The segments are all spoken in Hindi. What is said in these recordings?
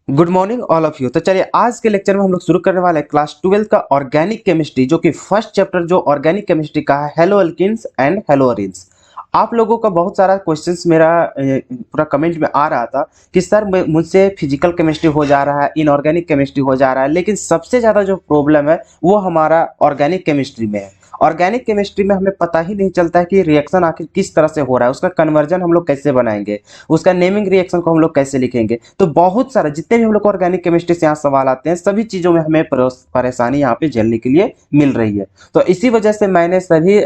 Good morning all of you. तो चलिए आज के लेक्चर में हम लोग शुरू करने वाले हैं क्लास 12 का ऑर्गेनिक केमिस्ट्री, जो कि फर्स्ट चैप्टर जो ऑर्गेनिक केमिस्ट्री का है, haloalkanes and haloarenes. आप लोगों का बहुत सारा क्वेश्चंस मेरा पूरा कमेंट में आ रहा था कि सर मुझसे फिजिकल केमिस्ट्री हो जा रहा है, इनऑर्गेनिक केमिस्ट्री हो जा रहा है, लेकिन सबसे ज़्यादा जो प्रॉब्लम है वो हमारा ऑर्गेनिक केमिस्ट्री में है। ऑर्गेनिक केमिस्ट्री में हमें पता ही नहीं चलता है कि रिएक्शन आखिर किस तरह से हो रहा है, उसका कन्वर्जन हम लोग कैसे बनाएंगे, उसका नेमिंग रिएक्शन को हम लोग कैसे लिखेंगे। तो बहुत सारा जितने भी हम लोग को ऑर्गेनिक केमिस्ट्री से यहाँ सवाल आते हैं, सभी चीज़ों में हमें परेशानी यहाँ पे झेलने के लिए मिल रही है। तो इसी वजह से मैंने सभी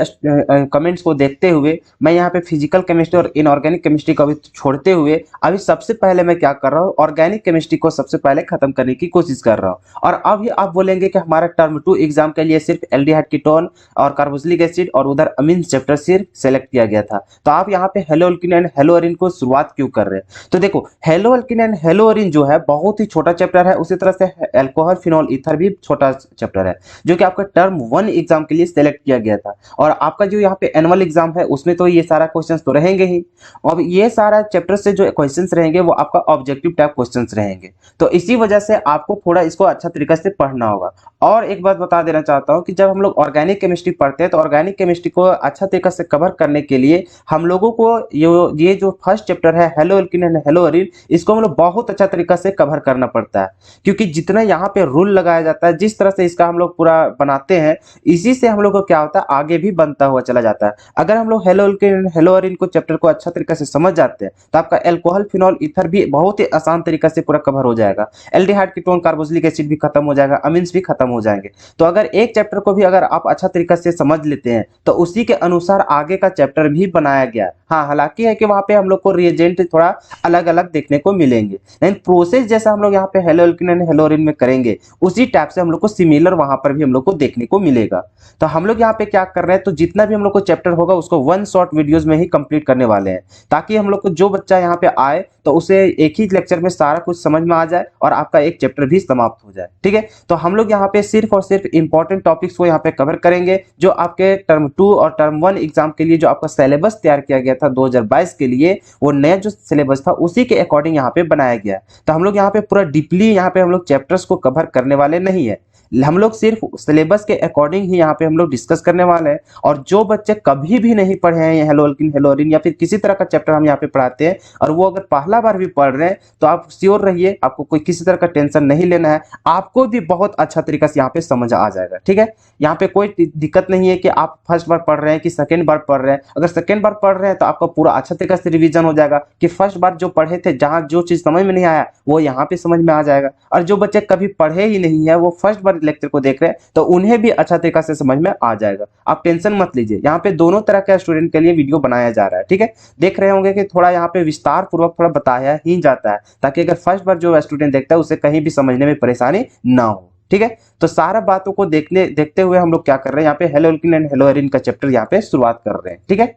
कमेंट्स को देखते हुए मैं यहाँ पे फिजिकल केमिस्ट्री और इनऑर्गेनिक केमिस्ट्री को अभी छोड़ते हुए अभी सबसे पहले मैं क्या कर रहा हूँ, ऑर्गेनिक केमिस्ट्री को सबसे पहले खत्म करने की कोशिश कर रहा हूँ। और अभी आप बोलेंगे कि हमारा टर्म 2 एग्जाम के लिए सिर्फ एल्डिहाइड कीटोन और कार्बोक्सिलिक एसिड और उधर अमीन चैप्टर सिर्फ सेलेक्ट किया गया था, तो आप यहाँ पे hello alkene and hello Areen को शुरुआत क्यों कर रहे हैं? तो देखो, hello alkene and hello Areen जो है बहुत ही छोटा चैप्टर है, उसी तरह से अल्कोहल फिनॉल ईथर भी छोटा चैप्टर है, जो कि आपका टर्म 1 एग्जाम के लिए सेलेक्ट किया गया था। और आपका जो यहाँ पे एनुअल एग्जाम है उसमें तो ये सारा क्वेश्चन तो रहेंगे ही। अब ये सारा चैप्टर से जो क्वेश्चन रहेंगे वो आपका ऑब्जेक्टिव टाइप क्वेश्चन रहेंगे, तो इसी वजह से आपको थोड़ा इसको अच्छा तरीके से पढ़ना होगा। और एक बात बता देना चाहता हूँ कि जब हम लोग ऑर्गेनिक केमिस्ट्री पढ़ते हैं तो ऑर्गेनिक केमिस्ट्री को अच्छा तरीके से कवर करने के लिए हम लोगों को ये जो फर्स्ट चैप्टर है hello alkene and hello Areen, इसको हम लोग बहुत अच्छा तरीका से कवर करना पड़ता है, क्योंकि जितना यहाँ पे रूल लगाया जाता है, जिस तरह से इसका हम लोग पूरा बनाते हैं, इसी से हम लोग को क्या होता है आगे भी बनता हुआ चला जाता है। अगर हम लोग hello alkene and hello Areen को चैप्टर को अच्छा तरीके से समझ जाते हैं तो आपका एल्कोहल फिनॉल ईथर भी बहुत ही आसान तरीके से पूरा कवर हो जाएगा, एल्डिहाइड कीटोन कार्बोक्सिलिक एसिड भी खत्म हो जाएगा, अमीन्स भी खत्म हो जाएंगे। तो अगर एक चैप्टर को भी अगर आप अच्छा तरीके से समझ लेते हैं तो उसी के अनुसार आगे का चैप्टर भी बनाया गया। हाँ, हालांकि है कि वहां पे हम लोग को रिएजेंट थोड़ा अलग अलग देखने को मिलेंगे, लेकिन प्रोसेस जैसा हम लोग यहाँ पे hello alkene and hello Areen में करेंगे उसी टाइप से हम लोग को सिमिलर वहां पर भी हम लोग को देखने को मिलेगा। तो हम लोग यहाँ पे क्या कर रहे हैं, तो जितना भी हम लोग को चैप्टर होगा उसको वन शॉर्ट वीडियोज में ही कंप्लीट करने वाले हैं, ताकि हम लोग को जो बच्चा यहाँ पे आए तो उसे एक ही लेक्चर में सारा कुछ समझ में आ जाए और आपका एक चैप्टर भी समाप्त हो जाए। ठीक है, तो हम लोग यहाँ पे सिर्फ और सिर्फ इंपॉर्टेंट टॉपिक्स को यहाँ पे कवर करेंगे, जो आपके टर्म 2 और टर्म 1 एग्जाम के लिए जो आपका सिलेबस तैयार किया गया था 2022 के लिए, वो नया जो सिलेबस था उसी के अकॉर्डिंग यहाँ पे बनाया गया। तो हम लोग यहाँ पे पूरा डीपली यहाँ पे हम लोग चैप्टर्स को कवर करने वाले नहीं है, हम लोग सिर्फ सिलेबस के अकॉर्डिंग ही यहाँ पे हम लोग डिस्कस करने वाले हैं। और जो बच्चे कभी भी नहीं पढ़े हैं हेलो अल्किन हेलो अरीन या फिर किसी तरह का चैप्टर हम यहाँ पे पढ़ाते हैं और वो अगर पहला बार भी पढ़ रहे हैं, तो आप श्योर रहिए आपको कोई किसी तरह का टेंशन नहीं लेना है, आपको भी बहुत अच्छा तरीका से यहाँ पे समझ आ जाएगा। ठीक है, यहाँ पे कोई दिक्कत नहीं है कि आप फर्स्ट बार पढ़ रहे हैं कि सेकेंड बार पढ़ रहे हैं। अगर सेकेंड बार पढ़ रहे हैं तो आपका पूरा अच्छा तरीका से रिविजन हो जाएगा कि फर्स्ट बार जो पढ़े थे, जहाँ जो चीज समझ में नहीं आया वो यहाँ पे समझ में आ जाएगा। और जो बच्चे कभी पढ़े ही नहीं है, वो फर्स्ट बार लेक्चर को देख रहे हैं, तो उन्हें भी अच्छा तरीका से समझ में आ जाएगा। आप टेंशन मत लीजिए, यहाँ पे दोनों तरह के स्टूडेंट के लिए वीडियो बनाया जा रहा है। ठीक है, देख रहे होंगे कि थोड़ा यहाँ पे विस्तार पूर्वक थोड़ा बताया ही जाता है, ताकि अगर फर्स्ट बार जो स्टूडेंट देखता है उसे कहीं भी समझने में परेशानी ना हो। ठीक है, तो सारा बातों को देखते हुए हम लोग क्या कर रहे हैं, यहाँ पे hello alkene and hello Areen का चैप्टर यहाँ पे शुरुआत कर रहे हैं। ठीक है,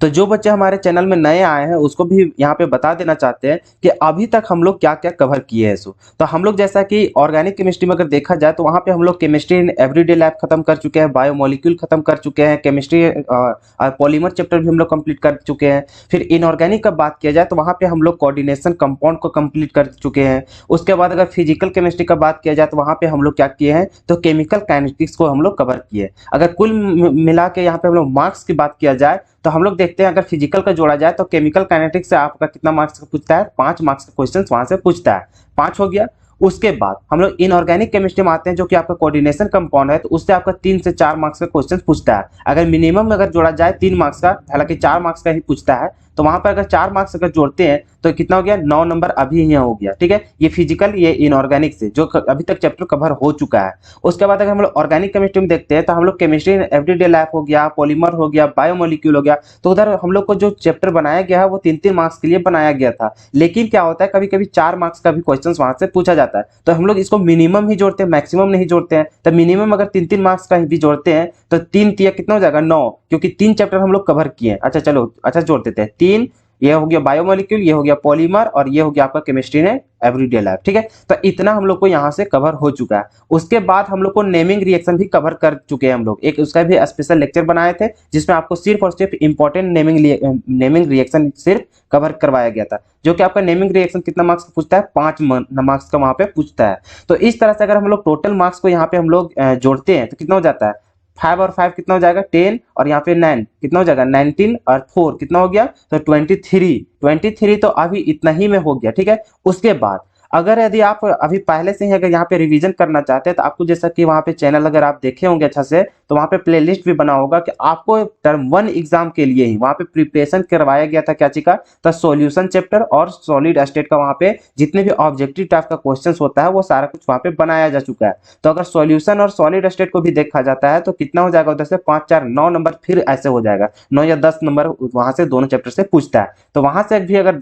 तो जो बच्चे हमारे चैनल में नए आए हैं उसको भी यहाँ पे बता देना चाहते हैं कि अभी तक हम लोग क्या क्या कवर किए हैं। सो तो हम लोग जैसा कि ऑर्गेनिक केमिस्ट्री में अगर देखा जाए तो वहाँ पे हम लोग केमिस्ट्री इन एवरीडे लैब खत्म कर चुके हैं, बायोमोलिक्यूल खत्म कर चुके हैं, केमिस्ट्री पॉलीमर चैप्टर भी हम लोग कंप्लीट कर चुके हैं। फिर इनऑर्गेनिक का बात किया जाए तो वहाँ पे हम लोग कोऑर्डिनेशन कंपाउंड को कंप्लीट कर चुके हैं। उसके बाद अगर फिजिकल केमिस्ट्री का बात किया जाए तो वहाँ पे हम लोग क्या किए हैं, तो केमिकल काइनेटिक्स को हम लोग कवर किए। अगर कुल मिला के यहाँ पे हम लोग मार्क्स की बात किया जाए तो हम लोग देखते हैं अगर फिजिकल का जोड़ा जाए तो केमिकल काइनेटिक्स से आपका कितना मार्क्स का पूछता है, 5 मार्क्स का क्वेश्चन वहां से पूछता है, 5 हो गया। उसके बाद हम लोग इनऑर्गेनिक केमिस्ट्री में आते हैं, जो कि आपका कोऑर्डिनेशन कंपाउंड है, तो उससे आपका 3 से 4 मार्क्स का क्वेश्चन पूछता है। अगर मिनिमम अगर जोड़ा जाए 3 मार्क्स का, हालांकि 4 मार्क्स का ही पूछता है, तो वहां पर अगर 4 मार्क्स अगर जोड़ते हैं तो कितना हो गया, 9 नंबर अभी यहाँ हो गया। ठीक है, ये फिजिकल ये इनऑर्गेनिक से जो अभी तक चैप्टर कवर हो चुका है। उसके बाद अगर हम लोग ऑर्गेनिक केमिस्ट्री में देखते हैं तो हम लोग केमिस्ट्री एवरीडे लैब हो गया, पॉलीमर हो गया, बायोमोलिक्यूल हो गया, तो उधर हम लोग को जो चैप्टर बनाया गया है वो 3-3 मार्क्स के लिए बनाया गया था। लेकिन क्या होता है, कभी कभी 4 मार्क्स का भी क्वेश्चन वहां से पूछा जाता है, तो हम लोग इसको मिनिमम ही जोड़ते हैं, मैक्सिमम नहीं जोड़ते हैं। तो मिनिमम अगर 3-3 मार्क्स का भी जोड़ते हैं तो 3 कितना हो जाएगा, 9, क्योंकि 3 चैप्टर हम लोग कवर किए हैं। अच्छा चलो, अच्छा जोड़ देते हैं, 3 ये हो गया बायोमोलिक्यूल, ये हो गया पॉलीमर, और ये हो गया आपका केमिस्ट्री ने एवरीडे लाइफ। ठीक है, तो इतना हम लोग को यहाँ से कवर हो चुका है। उसके बाद हम लोग को नेमिंग रिएक्शन भी कवर कर चुके हैं हम लोग, एक उसका भी स्पेशल लेक्चर बनाए थे जिसमें आपको सिर्फ और सिर्फ इंपॉर्टेंट नेमिंग रिएक्शन सिर्फ कवर करवाया गया था, जो कि आपका नेमिंग रिएक्शन कितना मार्क्स पूछता है, 5 मार्क्स का वहां पे पूछता है। तो इस तरह से अगर हम लोग टोटल मार्क्स को यहाँ पे हम लोग जोड़ते हैं तो कितना हो जाता है, 5 और 5 कितना हो जाएगा 10, और यहाँ पे 9 कितना हो जाएगा 19, और 4 कितना हो गया, तो 23 तो अभी इतना ही में हो गया। ठीक है, उसके बाद अगर यदि आप अभी पहले से ही अगर यहाँ पे रिवीजन करना चाहते हैं तो आपको जैसा कि वहाँ पे चैनल अगर आप देखे होंगे अच्छा से, तो वहाँ पे प्लेलिस्ट भी बना होगा कि आपको टर्म 1 एग्जाम के लिए ही वहाँ पे प्रिपरेशन करवाया गया था क्या चीज का, तो सॉल्यूशन चैप्टर और सॉलिड स्टेट का वहाँ पे जितने भी ऑब्जेक्टिव टाइप का क्वेश्चन होता है वो सारा कुछ वहाँ पे बनाया जा चुका है। तो अगर सॉल्यूशन और सॉलिड स्टेट को भी देखा जाता है तो कितना हो जाएगा उधर से 5 4 9 नंबर फिर ऐसे हो जाएगा, 9 या 10 नंबर वहां से दोनों चैप्टर से पूछता है। तो वहां से भी अगर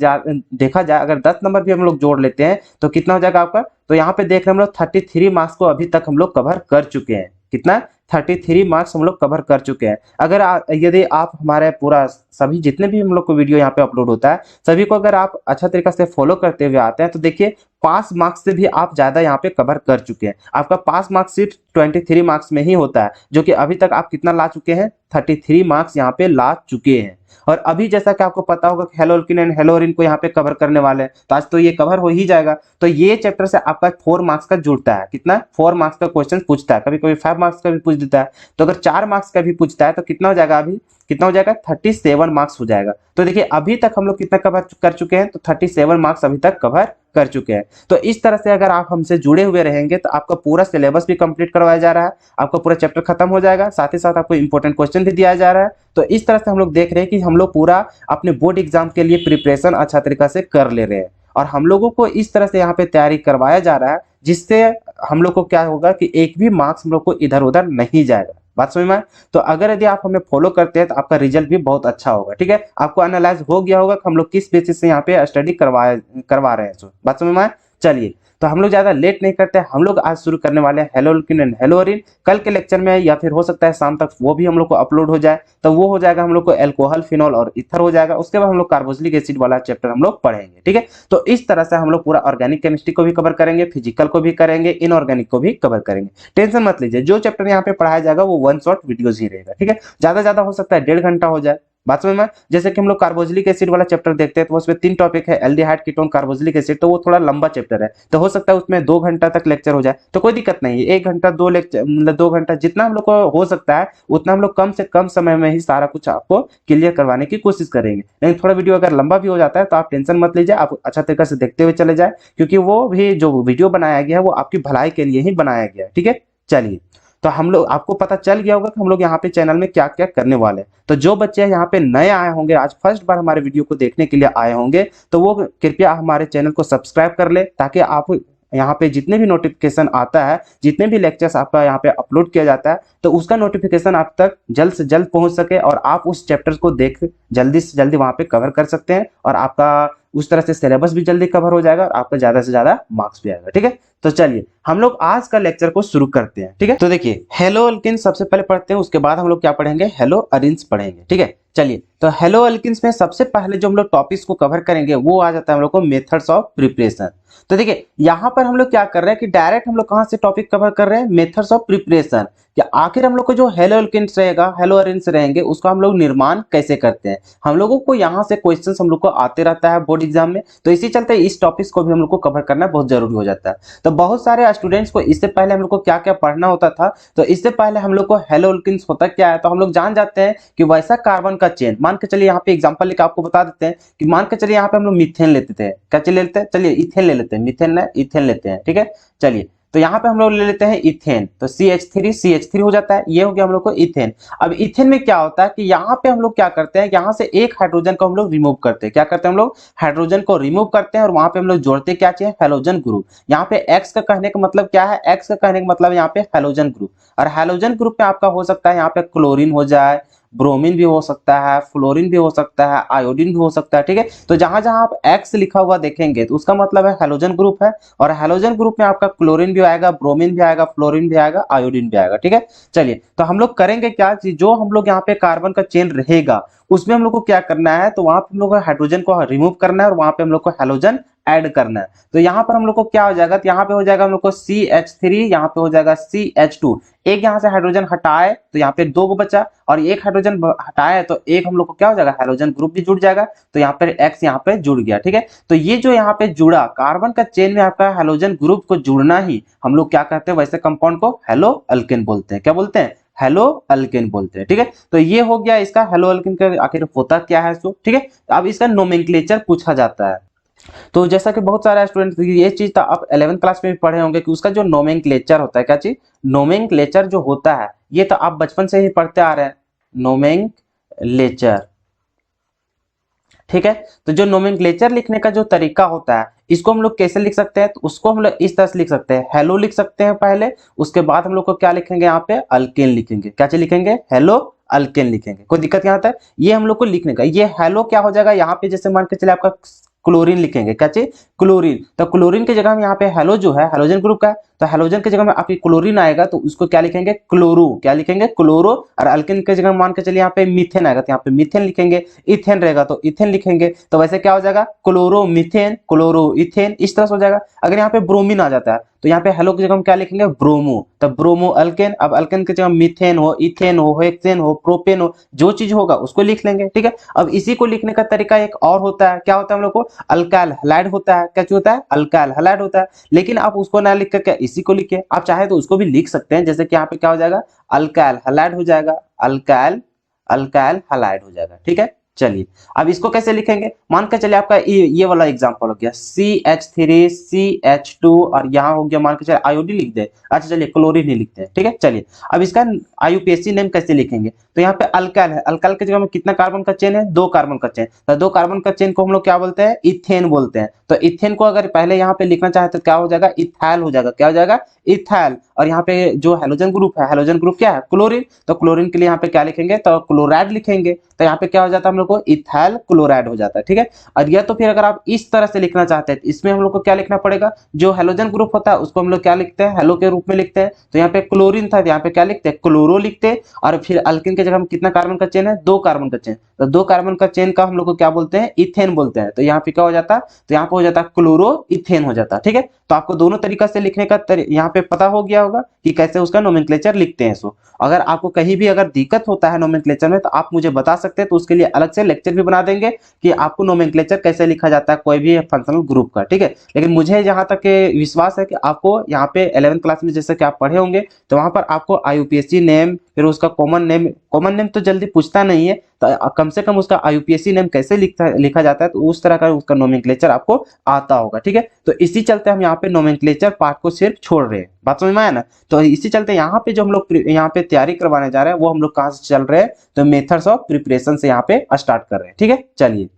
देखा जाए, अगर 10 नंबर भी हम लोग जोड़ लेते हैं तो कितना हो जाएगा आपका, तो यहाँ पे देख रहे हैं हम लोग 33 मार्क्स को अभी तक हम लोग कवर कर चुके हैं। कितना, 33 मार्क्स हम लोग कवर कर चुके हैं। अगर यदि आप हमारे पूरा सभी जितने भी हम लोग को वीडियो यहाँ पे अपलोड होता है सभी को अगर आप अच्छा तरीका से फॉलो करते हुए आते हैं तो देखिए पास मार्क्स से भी आप ज्यादा यहाँ पे कवर कर चुके हैं। आपका पास मार्क्स सिर्फ 23 मार्क्स में ही होता है, जो कि अभी तक आप कितना ला चुके हैं, 33 मार्क्स यहाँ पे ला चुके हैं। और अभी जैसा कि आपको पता होगा कि hello alkene and hello Areen को यहाँ पे कवर करने वाले हैं, तो आज तो ये कवर हो ही जाएगा। तो ये चैप्टर से आपका 4 मार्क्स का जुड़ता है, कितना 4 मार्क्स का क्वेश्चन पूछता है, कभी कभी 5 मार्क्स का भी पूछ देता है। तो अगर 4 मार्क्स का भी पूछता है तो कितना हो जाएगा, अभी कितना हो जाएगा 37 मार्क्स हो जाएगा। तो देखिए अभी तक हम लोग कितना कवर कर चुके हैं, तो 37 मार्क्स अभी तक कवर कर चुके हैं। तो इस तरह से अगर आप हमसे जुड़े हुए रहेंगे तो आपका पूरा सिलेबस भी कंप्लीट करवाया जा रहा है, आपका पूरा चैप्टर खत्म हो जाएगा, साथ ही साथ आपको इंपॉर्टेंट क्वेश्चन भी दिया जा रहा है। तो इस तरह से हम लोग देख रहे हैं कि हम लोग पूरा अपने बोर्ड एग्जाम के लिए प्रिपरेशन अच्छा तरीका से कर ले रहे हैं, और हम लोगों को इस तरह से यहाँ पे तैयारी करवाया जा रहा है जिससे हम लोग को क्या होगा कि एक भी मार्क्स हम लोग को इधर उधर नहीं जाएगा। बात समझ में आए? तो अगर यदि आप हमें फॉलो करते हैं तो आपका रिजल्ट भी बहुत अच्छा होगा। ठीक है, आपको एनालाइज हो गया होगा कि हम लोग किस बेसिस से यहाँ पे स्टडी करवा रहे हैं। बात समझ में आए? चलिए, तो हम लोग ज्यादा लेट नहीं करते, हम लोग आज शुरू करने वाले हैं hello alkene and hello Areen. कल के लेक्चर में या फिर हो सकता है शाम तक वो भी हम लोग को अपलोड हो जाए, तो वो हो जाएगा हम लोग को एल्कोहल, फिनॉल और ईथर हो जाएगा। उसके बाद हम लोग कार्बोक्सिलिक एसिड वाला चैप्टर हम लोग पढ़ेंगे। ठीक है, तो इस तरह से हम लोग पूरा ऑर्गेनिक केमिस्ट्री को भी कवर करेंगे, फिजिकल को भी करेंगे, इनऑर्गेनिक को भी कवर करेंगे। टेंशन मत लीजिए, जो चैप्टर यहाँ पे पढ़ाया जाएगा वो 1 शॉट वीडियोज ही रहेगा। ठीक है, ज्यादा हो सकता है 1.5 घंटा हो जाए। बात समझ में? जैसे कि हम लोग कार्बोक्सिलिक एसिड वाला चैप्टर देखते हैं तो उसमें 3 टॉपिक है, एल्डिहाइड, कीटोन, कार्बोक्सिलिक एसिड, तो वो थोड़ा लंबा चैप्टर है, तो हो सकता है उसमें 2 घंटा तक लेक्चर हो जाए, तो कोई दिक्कत नहीं है। 1 घंटा 2 लेक्चर मतलब 2 घंटा जितना हम लोग को हो सकता है उतना हम लोग कम से कम समय में ही सारा कुछ आपको क्लियर करवाने की कोशिश करेंगे। लेकिन थोड़ा वीडियो अगर लंबा भी हो जाता है तो आप टेंशन मत लीजिए, आप अच्छा तरीके से देखते हुए चले जाए, क्योंकि वो भी जो वीडियो बनाया गया है वो आपकी भलाई के लिए ही बनाया गया है। ठीक है, चलिए, तो हम लोग आपको पता चल गया होगा कि हम लोग यहाँ पे चैनल में क्या क्या करने वाले हैं। तो जो बच्चे यहाँ पे नए आए होंगे, आज फर्स्ट बार हमारे वीडियो को देखने के लिए आए होंगे, तो वो कृपया हमारे चैनल को सब्सक्राइब कर ले, ताकि आप यहाँ पे जितने भी नोटिफिकेशन आता है, जितने भी लेक्चर्स आपका यहाँ पे अपलोड किया जाता है, तो उसका नोटिफिकेशन आप तक जल्द से जल्द पहुंच सके और आप उस चैप्टर को देख जल्दी से जल्दी वहां पे कवर कर सकते हैं, और आपका उस तरह से सिलेबस भी जल्दी कवर हो जाएगा और आपका ज्यादा से ज्यादा मार्क्स भी आएगा। ठीक है, तो चलिए हम लोग आज का लेक्चर को शुरू करते हैं। ठीक है, तो देखिए हेलो अल्किन सबसे पहले पढ़ते हैं, उसके बाद हम लोग क्या पढ़ेंगे, हेलो अरीन्स पढ़ेंगे। ठीक है, चलिए, तो हेलो अल्किन्स में सबसे पहले जो हम लोग टॉपिक्स को कवर करेंगे वो आ जाता है हम लोग को मेथड्स ऑफ प्रिपरेशन। तो देखिए यहाँ पर हम लोग क्या कर रहे हैं कि डायरेक्ट हम लोग कहां से टॉपिक कवर कर रहे हैं, मेथड्स ऑफ प्रिपरेशन, कि आखिर हम लोग को जो हेलो अल्किन्स रहेगा, हेलो अरीन्स रहेंगे, उसका हम लोग निर्माण कैसे करते हैं। हम लोगों को यहाँ से क्वेश्चंस हम लोग को आते रहता है बोर्ड एग्जाम में, तो इसी चलते इस टॉपिक्स को भी हम लोग को कवर करना बहुत जरूरी हो जाता है। तो बहुत सारे स्टूडेंट्स को इससे पहले हम लोग को क्या क्या पढ़ना होता था, तो इससे पहले हम लोग को हेलो अल्किन्स होता क्या है, तो हम लोग जान जाते हैं कि वैसा कार्बन का चेन, मान के चलिए यहाँ पे एग्जांपल लेकर आपको बता देते हैं कि मान के चलिए यहाँ पे हम लोग मीथेन लेते थे, क्या चलिए लेते हैं, चलिए इथेन ले लेते हैं, मीथेन ना इथेन लेते हैं। ठीक है, चलिए, तो यहाँ पे हम लोग ले लेते हैं इथेन, तो CH3 हो जाता है, ये हो गया हम लोग को इथेन। अब इथेन में क्या होता है कि यहाँ पे हम लोग क्या करते हैं, यहाँ से एक हाइड्रोजन को हम लोग रिमूव करते हैं, क्या करते हैं हम लोग, हाइड्रोजन को रिमूव करते हैं, और वहां पे हम लोग जोड़ते क्या चाहिए, हैलोजन ग्रुप। यहाँ पे एक्स का कहने का मतलब क्या है, एक्स का कहने का मतलब यहाँ पे हैलोजन ग्रुप, और हैलोजन ग्रुप में आपका हो सकता है यहाँ पे क्लोरीन हो जाए, ब्रोमीन भी हो सकता है, फ्लोरीन भी हो सकता है, आयोडीन भी हो सकता है। ठीक है, तो जहां जहां आप एक्स लिखा हुआ देखेंगे तो उसका मतलब है हैलोजन ग्रुप है, और हैलोजन ग्रुप में आपका क्लोरीन भी आएगा, ब्रोमीन भी आएगा, फ्लोरीन भी आएगा, आयोडीन भी आएगा। ठीक है, चलिए तो हम लोग करेंगे क्या, जो हम लोग यहाँ पे कार्बन का चेन रहेगा उसमें हम लोग को क्या करना है, तो वहां पे हम लोग को हाइड्रोजन को रिमूव करना है और वहां पे हम लोग को हैलोजन ऐड करना है। तो यहाँ पर हम लोग को क्या हो जाएगा, तो यहाँ पे हो जाएगा हम लोग को CH3, यहाँ पे हो जाएगा CH2। एक यहाँ से हाइड्रोजन हटाए तो यहाँ पे 2 को बचा, और एक हाइड्रोजन हटाए तो एक हम लोग को क्या हो जाएगा, हैलोजन ग्रुप भी जुड़ जाएगा। तो यहाँ पे X यहाँ पे जुड़ गया। ठीक है, तो ये जो यहाँ पे जुड़ा कार्बन का चेन में आपका हैलोजन ग्रुप को जुड़ना ही हम लोग क्या कहते हैं, वैसे कंपाउंड को हेलो अल्केन बोलते हैं। क्या बोलते हैं, हेलो अल्केन बोलते हैं। ठीक है, तो ये हो गया इसका हेलो अल्केन का आखिर होता क्या है सो। ठीक है, अब इसका नोमेनक्लेचर पूछा जाता है। तो जैसा कि बहुत सारे स्टूडेंट ये चीज तो आप 11th क्लास में भी पढ़े होंगे कि उसका जो नोमेनक्लेचर होता है, क्या चीज, नोमेनक्लेचर जो होता है, ये तो आप बचपन से ही पढ़ते आ रहे हैं, नोमेनक्लेचर। ठीक है, तो जो नोमेनक्लेचर लिखने का जो तरीका होता है, इसको हम लोग कैसे लिख सकते हैं, तो उसको हम लोग इस तरह से लिख सकते हैं, हेलो लिख सकते हैं पहले, उसके बाद हम लोग को क्या लिखेंगे, यहाँ पे अल्केन लिखेंगे। क्या चीज लिखेंगे, हेलो अल्केन लिखेंगे। कोई दिक्कत यहाँ तक, ये हम लोग को लिखने का, ये हेलो क्या हो जाएगा, यहाँ पे जैसे मान के चले आपका क्लोरीन लिखेंगे, क्या चीज, क्लोरीन। तो क्लोरीन की जगह हम यहाँ पे हेलो जो है हैलोजन ग्रुप का है, तो हैलोजन की जगह में आपकी क्लोरीन आएगा तो उसको क्या लिखेंगे, क्लोरो। क्या लिखेंगे, क्लोरो। और अल्केन की जगह मान के चलिए यहाँ पे मीथेन आएगा तो यहाँ पे मीथेन लिखेंगे, इथेन रहेगा तो इथेन लिखेंगे। तो वैसे क्या हो जाएगा, क्लोरो मीथेन, क्लोरो इथेन, इस तरह से हो जाएगा। अगर यहाँ पे ब्रोमीन आ जाता है तो यहाँ पे हेलो की जगह हम क्या लिखेंगे, ब्रोमो। तब ब्रोमो अल्केन। अब अल्केन की जगह मीथेन हो, इथेन हो, हेक्सेन हो, प्रोपेन हो, जो चीज होगा उसको लिख लेंगे। ठीक है, अब इसी को लिखने का तरीका एक और होता है, क्या होता है हम लोग को, अल्काइल हैलाइड होता है। क्या होता है, अल्काइल हैलाइड होता है। लेकिन आप उसको ना लिख करके इसी को लिखिए, आप चाहे तो उसको भी लिख सकते हैं, जैसे कि यहाँ पे क्या हो जाएगा, अल्काइल हैलाइड हो जाएगा, अल्काइल अल्काइल हैलाइड हो जाएगा। ठीक है, चलिए अब इसको कैसे लिखेंगे, मान के चलिए आपका ये वाला एग्जांपल हो गया, CH3 CH2 और यहाँ हो गया मान के चलिए आयोडीन लिख दे। अच्छा चलिए क्लोरीन ही लिखते हैं। ठीक है, चलिए अब इसका IUPAC नेम कैसे लिखेंगे, तो यहाँ पे अल्काइल है, अल्काइल की जगह में कितना कार्बन का चेन है, 2 कार्बन का चेन। तो 2 कार्बन का चेन को हम लोग क्या बोलते हैं, इथेन बोलते हैं। तो इथेन को अगर पहले यहाँ पे लिखना चाहे तो क्या हो जाएगा, इथाइल हो जाएगा। क्या हो जाएगा, इथाइल। और यहाँ पे जो हैलोजन ग्रुप है, हैलोजन ग्रुप क्या है, क्लोरीन। तो क्लोरीन के लिए यहाँ पे क्या लिखेंगे, तो क्लोराइड लिखेंगे। तो यहाँ पे क्या हो जाता है हम लोग को, इथाइल क्लोराइड हो जाता है। ठीक है, और या तो फिर अगर आप इस तरह से लिखना चाहते हैं, इसमें हम लोग को क्या लिखना पड़ेगा, जो हैलोजन ग्रुप होता है उसको हम लोग क्या लिखते हैं, हेलो के रूप में लिखते हैं। तो यहाँ पे क्लोरीन था, यहाँ पे क्या लिखते हैं, क्लोरो लिखते हैं। और फिर अल्किन की जगह हम कितना कार्बन का चेन है, 2 कार्बन का चेन। तो 2 कार्बन का चेन का हम लोग को क्या बोलते हैं, इथेन बोलते हैं। तो यहाँ पे क्या हो जाता है, तो यहाँ पे हो जाता है क्लोरो इथेन हो जाता है। ठीक है, तो आपको दोनों तरीका से लिखने का यहाँ पे पता हो गया होगा कि कैसे उसका नोमेनक्लेचर लिखते हैं। सो अगर आपको कहीं भी अगर दिक्कत होता है नोमेनक्लेचर में तो आप मुझे बता सकते हैं, तो उसके लिए अलग से लेक्चर भी बना देंगे कि आपको नोमेनक्लेचर कैसे लिखा जाता है कोई भी फंक्शनल ग्रुप का। ठीक है, लेकिन मुझे जहां तक विश्वास है कि आपको यहाँ पे 11th क्लास में जैसे कि आप पढ़े होंगे तो वहां पर आपको IUPAC नेम, फिर उसका कॉमन नेम तो जल्दी पूछता नहीं है, तो कम से कम उसका IUPAC नेम कैसे लिखा जाता है, तो उस तरह का उसका नोमेनक्लेचर आपको आता होगा। ठीक है, तो इसी चलते हम यहाँ पे नोमेनक्लेचर पार्ट को सिर्फ छोड़ रहे हैं। बात समझ में आया ना, तो इसी चलते यहाँ पे जो हम लोग यहाँ पे तैयारी करवाने जा रहे हैं वो हम लोग कहाँ से चल रहे हैं, तो मेथड्स ऑफ प्रिपरेशन से यहाँ पे स्टार्ट कर रहे हैं। ठीक है, चलिए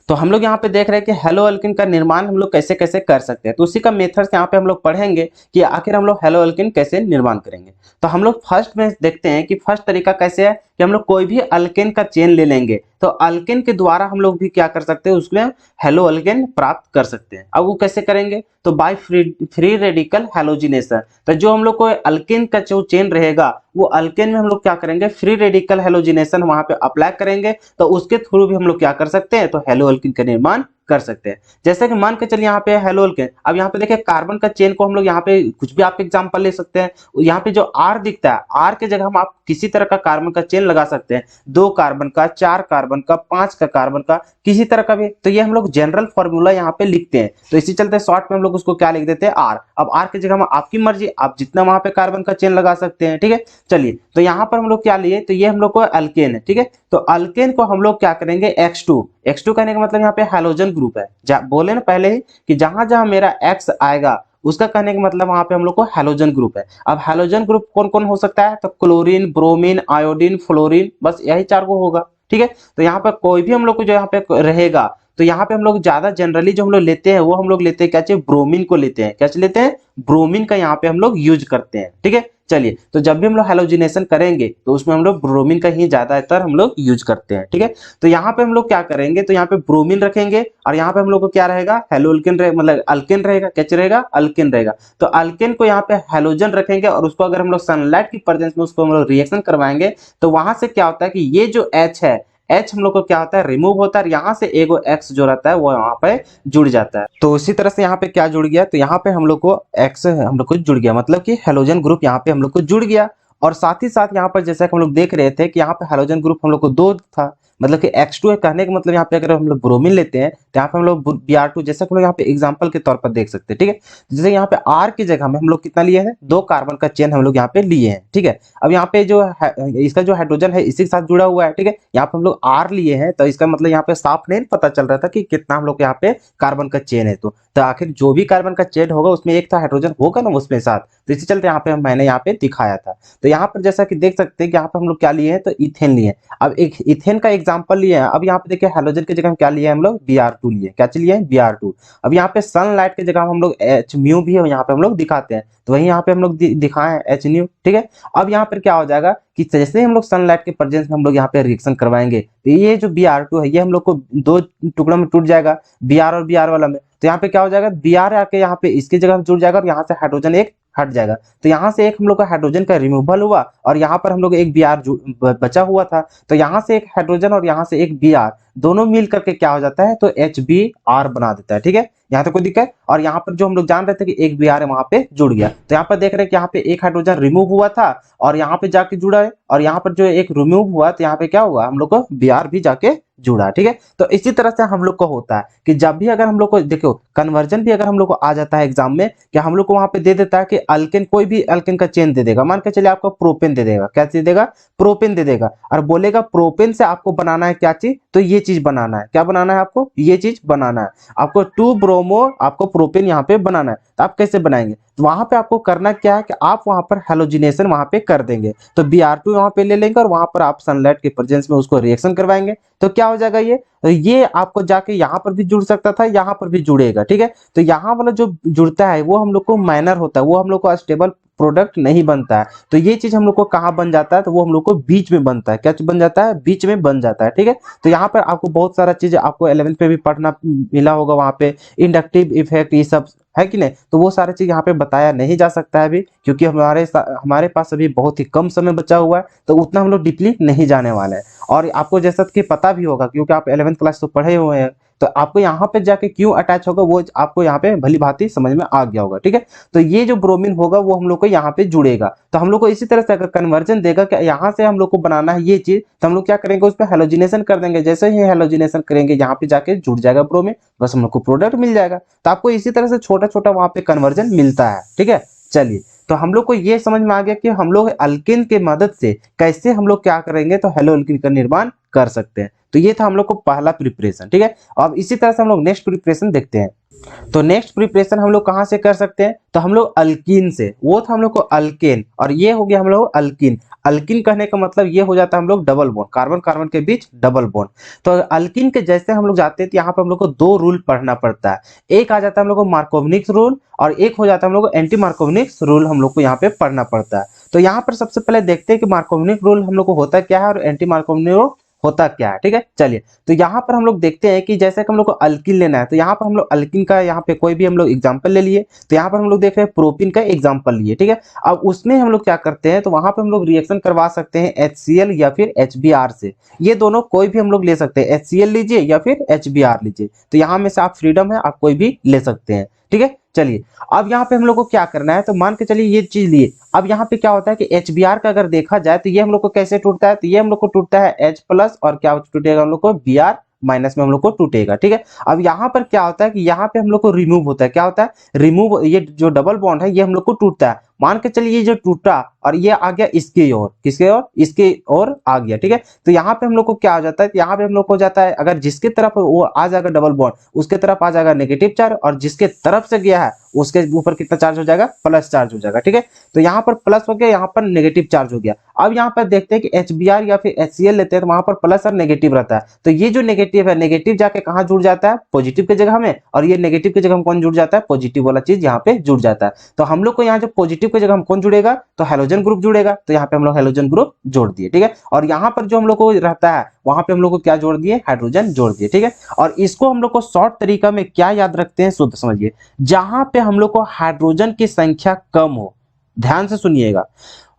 तो हम लोग यहाँ पे देख रहे हैं कि हेलो अल्किन का निर्माण हम लोग कैसे कैसे कर सकते हैं, तो उसी का मेथड यहाँ पे हम लोग पढ़ेंगे कि आखिर हम लोग हेलो अल्किन कैसे निर्माण करेंगे। तो हम लोग फर्स्ट में देखते हैं कि फर्स्ट तरीका कैसे है कि हम लोग कोई भी अल्केन का चेन ले लेंगे, तो अल्केन के द्वारा हम लोग भी क्या कर सकते हैं, उसमें हेलो अल्केन प्राप्त कर सकते हैं। अब वो कैसे करेंगे, तो बाय फ्री रेडिकल हैलोजिनेशन। तो जो हम लोग को अल्केन का जो चेन रहेगा वो अल्केन में हम लोग क्या करेंगे, फ्री रेडिकल हैलोजिनेशन वहां पे अप्लाई करेंगे, तो उसके थ्रू भी हम लोग क्या कर सकते हैं, तो हेलो अल्किन का निर्माण कर सकते हैं। जैसे कि मान के चलिए यहाँ पे हेलो अल्केन, अब यहाँ पे देखिए कार्बन का चेन को हम लोग यहाँ पे कुछ भी आप एग्जांपल ले सकते हैं। यहाँ पे जो R दिखता है, R के जगह हम आप किसी तरह का कार्बन का चेन लगा सकते हैं, 2 कार्बन का, 4 कार्बन का, 5 का कार्बन का, किसी तरह का भी। तो ये हम लोग जनरल फॉर्मूला यहाँ पे लिखते हैं, तो इसी चलते शॉर्ट में हम लोग उसको क्या लिख देते हैं, R। अब R की जगह हम आपकी मर्जी, आप जितना वहां पे कार्बन का चेन लगा सकते हैं। ठीक है, चलिए तो यहाँ पर हम लोग क्या लिए, तो ये हम लोग को अल्केन है। ठीक है, तो अल्केन को हम लोग क्या करेंगे, X2 कहने का मतलब यहाँ पे हैलोजन ग्रुप है, बोले ना पहले ही कि जहां जहां मेरा X आएगा उसका कहने का मतलब वहां पे हम लोग को हैलोजन ग्रुप है। अब हैलोजन ग्रुप कौन कौन हो सकता है, तो क्लोरीन, ब्रोमीन, आयोडीन, फ्लोरीन, बस यही 4 को होगा। ठीक है, तो यहाँ पे कोई भी हम लोग को जो यहाँ पे रहेगा, तो यहाँ पे हम लोग ज्यादा जनरली जो हम लोग लेते हैं वो हम लोग लेते हैं क्या चाहिए, ब्रोमीन को लेते हैं। क्या लेते हैं, ब्रोमीन का यहाँ पे हम लोग यूज करते हैं। ठीक है, चलिए, तो जब भी हम लोग हैलोजिनेशन करेंगे तो उसमें हम लोग ब्रोमीन का ही ज्यादातर हम लोग यूज करते हैं, ठीक है। तो यहाँ पे हम लोग क्या करेंगे, तो यहाँ पे ब्रोमीन रखेंगे और यहाँ पे हम लोग को क्या रहेगा, हेलोल्केन मतलब अल्केन रहेगा, क्या रहेगा, अल्केन रहेगा। तो अल्केन को यहाँ पे हेलोजन रखेंगे और उसको अगर हम लोग सनलाइट की प्रेजेंस में उसको हम लोग रिएक्शन करवाएंगे तो वहां से क्या होता है कि ये जो H है, H हम लोग को क्या होता है, रिमूव होता है, यहाँ से एगो X जो रहता है वो यहाँ पे जुड़ जाता है। तो उसी तरह से यहाँ पे क्या जुड़ गया, तो यहाँ पे हम लोग को X हम लोग को जुड़ गया, मतलब कि हेलोजन ग्रुप यहाँ पे हम लोग को जुड़ गया। और साथ ही साथ यहाँ पर जैसा कि हम लोग देख रहे थे कि यहाँ पे हेलोजन ग्रुप हम लोग को 2 था, मतलब कि X2 है, कहने का मतलब यहाँ पे अगर हम लोग ब्रोमीन लेते हैं तो यहाँ पे हम लोग Br2 जैसा कि हम लोग यहाँ पे एग्जांपल के तौर पर देख सकते हैं, ठीक है। जैसे यहाँ पे R की जगह में हम लोग कितना लिए हैं, 2 कार्बन का चेन हम लोग यहाँ पे लिए हैं, ठीक है। अब यहाँ पे जो इसका जो हाइड्रोजन है इसी के साथ जुड़ा हुआ है, ठीक है। यहाँ पे हम लोग R लिए हैं तो इसका मतलब यहाँ पे साफ नहीं पता चल रहा था कि कितना हम लोग यहाँ पे कार्बन का चेन है। तो आखिर जो भी कार्बन का चेन होगा उसमें एक था हाइड्रोजन होगा ना उसमें साथ, तो इसी चलते यहाँ पे मैंने यहाँ पे दिखाया था। तो यहाँ पर जैसा कि देख सकते हैं कि यहाँ पे हम लोग क्या लिए हैं, तो इथेन लिए हैं। अब एक इथेन का एग्जांपल लिए हैं। अब यहाँ पे देखिए हाइड्रोजन की जगह हम क्या लिए हम लोग, Br2 लिए, क्या चीज लिए, Br2। अब यहाँ पे सनलाइट की जगह हम लोग H म्यू भी है यहाँ पे हम लोग दिखाते हैं, तो वही यहाँ पे हम लोग दिखाए H न्यू, ठीक है। अब यहाँ पर क्या हो जाएगा कि जैसे हम लोग सनलाइट के प्रेजेंस में हम लोग यहाँ पे रिएक्शन करवाएंगे तो ये जो Br2 है ये हम लोग को 2 टुकड़ों में टूट जाएगा, Br और Br वाला में। तो यहाँ पे क्या हो जाएगा, Br आके यहाँ पे इसकी जगह जुड़ जाएगा और यहाँ से हाइड्रोजन एक हट जाएगा। तो यहाँ से एक हम लोग का हाइड्रोजन का रिमूवल हुआ और यहाँ पर हम लोग एक Br बचा हुआ था, तो यहाँ से एक हाइड्रोजन और यहाँ से एक Br दोनों मिल करके क्या हो जाता है, तो HBr बना देता है, ठीक है। यहाँ तो कोई दिक्कत। और यहाँ पर जो हम लोग जान रहे थे कि एक Br है वहां पे जुड़ गया, तो यहाँ पर देख रहे हैं कि यहाँ पे एक हाइड्रोजन रिमूव हुआ था और यहाँ पे जाके जुड़ा है, और यहाँ पर जो एक रिमूव हुआ तो यहाँ पे क्या हुआ, हम लोग को Br भी जाके जुड़ा, ठीक है। तो इसी तरह से हम लोग को होता है कि जब भी अगर हम लोग को देखो कन्वर्जन भी अगर हम लोग को आ जाता है एग्जाम में, कि हम लोग को वहां पे दे देता है कि अल्केन, कोई भी अल्केन का चेन दे देगा, मान के चलिए आपको प्रोपेन दे देगा, क्या चीज देगा, प्रोपेन दे देगा, और बोलेगा प्रोपेन से आपको बनाना है क्या चीज, तो ये चीज बनाना है, क्या बनाना है आपको, ये चीज बनाना है, आपको 2 ब्रोमो आपको प्रोपेन यहाँ पे बनाना है। तो आप कैसे बनाएंगे, तो वहां पे आपको करना क्या है कि आप वहां पर हेलोजिनेशन वहां पे कर देंगे, तो Br2 वहां पे ले लेंगे और वहां पर आप सनलाइट के प्रेजेंस में उसको रिएक्शन करवाएंगे, तो क्या हो जाएगा ये, तो ये आपको जाके यहाँ पर भी जुड़ सकता था, यहाँ पर भी जुड़ेगा, ठीक है। तो यहाँ वाला जो जुड़ता है वो हम लोग को माइनर होता है, वो हम लोग को स्टेबल प्रोडक्ट नहीं बनता है। तो ये चीज हम लोग को कहाँ बन जाता है, तो वो हम लोग को बीच में बनता है, क्या बन जाता है, बीच में बन जाता है, ठीक है। तो यहाँ पर आपको बहुत सारा चीज आपको 11th पे भी पढ़ना मिला होगा, वहां पे इंडक्टिव इफेक्ट ये सब है कि नहीं, तो वो सारे चीज यहाँ पे बताया नहीं जा सकता है अभी, क्योंकि हमारे पास अभी बहुत ही कम समय बचा हुआ है, तो उतना हम लोग डीपली नहीं जाने वाले हैं। और आपको जैसा कि पता भी होगा क्योंकि आप 11th क्लास तो पढ़े हुए हैं, तो आपको यहाँ पे जाके क्यों अटैच होगा वो आपको यहाँ पे भली भांति समझ में आ गया होगा, ठीक है। तो ये जो ब्रोमीन होगा वो हम लोग को यहाँ पे जुड़ेगा, तो हम लोग को इसी तरह से अगर कन्वर्जन देगा कि यहाँ से हम लोग को बनाना है ये चीज, तो हम लोग क्या करेंगे, उस पर हेलोजिनेशन कर देंगे, जैसे ही हेलोजिनेशन करेंगे यहाँ पे जाके जुड़ जाएगा ब्रोमीन, बस हम लोग को प्रोडक्ट मिल जाएगा। तो आपको इसी तरह से छोटा छोटा वहां पे कन्वर्जन मिलता है, ठीक है। चलिए, तो हम लोग को ये समझ में आ गया कि हम लोग अल्केन के मदद से कैसे हम लोग क्या करेंगे, तो हेलो अल्केन का निर्माण कर सकते हैं। तो ये था हम लोग को पहला प्रिपरेशन, ठीक है। अब इसी तरह से हम लोग नेक्स्ट प्रिपरेशन देखते हैं। तो नेक्स्ट प्रिपरेशन हम लोग कहां से कर सकते हैं, तो हम लोग अल्कीन से, वो था हम लोग को अल्केन और ये हो गया हम लोग अल्कीन। अल्कीन कहने का मतलब ये हो जाता है हम लोग डबल बॉन्ड, कार्बन कार्बन के बीच डबल बॉन्ड। तो अल्कीन के जैसे हम लोग जाते हैं तो यहाँ पे हम लोग को 2 रूल पढ़ना पड़ता है, एक आ जाता है हम लोग को मार्कोवनिक्स रूल और एक हो जाता है हम लोग को एंटी मार्कोवनिक्स रूल, हम लोग को यहाँ पे पढ़ना पड़ता है। तो यहाँ पर सबसे पहले देखते हैं कि मार्कोवनिक रूल हम लोग को होता क्या है और एंटी मार्कोवनिक रूल होता क्या है, ठीक है। चलिए, तो यहाँ पर हम लोग देखते हैं कि जैसे कि हम लोग को अल्किन लेना है, तो यहाँ पर हम लोग अल्किन का यहाँ पे कोई भी हम लोग एग्जांपल ले लिए, तो यहाँ पर हम लोग देख रहे हैं प्रोपिन का एग्जांपल लिए, ठीक है। अब उसमें हम लोग क्या करते हैं, तो वहां पे हम लोग रिएक्शन करवा सकते हैं HCl या फिर HBr से, ये दोनों कोई भी हम लोग ले सकते हैं, HCl लीजिए या फिर HBr लीजिए, तो यहाँ में से आप फ्रीडम है, आप कोई भी ले सकते हैं, ठीक है। चलिए, अब यहाँ पे हम लोग को क्या करना है, तो मान के चलिए ये चीज लिए। अब यहाँ पे क्या होता है कि HBr का अगर देखा जाए तो ये हम लोग को कैसे टूटता है, तो ये हम लोग को टूटता है H प्लस और क्या टूटेगा हम लोग को Br माइनस में हम लोग को टूटेगा, ठीक है। अब यहाँ पर क्या होता है कि यहाँ पे हम लोग को रिमूव होता है, क्या होता है रिमूव, ये जो डबल बॉन्ड है ये हम लोग को टूटता है। मान के चलिए ये जो टूटा और ये आ गया इसके ओर, किसके ओर, इसके ओर आ गया, ठीक है। तो यहाँ पे हम लोग को क्या हो जाता है, यहाँ पे हम लोग को जाता है, अगर जिसके तरफ वो आ जाएगा डबल बॉन्ड उसके तरफ आ जाएगा नेगेटिव चार्ज, और जिसके तरफ से गया है उसके ऊपर कितना चार्ज हो जाएगा, प्लस चार्ज हो जाएगा, ठीक है। तो यहाँ पर प्लस हो गया, यहाँ पर नेगेटिव चार्ज हो गया। अब यहाँ पर देखते हैं कि HBr या फिर HCl लेते हैं तो वहां पर प्लस और नेगेटिव रहता है, तो ये जो नेगेटिव है, नेगेटिव जाके कहाँ जुड़ जाता है, पॉजिटिव की जगह में, और ये नेगेटिव की जगह में कौन जुड़ जाता है, पॉजिटिव वाला चीज यहाँ पे जुड़ जाता है। तो हम लोग को यहाँ जो पॉजिटिव की जगह हम कौन जुड़ेगा, तो हेलोजन ग्रुप जुड़ेगा, तो यहाँ पे हम लोग हेलोजन ग्रुप जोड़ दिए, ठीक है। और यहाँ पर जो हम लोग को रहता है वहां पे हम लोग को क्या जोड़ दिए, हाइड्रोजन जोड़ दिए, ठीक है। और इसको हम लोग को शॉर्ट तरीका में क्या याद रखते हैं, शुद्ध समझिए, जहां पे हम लोग को हाइड्रोजन की संख्या कम हो, ध्यान से सुनिएगा,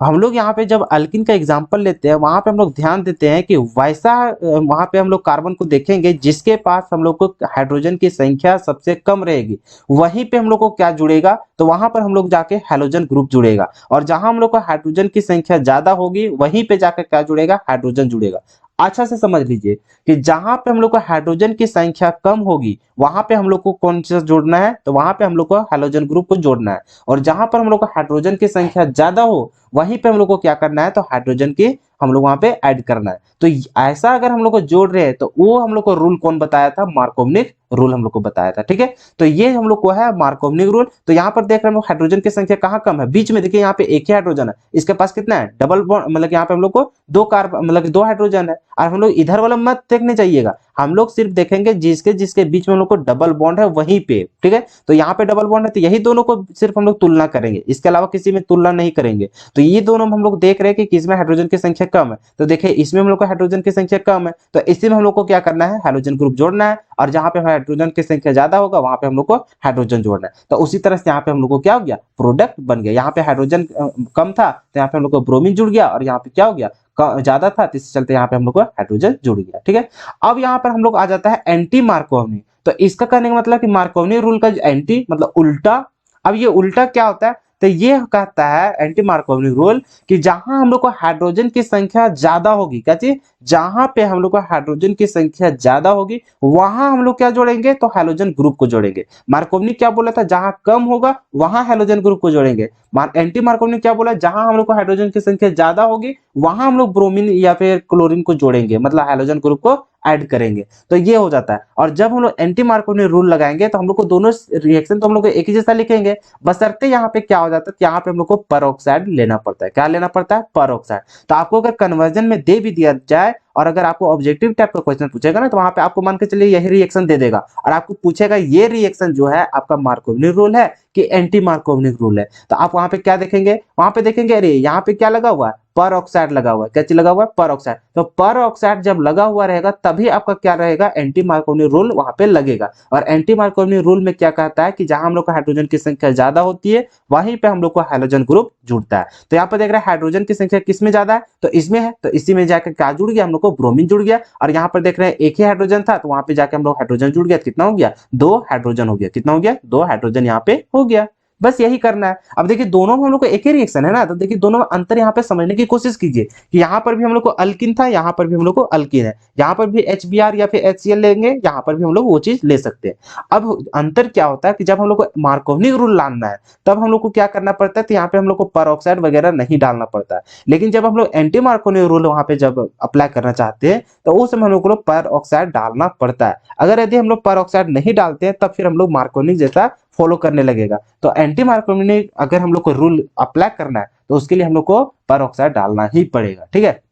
हम लोग यहाँ पे जब अल्किन का एग्जांपल लेते हैं वहां पे हम लोग ध्यान देते हैं कि वैसा वहां पे हम लोग कार्बन को देखेंगे जिसके पास हम लोग को हाइड्रोजन की संख्या सबसे कम रहेगी, वहीं पे हम लोग को क्या जुड़ेगा, तो वहां पर हम लोग जाके हेलोजन ग्रुप जुड़ेगा। और जहां हम लोग को हाइड्रोजन की संख्या ज्यादा होगी वहीं पे जाकर क्या जुड़ेगा, हाइड्रोजन जुड़ेगा। अच्छा से समझ लीजिए कि जहां पे हम लोग को हाइड्रोजन की संख्या कम होगी वहां पे हम लोग को कौन सा जोड़ना है, तो वहां पे हम लोग को हेलोजन ग्रुप को जोड़ना है। और जहां पर हम लोग को हाइड्रोजन की संख्या ज्यादा हो वहीं पे हम लोग को क्या करना है, तो हाइड्रोजन की हम लोग वहां पे ऐड करना है। तो ऐसा अगर हम लोग को जोड़ रहे हैं तो वो हम लोग को रूल कौन बताया था, मार्कोवनिक रूल हम लोग को बताया था, ठीक है। तो ये हम लोग को है मार्कोवनिक रूल। तो यहाँ पर देख रहे हैं हाइड्रोजन की संख्या कहाँ कम है, बीच में देखिए यहाँ पे एक ही हाइड्रोजन है, इसके पास कितना है, डबल बॉन्ड, मतलब यहाँ पे हम लोग को दो कार्बन, मतलब दो हाइड्रोजन है। और हम लोग इधर वाला मत देखने चाहिएगा, हम लोग सिर्फ देखेंगे जिसके जिसके बीच में हम लोग को डबल बॉन्ड है वहीं पे, ठीक है। तो यहाँ पे डबल बॉन्ड है तो यही दोनों को सिर्फ हम लोग तुलना करेंगे, इसके अलावा किसी में तुलना नहीं करेंगे। तो ये दोनों हम लोग देख रहे हैं कि किसमें हाइड्रोजन की संख्या कम है, तो देखिए इसमें हम लोग को हाइड्रोजन की संख्या कम है, तो इसी में हम लोग को क्या करना है, हाइड्रोजन ग्रुप जोड़ना है। और जहां पे हाइड्रोजन की संख्या ज्यादा होगा वहां पे हम लोग को हाइड्रोजन जोड़ना है। तो उसी तरह से यहाँ पे हम लोग को क्या हो गया, प्रोडक्ट बन गया। यहाँ पे हाइड्रोजन कम था तो यहाँ पे हम लोग को ब्रोमीन जुड़ गया, और यहाँ पे क्या हो गया, ज्यादा था तो इससे चलते यहाँ पे हम लोग को हाइड्रोजन जुड़ गया, ठीक है। अब यहाँ पर हम लोग आ जाता है एंटी मार्कोवनी। तो इसका कहने का मतलब कि मार्कोवनी रूल का एंटी मतलब उल्टा। अब ये उल्टा क्या होता है, तो ये कहता है एंटी मार्कोवनी रूल कि जहां हम लोग को हाइड्रोजन की संख्या ज्यादा होगी, क्या चीज, जहां पे हम लोग को हाइड्रोजन की संख्या ज्यादा होगी वहां हम लोग क्या जोड़ेंगे, तो हेलोजन ग्रुप को जोड़ेंगे। मार्कोवनी क्या बोला था, जहां कम होगा वहां हेलोजन ग्रुप को जोड़ेंगे। एंटी मार्कोवनी क्या बोला, जहां हम लोग को हाइड्रोजन की संख्या ज्यादा होगी वहां हम लोग ब्रोमीन या फिर क्लोरीन को जोड़ेंगे, मतलब हेलोजन ग्रुप को ऐड करेंगे। तो ये हो जाता है। और जब हम लोग एंटी मार्कोवनी रूल लगाएंगे तो हम लोग को दोनों रिएक्शन तो हम लोग को एक ही जैसा लिखेंगे, बशर्ते यहाँ पे क्या हो जाता है, यहाँ पे हम लोग को परऑक्साइड लेना पड़ता है। क्या लेना पड़ता है, परऑक्साइड। तो आपको अगर कन्वर्जन में दे भी दिया जाए और अगर आपको ऑब्जेक्टिव टाइप का क्वेश्चन पूछेगा ना तो वहां पे आपको मान के चलिए यही रिएक्शन दे देगा, और आपको पूछेगा ये रिएक्शन जो है आपका मार्कोवनी रूल है कि एंटी मार्कोवनी रूल है। तो आप वहां पे क्या देखेंगे, वहां पे देखेंगे अरे यहाँ पे क्या लगा हुआ है, पर ऑक्साइड लगा हुआ है। क्या चीज लगा हुआ है, पर ऑक्साइड। तो पर ऑक्साइड जब लगा हुआ रहेगा तभी आपका क्या रहेगा, एंटी मार्कोवनी रूल वहां पे लगेगा। और एंटी मार्कोवनी रूल में क्या कहता है कि जहां हम लोग को हाइड्रोजन की संख्या ज्यादा होती है वहीं पे हम लोग को हाइड्रोजन ग्रुप जुड़ता है। तो यहाँ पर देख रहे हैं हाइड्रोजन की संख्या किसमें ज्यादा है, तो इसमें है, तो इसी में जाकर क्या जुड़ गया, हम लोग को ब्रोमीन जुड़ गया। और यहाँ पर देख रहे हैं एक ही हाइड्रोजन था तो वहां पे जाके हम लोग हाइड्रोजन जुड़ गया, कितना हो गया, दो हाइड्रोजन हो गया। कितना हो गया, दो हाइड्रोजन यहाँ पे हो गया। बस यही करना है। अब देखिए दोनों में हम लोग को एक ही रिएक्शन है ना, तो देखिए दोनों में अंतर यहाँ पे समझने की कोशिश कीजिए कि यहाँ पर भी हम लोग को अल्किन था, यहाँ पर भी हम लोग को अल्किन है, यहाँ पर भी HBr या फिर HCl लेंगे, यहाँ पर भी हम लोग वो चीज ले सकते हैं। अब अंतर क्या होता है कि जब हम लोग को मार्कोवनी रूल लाना है तब हम लोग को क्या करना पड़ता है, तो यहाँ पे हम लोग को परऑक्साइड वगैरह नहीं डालना पड़ता है। लेकिन जब हम लोग एंटी मार्कोवनी रूल वहां पे जब अप्लाई करना चाहते हैं तो उस समय हम लोग को परऑक्साइड डालना पड़ता है। अगर यदि हम लोग परऑक्साइड नहीं डालते हैं तब फिर हम लोग मार्कोवनी जैसा फॉलो करने लगेगा। तो एंटी मार्कोवनी अगर हम लोग को रूल अप्लाई करना है तो उसके लिए हम लोग को परऑक्साइड डालना ही पड़ेगा, ठीक है।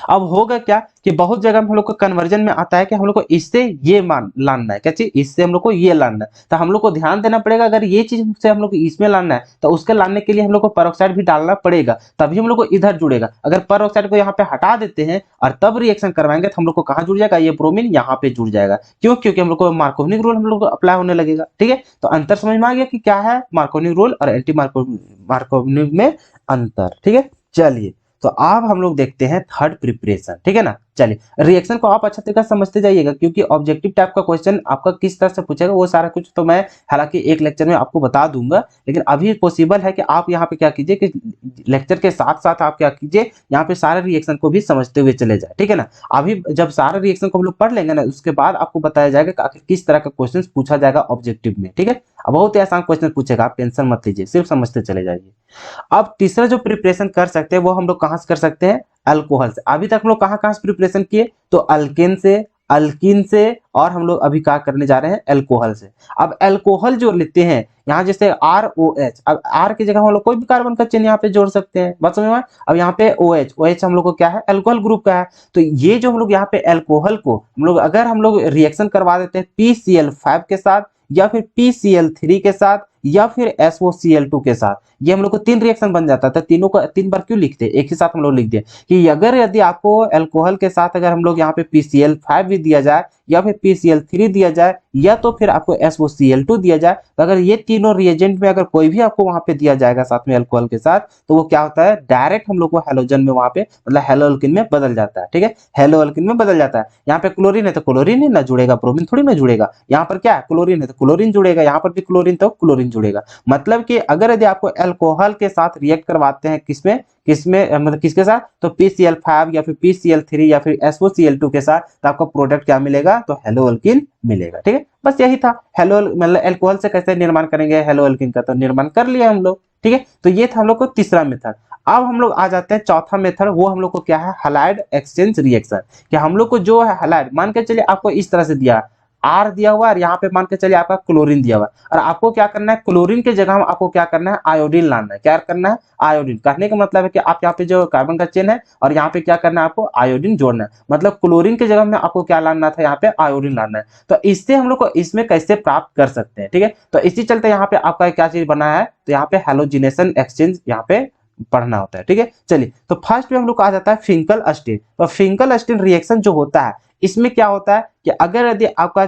अब होगा क्या कि बहुत जगह हम लोग को कन्वर्जन में आता है कि हम लोग को इससे ये मान लाना है, क्या चीज, इससे हम लोग को ये लाना है। तो हम लोग को ध्यान देना पड़ेगा अगर ये चीज से हम लोग को इसमें लाना है तो उसके लाने के लिए हम लोग को परऑक्साइड भी डालना पड़ेगा, तभी हम लोग को इधर जुड़ेगा। अगर परऑक्साइड को यहाँ पे हटा देते हैं और तब रिएक्शन करवाएंगे तो हम लोग को कहाँ जुड़ जाएगा, ये ब्रोमीन यहाँ पे जुड़ जाएगा। क्यों, क्योंकि हम लोग को मार्कोवनी रूल हम लोग को अप्लाई होने लगेगा, ठीक है। तो अंतर समझ में आ गया कि क्या है मार्कोवनी रूल और एंटी मार्कोवनी में अंतर, ठीक है। चलिए तो अब हम लोग देखते हैं थर्ड प्रिपरेशन, ठीक है ना। चलिए रिएक्शन को आप अच्छा तरीका समझते जाइएगा क्योंकि ऑब्जेक्टिव टाइप का क्वेश्चन आपका किस तरह से पूछेगा वो सारा कुछ तो मैं हालांकि एक लेक्चर में आपको बता दूंगा, लेकिन अभी पॉसिबल है कि आप यहाँ पे क्या कीजिए कि लेक्चर के साथ साथ आप क्या कीजिए यहाँ पे सारे रिएक्शन को भी समझते हुए चले जाए, ठीक है ना। अभी जब सारे रिएक्शन को हम लोग पढ़ लेंगे ना उसके बाद आपको बताया जाएगा कि किस तरह का क्वेश्चन पूछा जाएगा ऑब्जेक्टिव में, ठीक है। अब बहुत ही आसान क्वेश्चन पूछेगा, आप टेंशन मत लीजिए, सिर्फ समझते चले जाइए। अब तीसरा जो प्रिपरेशन कर सकते हैं वो हम लोग कहां से कर सकते हैं, अल्कोहल से। अभी तक हम लोग कहां कहां से प्रिपरेशन किए, तो अल्केन से, अल्किन से और हम लोग अभी क्या करने जा रहे हैं अल्कोहल से। अब अल्कोहल जो लेते हैं यहाँ जैसे ROH, अब R की जगह हम लोग कोई भी कार्बन का चेन यहाँ पे जोड़ सकते हैं, बात समझ में। अब यहाँ पे OH हम लोग को क्या है अल्कोहल ग्रुप का है। तो ये जो हम लोग यहाँ पे अल्कोहल को हम लोग अगर हम लोग रिएक्शन करवा देते हैं PCl5 के साथ या फिर PCl3 के साथ या फिर SOCl2 के साथ, ये हम लोग को 3 रिएक्शन बन जाता है। तो तीनों को 3 बार क्यों लिखते हैं, एक ही साथ हम लोग लिख दिए कि अगर यदि आपको अल्कोहल के साथ अगर हम लोग यहाँ पे PCl5 भी दिया जाए या फिर PCl3 दिया जाए या तो फिर आपको SOCl2 दिया जाए, तो अगर ये तीनों रिएजेंट में अगर कोई भी आपको वहां पे दिया जाएगा साथ में अल्कोहल के साथ, तो वो क्या होता है डायरेक्ट हम लोग को हैलोजन में वहां पे मतलब हेलोअल्किन में बदल जाता है। ठीक है, हेलोअल्किन में बदल जाता है। यहाँ पे क्लोरीन है तो क्लोरीन ही ना जुड़ेगा, ब्रोमीन थोड़ी ना जुड़ेगा। यहाँ पर क्या है क्लोरीन है तो क्लोरीन जुड़ेगा, यहाँ पर भी क्लोरीन तो क्लोरीन जुड़ेगा। मतलब कि अगर यदि आपको अल्कोहल के साथ रिएक्ट करवाते हैं किसमें किसमें मतलब किसके साथ, तो PCl5 या फिर PCl3 या फिर SOCl2 के साथ, तो आपको प्रोडक्ट क्या मिलेगा, तो हेलोअल्किन मिलेगा। ठीक है, बस यही था। हेलो मतलब अल्कोहल से कैसे निर्माण करेंगे हेलोअल्किन का, तो निर्माण कर लिया हम लोग। ठीक है, तो ये था हम लोग को तीसरा मेथड। अब हम लोग आ जाते हैं चौथा मेथड, वो हम लोग को क्या है हैलाइड एक्सचेंज रिएक्शन। कि हम लोग को जो है हैलाइड मान के चलिए आपको इस तरह से दिया R दिया हुआ है और यहाँ पे मान के चलिए आपका क्लोरीन दिया हुआ है, और आपको क्या करना है क्लोरीन के जगह हम आपको क्या करना है आयोडीन लाना है। क्या करना है आयोडीन। कहने का मतलब है कि आप यहाँ पे जो कार्बन का चेन है और यहाँ पे क्या करना है आपको आयोडीन जोड़ना है। मतलब क्लोरीन के जगह में आपको क्या लाना था यहाँ पे आयोडीन लाना है। तो इससे हम लोग को इसमें कैसे प्राप्त कर सकते हैं। ठीक है, तो इसी चलते यहाँ पे आपका क्या चीज बना है, तो यहाँ पे हैलोजिनेशन एक्सचेंज यहाँ पे पढ़ना होता है। ठीक है, चलिए तो फर्स्ट में हम लोग आ जाता है फिंकल अस्टीन। तो फिंकल अस्टीन रिएक्शन जो होता है इसमें क्या होता है कि अगर यदि आपका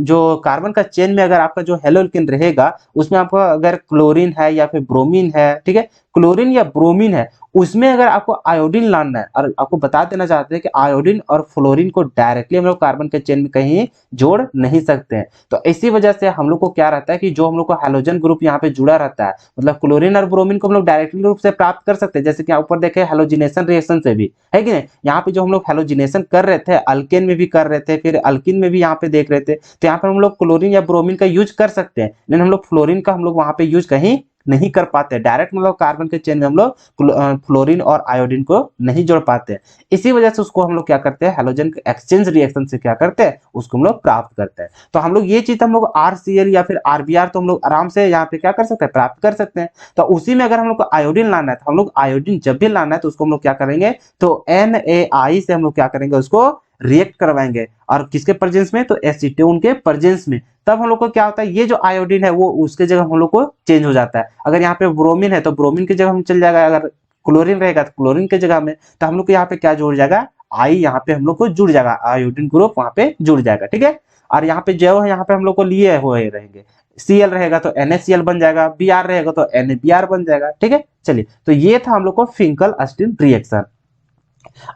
जो कार्बन का चेन में अगर आपका जो हेलोअल्किन रहेगा उसमें आपका अगर क्लोरीन है या फिर ब्रोमीन है, ठीक है क्लोरीन या ब्रोमीन है, उसमें अगर आपको आयोडीन लाना है, और आपको बता देना चाहते हैं कि आयोडीन और फ्लोरीन को डायरेक्टली हम लोग कार्बन के चेन में कहीं जोड़ नहीं सकते हैं। तो इसी वजह से हम लोग को क्या रहता है कि जो हम लोग को हैलोजन ग्रुप यहाँ पे जुड़ा रहता है, मतलब क्लोरीन और ब्रोमीन को हम लोग डायरेक्टली रूप से प्राप्त कर सकते हैं। जैसे कि ऊपर देखे हैलोजिनेशन रिएक्शन से भी है कि नहीं, यहाँ पे जो हम लोग हैलोजिनेशन कर रहे थे अल्केन में भी कर रहे थे, फिर अल्किन में भी यहाँ पे देख रहे थे, तो यहाँ पर हम लोग क्लोरीन या ब्रोमीन का यूज कर सकते हैं, लेकिन हम लोग फ्लोरीन का हम लोग वहां पे यूज कहीं नहीं कर पाते। डायरेक्ट मतलब कार्बन के चेन में हम लोग फ्लोरीन और आयोडीन को नहीं जोड़ पाते। इसी वजह से उसको हम लोग क्या करते हैं हैलोजन एक्सचेंज रिएक्शन से क्या करते हैं उसको हम लोग प्राप्त करते हैं। तो हम लोग ये चीज हम लोग RCl या फिर RBr तो हम लोग आराम से यहाँ पे क्या कर सकते हैं प्राप्त कर सकते हैं। तो उसी में अगर हम लोग को आयोडीन लाना है तो हम लोग आयोडीन जब भी लाना है तो उसको हम लोग क्या करेंगे, तो NaI से हम लोग क्या करेंगे उसको रिएक्ट करवाएंगे, और किसके प्रेजेंस में, तो एसीटोन के प्रेजेंस में। तब हम लोग को क्या होता है ये जो आयोडीन है वो उसके जगह हम लोग को चेंज हो जाता है। अगर यहाँ पे ब्रोमीन है तो ब्रोमीन की जगह हम चल जाएगा, अगर क्लोरीन रहेगा तो क्लोरीन के जगह में, तो हम लोग को यहाँ पे क्या जुड़ जाएगा आई, यहाँ पे हम लोग को जुड़ जाएगा आयोडीन ग्रुप वहां पे जुड़ जाएगा। ठीक है, और यहाँ पे जो है यहाँ पे हम लोग को लिए हुए रहेंगे, Cl रहेगा तो NaCl बन जाएगा, Br रहेगा तो NaBr बन जाएगा। ठीक है, चलिए तो ये था हम लोग को फिंकल अस्टीन रिएक्शन।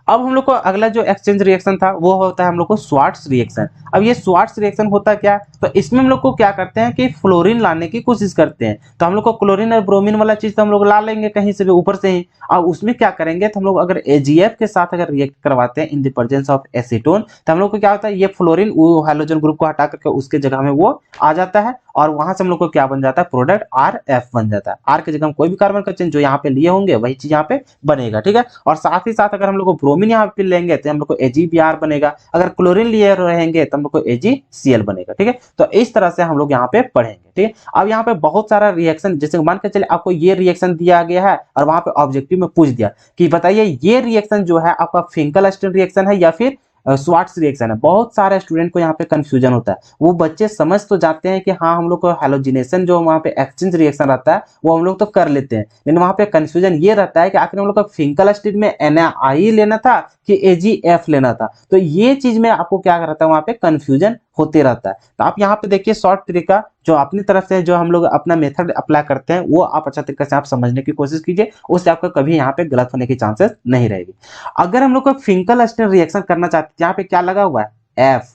अब हम लोग को अगला जो एक्सचेंज रिएक्शन था वो होता है हम लोग को स्वार्ट्स रिएक्शन। अब ये स्वार्ट्स रिएक्शन होता क्या है, तो इसमें हम लोग को क्या करते हैं कि फ्लोरीन लाने की कोशिश करते हैं। तो हम लोग को क्लोरीन और ब्रोमीन वाला चीज तो हम लोग ला लेंगे कहीं से भी ऊपर से ही, और उसमें क्या करेंगे तो हम लोग अगर AgF के साथ अगर रिएक्ट करवाते हैं in the presence of acetone, तो हम लोग को क्या होता है ये फ्लोरीन वो हाइड्रोजन ग्रुप को हटा करके उसके जगह में वो आ जाता है, और वहां से हम लोग को क्या बन जाता है प्रोडक्ट RF बन जाता है। R की जगह हम कोई भी कार्बन का चेन जो यहाँ पे लिए होंगे वही चीज यहाँ पे बनेगा। ठीक है, और साथ ही साथ अगर हम लोग को ब्रोमीन यहाँ पे लेंगे तो हम लोग को AgBr बनेगा, अगर क्लोरीन लिए रहेंगे तो हम लोग को AgCl बनेगा। ठीक है, तो इस तरह से हम लोग यहाँ पे पढ़ेंगे। ठीक है, अब यहाँ पे बहुत सारा रिएक्शन, जैसे मान के चले आपको ये रिएक्शन दिया गया है और वहां पे ऑब्जेक्टिव में पूछ दिया कि बताइए ये रिएक्शन जो है आपका फिंकल अस्टीन रिएक्शन है या फिर स्वार्ट्स रिएक्शन है। बहुत सारे स्टूडेंट को यहाँ पे कंफ्यूजन होता है, वो बच्चे समझ तो जाते हैं कि हाँ हम लोग को हैलोजिनेशन जो वहाँ पे एक्सचेंज रिएक्शन रहता है वो हम लोग तो कर लेते हैं, लेकिन वहाँ पे कंफ्यूजन ये रहता है कि आखिर हम लोग को फिंकल अस्टीन में NaI लेना था कि AgF लेना था। तो ये चीज में आपको क्या रहता है वहाँ पे कंफ्यूजन होते रहता है। तो आप यहाँ पे देखिए शॉर्ट तरीका जो अपनी तरफ से जो हम लोग अपना मेथड अप्लाई करते हैं वो आप अच्छा तरीके से आप समझने की कोशिश कीजिए, उससे आपको कभी यहाँ पे गलत होने की चांसेस नहीं रहेगी। अगर हम लोग को फिंकल अस्टीन रिएक्शन करना चाहते हैं, यहाँ पे क्या लगा हुआ है F,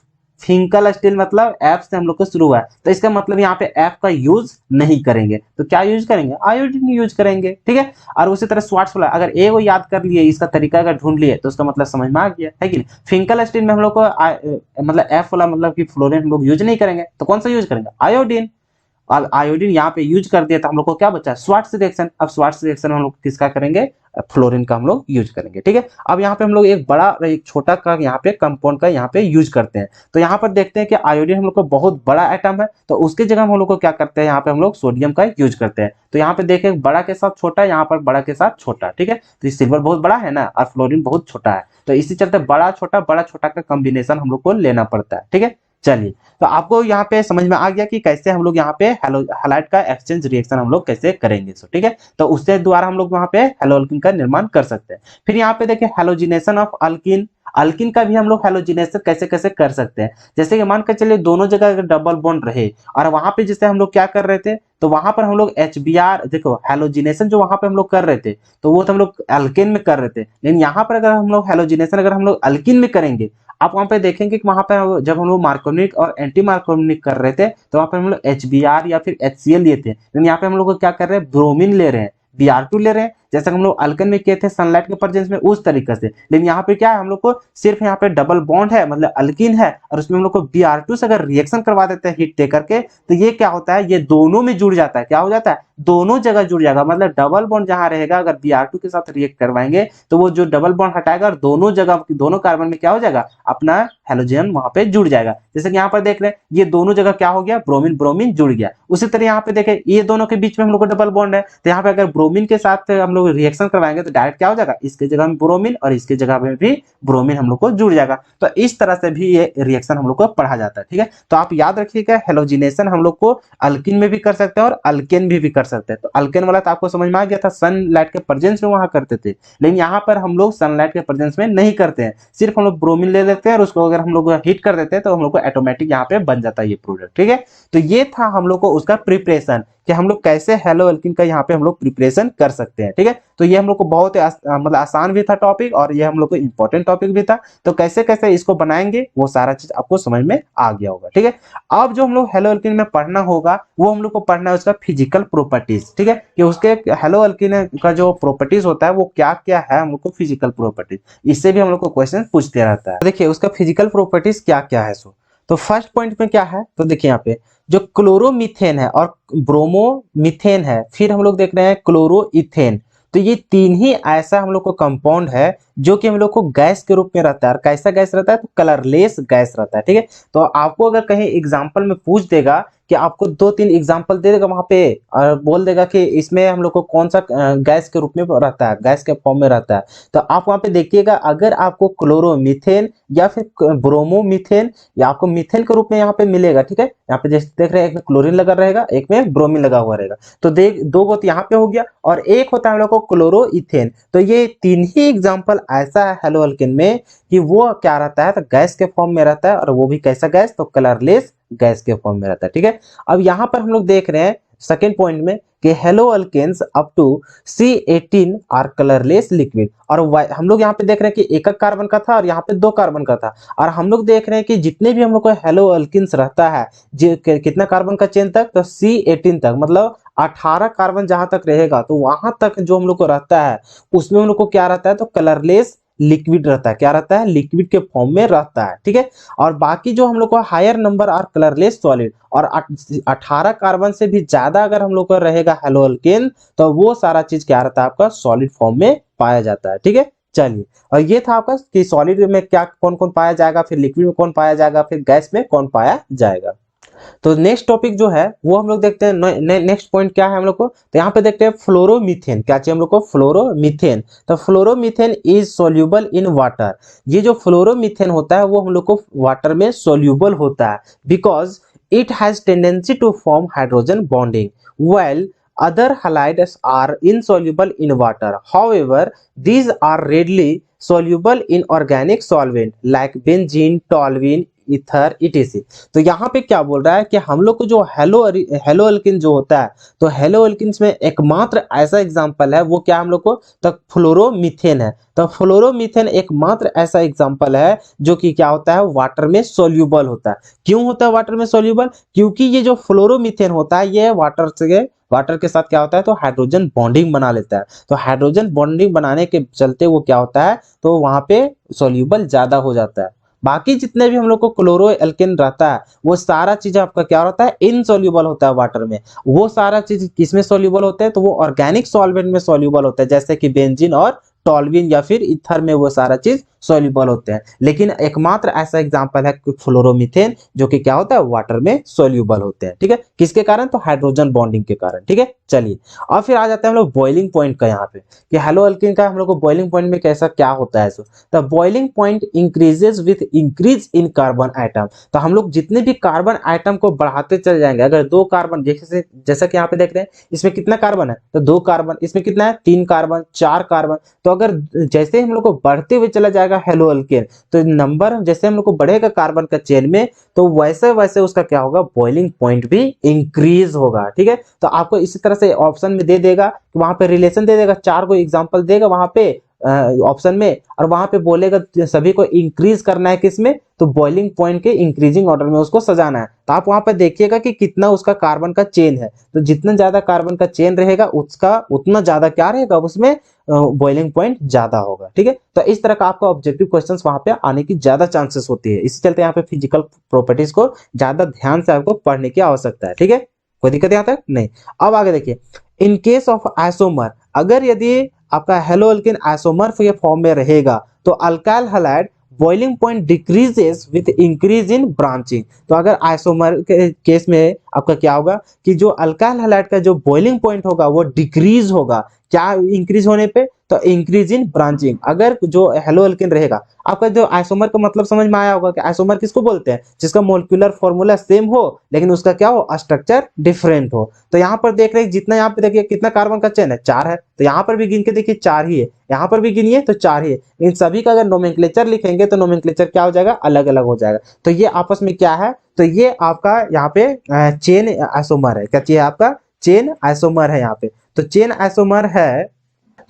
फिंकल अस्टीन मतलब F से हम लोग को शुरू हुआ है, तो इसका मतलब यहाँ पे F का यूज नहीं करेंगे, तो क्या यूज करेंगे आयोडीन यूज करेंगे। ठीक है, और उसी तरह स्वार्ट्स वाला अगर ए को याद कर लिए इसका तरीका अगर ढूंढ लिए तो उसका मतलब समझ में आ गया है कि नहीं। फिंकल अस्टीन में हम लोग को मतलब F वाला मतलब कि फ्लोरीन हम लोग यूज नहीं करेंगे, तो कौन सा यूज करेंगे आयोडीन। और आयोडीन यहाँ पे यूज कर दिया तो हम लोग को क्या बचा, स्वार्ट्ज रिएक्शन। अब स्वार्ट्ज रिएक्शन में हम लोग किसका करेंगे, फ्लोरीन का हम लोग यूज करेंगे, ठीक है। अब यहाँ पे हम लोग एक बड़ा एक छोटा का यहाँ पे कंपाउंड का यहाँ पे यूज करते हैं। तो यहाँ पर देखते हैं कि आयोडीन हम लोग को बहुत बड़ा एटम है, तो उसकी जगह हम लोग को क्या करते हैं, यहाँ पे हम लोग सोडियम का यूज करते हैं। तो यहाँ पे देखें बड़ा के साथ छोटा, यहाँ पर बड़ा के साथ छोटा, ठीक है। तो सिल्वर बहुत बड़ा है ना और फ्लोरीन बहुत छोटा है, तो इसी चलते बड़ा छोटा का कॉम्बिनेशन हम लोग को लेना पड़ता है, ठीक है। चलिए, तो आपको यहाँ पे समझ में आ गया कि कैसे हम लोग यहाँ पे हैलाइड का एक्सचेंज रिएक्शन हम लोग कैसे करेंगे, ठीक है। तो उससे द्वारा हम लोग वहाँ पे हैलोअल्कीन का निर्माण कर सकते हैं। फिर यहाँ पे देखिए हैलोजिनेशन ऑफ अल्कीन, अल्कीन का भी हम लोग हैलोजिनेशन कैसे कैसे कर सकते हैं। जैसे कि मान कर चलिए दोनों जगह अगर डबल बॉन्ड रहे और वहां पे जैसे हम लोग क्या कर रहे थे, तो वहां पर हम लोग HBr, देखो हैलोजिनेशन जो वहां पे हम लोग कर रहे थे तो वो तो हम लोग अल्केन में कर रहे थे, लेकिन यहाँ पर अगर हम लोग हैलोजिनेशन अगर हम लोग अल्कीन में करेंगे, आप वहां पे देखेंगे कि वहां पे जब हम लोग मार्कोनिक और एंटी मार्कोनिक कर रहे थे तो वहां पे हम लोग HBr या फिर HCl लिए थे, लेकिन यहाँ पे हम लोग क्या कर रहे हैं, ब्रोमीन ले रहे हैं, Br2 ले रहे हैं, जैसे हम लोग अल्कन में किए थे सनलाइट के प्रेजेंस में उस तरीके से। लेकिन यहाँ पे क्या है, हम लोग को सिर्फ यहाँ पे डबल बॉन्ड है, मतलब अल्किन है, और उसमें हम लोग को Br2 से अगर रिएक्शन करवा देते हैं हीट दे करके, तो ये क्या होता है, ये दोनों में जुड़ जाता है। क्या हो जाता है, दोनों जगह जुड़ जाएगा। मतलब डबल बॉन्ड जहां रहेगा अगर Br2 के साथ रिएक्ट करवाएंगे तो वो जो डबल बॉन्ड हटाएगा और दोनों जगह दोनों कार्बन में क्या हो जाएगा, अपना हैलोजन वहां पे जुड़ जाएगा। जैसे कि यहाँ पर देख रहे हैं ये दोनों जगह क्या हो गया, ब्रोमीन ब्रोमीन जुड़ गया। उसी तरह यहाँ पे देखें ये दोनों के बीच में हम लोग को डबल बॉन्ड है, तो यहाँ पे अगर ब्रोमीन के साथ हम लोग रिएक्शन करवाएंगे तो डायरेक्ट क्या हो जाएगा, इसके जगह में ब्रोमीन और इसके जगह में भी ब्रोमीन हम लोग को जुड़ जाएगा। तो इस तरह से भी ये रिएक्शन हम लोग को पढ़ा जाता है, ठीक है। तो आप याद रखिएगा हैलोजिनेशन हम लोग को अल्किन में भी कर सकते हैं और अल्केन भी कर सकते हैं। तो अल्केन वाला तो आपको समझ में आ गया था, सनलाइट के प्रेजेंस में वहां करते थे, लेकिन यहाँ पर हम लोग सनलाइट के प्रेजेंस में नहीं करते हैं, सिर्फ हम लोग ब्रोमीन ले लेते हैं और उसको अगर हम लोग हीट कर देते हैं तो हम लोग को ऑटोमेटिक यहाँ पे बन जाता है ये प्रोडक्ट, ठीक है। तो ये था हम लोग को उसका प्रिपरेशन कि हम लोग कैसे हेलो अल्किन का यहाँ पे हम लोग प्रिपरेशन कर सकते हैं, ठीक है। तो ये हम लोग को बहुत मतलब आसान भी था टॉपिक और ये हम लोग को इंपॉर्टेंट टॉपिक भी था। तो कैसे कैसे इसको बनाएंगे वो सारा चीज आपको समझ में आ गया होगा, ठीक है। अब जो हम लोग हेलो अल्किन में पढ़ना होगा वो हम लोग को पढ़ना है उसका फिजिकल प्रॉपर्टीज, ठीक है, कि उसके हेलो अल्किन का जो प्रॉपर्टीज होता है वो क्या क्या है, हम लोग को फिजिकल प्रॉपर्टीज, इससे भी हम लोग को क्वेश्चन पूछते रहता है। देखिए उसका फिजिकल प्रॉपर्टीज क्या क्या है। सो तो फर्स्ट पॉइंट में क्या है, तो देखिए यहाँ पे जो क्लोरोमीथेन है और ब्रोमोमीथेन है, फिर हम लोग देख रहे हैं क्लोरोइथेन, तो ये तीन ही ऐसा हम लोग को कंपाउंड है जो कि हम लोग को गैस के रूप में रहता है। और कैसा गैस रहता है, तो कलरलेस गैस रहता है, ठीक है। तो आपको अगर कहीं एग्जाम्पल में पूछ देगा कि आपको 2-3 एग्जाम्पल दे देगा वहां पे और बोल देगा कि इसमें हम लोग को कौन सा गैस के रूप में रहता है, गैस के फॉर्म में रहता है, तो आप वहां पे देखिएगा अगर आपको क्लोरोमीथेन या फिर ब्रोमोमीथेन या आपको मीथेन के रूप में यहाँ पे मिलेगा, ठीक है। यहाँ पे जैसे देख रहे हैं एक में क्लोरीन लगा रहेगा, एक में ब्रोमीन लगा हुआ रहेगा, तो देख दो गो यहाँ पे हो गया और एक होता है हम लोग को क्लोरोइथेन। तो ये तीन ही एग्जाम्पल ऐसा है हेलो अल्किन में कि वो क्या रहता है, तो गैस के फॉर्म में रहता है, और वो भी कैसा गैस, तो कलरलेस गैस के फॉर्म में रहता है, ठीक है। अब यहाँ पर हम लोग देख रहे हैं सेकेंड पॉइंट में कि haloalkanes up to C18 are colourless liquid, और हम लोग यहाँ पे देख रहे हैं कि एक कार्बन का था और यहाँ पे 2 कार्बन का था, और हम लोग देख रहे हैं कि जितने भी हम लोग को हेलो अल्किन्स रहता है कितना कार्बन का चेन तक, तो C18 तक, मतलब 18 कार्बन जहां तक रहेगा तो वहां तक जो हम लोग को रहता है उसमें हम लोग को क्या रहता है, तो कलरलेस लिक्विड रहता है। क्या रहता है, लिक्विड के फॉर्म में रहता है, ठीक है। और बाकी जो हम लोग को higher number are colourless solid, और 18 कार्बन से भी ज्यादा अगर हम लोग का रहेगा हेलो अल्केन तो वो सारा चीज क्या रहता है, आपका सॉलिड फॉर्म में पाया जाता है, ठीक है। चलिए, और ये था आपका कि सॉलिड में क्या कौन कौन पाया जाएगा, फिर लिक्विड में कौन पाया जाएगा, फिर गैस में कौन पाया जाएगा। तो नेक्स्ट टॉपिक जो है वो हम लोग देखते हैं, नेक्स्ट पॉइंट क्या है हम लोग को, तो यहाँ पे देखते हैं फ्लोरोमीथेन। क्या चाहिए हम लोग को, फ्लोरोमीथेन। तो fluoromethane is soluble in water. ये जो फ्लोरोमीथेन होता है वो हम लोग को वाटर में सोल्यूबल होता है, because it has tendency to form hydrogen bonding while other halides are insoluble in water. However, these are readily soluble in organic solvent like benzene, toluene, ether etc। तो यहाँ पे क्या बोल रहा है कि हम लोग को जो हेलो अल्किन जो होता है, तो हेलो अल्किन में एकमात्र ऐसा एग्जांपल है वो क्या हम लोग को, तो फ्लोरोमीथेन है। तो फ्लोरोमीथेन एकमात्र ऐसा एग्जांपल है जो कि क्या होता है, वाटर में सोल्यूबल होता है। क्यों होता है वाटर में सोल्यूबल, क्योंकि ये जो फ्लोरोमीथेन होता है ये वाटर के साथ क्या होता है, तो हाइड्रोजन बॉन्डिंग बना लेता है। तो हाइड्रोजन बॉन्डिंग बनाने के चलते वो क्या होता है, तो वहां पे सोल्यूबल ज्यादा हो जाता है। बाकी जितने भी हम लोग को क्लोरो एल्केन रहता है वो सारा चीज आपका क्या रहता है, इनसॉल्युबल होता है वाटर में। वो सारा चीज किसमें सॉल्युबल होता है, तो वो ऑर्गेनिक सॉल्वेंट में सॉल्युबल होता है, जैसे कि बेंजीन और टॉल्विन या फिर ईथर में वो सारा चीज सॉल्युबल होते हैं। लेकिन एकमात्र ऐसा एग्जांपल है फ्लोरोमीथेन जो कि क्या होता है, वाटर में सॉल्युबल होते हैं। ठीक है, किसके कारण, तो हाइड्रोजन बॉन्डिंग के कारण। ठीक है, चलिए और फिर आ जाते हैं हम लोग बॉइलिंग पॉइंट का यहाँ पे, कि हेलो अल्किन का हम लोग को बॉइलिंग पॉइंट में कैसा क्या होता है। तो boiling point increases with increase in carbon atom. तो हम लोग जितने भी कार्बन आइटम को बढ़ाते चले जाएंगे, अगर 2 कार्बन, जैसे जैसा कि यहाँ पे देख रहे हैं इसमें कितना कार्बन है, तो 2 कार्बन, इसमें कितना है 3 कार्बन, 4 कार्बन। तो अगर जैसे हम लोग को बढ़ते हुए चला जाएगा हेलो अल्केन, तो नंबर जैसे हम लोग को बढ़ेगा कार्बन का चेन में, तो वैसे वैसे उसका क्या होगा, बॉइलिंग पॉइंट भी इंक्रीज होगा। ठीक है, तो आपको इसी तरह से ऑप्शन में दे देगा, वहां पे रिलेशन दे देगा, 4 को एग्जांपल देगा वहां पे ऑप्शन में, और वहां पे बोलेगा सभी को इंक्रीज करना है किसमें, तो बॉइलिंग पॉइंट के इंक्रीजिंग ऑर्डर में उसको सजाना है। तो आप वहां पे देखिएगा कि कितना उसका कार्बन का चेन है, तो जितना ज्यादा कार्बन का चेन रहेगा उसका उतना ज्यादा क्या रहेगा, उसमें बॉइलिंग पॉइंट ज्यादा होगा। ठीक है, तो इस तरह का आपका ऑब्जेक्टिव क्वेश्चंस वहां पे आने की ज्यादा चांसेस होती है। इस चलते यहाँ पे फिजिकल प्रॉपर्टीज को ज्यादा ध्यान से आपको पढ़ने की आवश्यकता है। ठीक है, कोई दिक्कत यहाँ तक नहीं। अब आगे देखिए, इन केस ऑफ आइसोमर, अगर यदि आपका हेलो अल्किन आइसोमर के फॉर्म में रहेगा तो alkyl halide boiling point decreases with increase in branching. तो अगर आइसोमर के केस में आपका क्या होगा कि जो अल्काइल हैलाइड का जो बॉइलिंग पॉइंट होगा वो डिक्रीज होगा, क्या इंक्रीज होने पे, तो इंक्रीज इन ब्रांचिंग। अगर जो हेलो अल्किन रहेगा, आपका जो आइसोमर का मतलब समझ में आया होगा कि आइसोमर किसको बोलते हैं, जिसका मोलिक्यूलर फॉर्मूला सेम हो लेकिन उसका क्या हो, स्ट्रक्चर डिफरेंट हो। तो यहाँ पर देख रहे हैं जितना यहाँ पे देखिए कितना कार्बन का चेन है, 4 है, तो यहाँ पर भी गिन के देखिए 4 ही है, यहाँ पर भी गिनिए तो 4 ही है। इन सभी का अगर नोमेनक्लेचर लिखेंगे तो नोमेनक्लेचर क्या हो जाएगा, अलग अलग हो जाएगा। तो ये आपस में क्या है, तो ये आपका यहाँ पे चेन आइसोमर है। क्या चाहिए आपका, चेन आइसोमर है यहाँ पे। तो चेन आइसोमर है,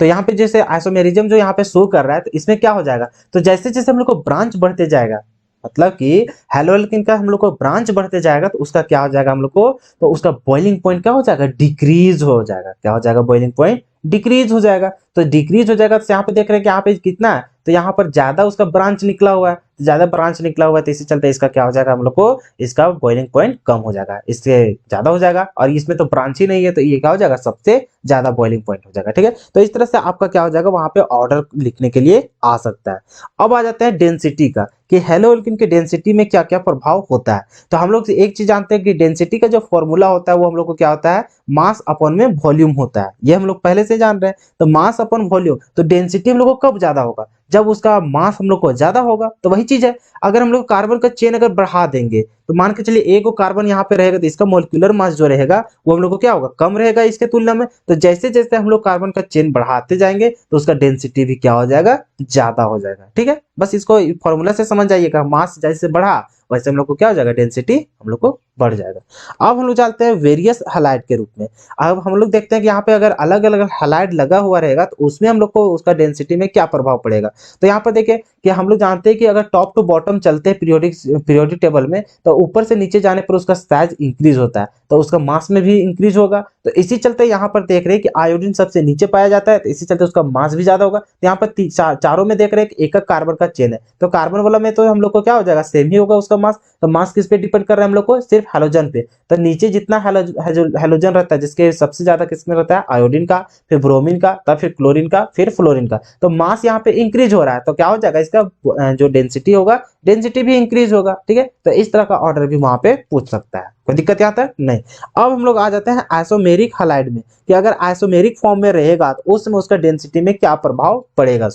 तो यहाँ पे जैसे आइसोमेरिज्म जो यहाँ पे शो कर रहा है, तो इसमें क्या हो जाएगा, तो जैसे जैसे हम लोग को ब्रांच बढ़ते जाएगा, मतलब कि हेलो अल्किन का हम लोग को ब्रांच बढ़ते जाएगा, तो उसका क्या हो जाएगा हम लोग को, तो उसका बॉइलिंग पॉइंट क्या हो जाएगा, डिक्रीज हो जाएगा। क्या हो जाएगा, बॉइलिंग पॉइंट डिक्रीज हो जाएगा। तो डिक्रीज हो जाएगा, तो यहाँ पे देख रहे हैं कि यहाँ पे कितना है, तो यहाँ पर ज्यादा उसका ब्रांच निकला हुआ है, ज्यादा ब्रांच निकला हुआ है, तो इसी चलते इसका क्या हो जाएगा, हम लोग को इसका बॉइलिंग पॉइंट कम हो जाएगा, इससे ज्यादा हो जाएगा। और इसमें तो ब्रांच ही नहीं है, तो ये क्या हो जाएगा, सबसे ज्यादा बॉइलिंग पॉइंट हो जाएगा। ठीक है, तो इस तरह से आपका क्या हो जाएगा, वहां पे ऑर्डर लिखने के लिए आ सकता है। अब आ जाता है डेंसिटी का, कि हेलो अल्किन के डेंसिटी में क्या क्या प्रभाव होता है। तो हम लोग एक चीज जानते हैं कि डेंसिटी का जो फॉर्मूला होता है वो हम लोग को क्या होता है, मास अपॉन में वॉल्यूम होता है। ये हम लोग पहले से जान रहे हैं। तो मास अपॉन वॉल्यूम, तो डेंसिटी हम लोग को कब ज्यादा होगा, जब उसका मास हम लोग को ज्यादा होगा। तो वही चीज है, अगर हम लोग कार्बन का चेन अगर बढ़ा देंगे, तो मान के चलिए एक कार्बन यहाँ पे रहेगा, तो इसका मोलिक्यूलर मास जो रहेगा वो हम लोग को क्या होगा, कम रहेगा इसके तुलना में। तो जैसे जैसे हम लोग कार्बन का चेन बढ़ाते जाएंगे तो उसका डेंसिटी भी क्या हो जाएगा, ज्यादा हो जाएगा। ठीक है, बस इसको फॉर्मूला से समझ जाइएगा, मास जैसे बढ़ा वैसे हम लोग को क्या हो जाएगा, डेंसिटी हम लोग को बढ़ जाएगा। अब हम लोग चलते हैं वेरियस हैलाइड के रूप में। अब हम लोग देखते हैं कि यहाँ पे अगर अलग अलग हैलाइड लगा हुआ रहेगा तो उसमें हम लोग को उसका डेंसिटी में क्या प्रभाव पड़ेगा। तो यहाँ पर देखिए कि हम लोग जानते हैं कि अगर टॉप टू बॉटम चलते हैं पीरियोडिक टेबल में, तो ऊपर से नीचे जाने पर उसका साइज इंक्रीज होता है, तो उसका मास में भी इंक्रीज होगा। तो इसी चलते यहाँ पर देख रहे हैं कि आयोडीन सबसे नीचे पाया जाता है, तो इसी चलते उसका मास भी ज्यादा होगा। तो यहाँ पर चारों में देख रहे हैं कि एक कार्बन का चेन है, तो कार्बन वाला में तो हम लोग को क्या हो जाएगा, सेम ही होगा उसका मास। तो मास किस पे डिपेंड कर रहा है हम लोग को, सिर्फ हैलोजन पे। तो नीचे जितना हैलोजन रहता है, जिसके सबसे ज्यादा किसमें रहता है, आयोडीन का, फिर ब्रोमीन का, तब फिर क्लोरीन का, फिर फ्लोरीन का। तो मास यहाँ पे इंक्रीज हो रहा है, तो क्या हो जाएगा, इसका जो डेंसिटी होगा, डेंसिटी भी इंक्रीज होगा। ठीक है, तो इस तरह का ऑर्डर भी वहां पे पूछ सकता है, कोई दिक्कत आता है नहीं। अब हम लोग आ जाते हैं आइसोमेरिक हैलाइड में, कि अगर आइसोमेरिक फॉर्म में रहेगा तो उस समय उसका डेंसिटी में क्या प्रभाव पड़ेगा।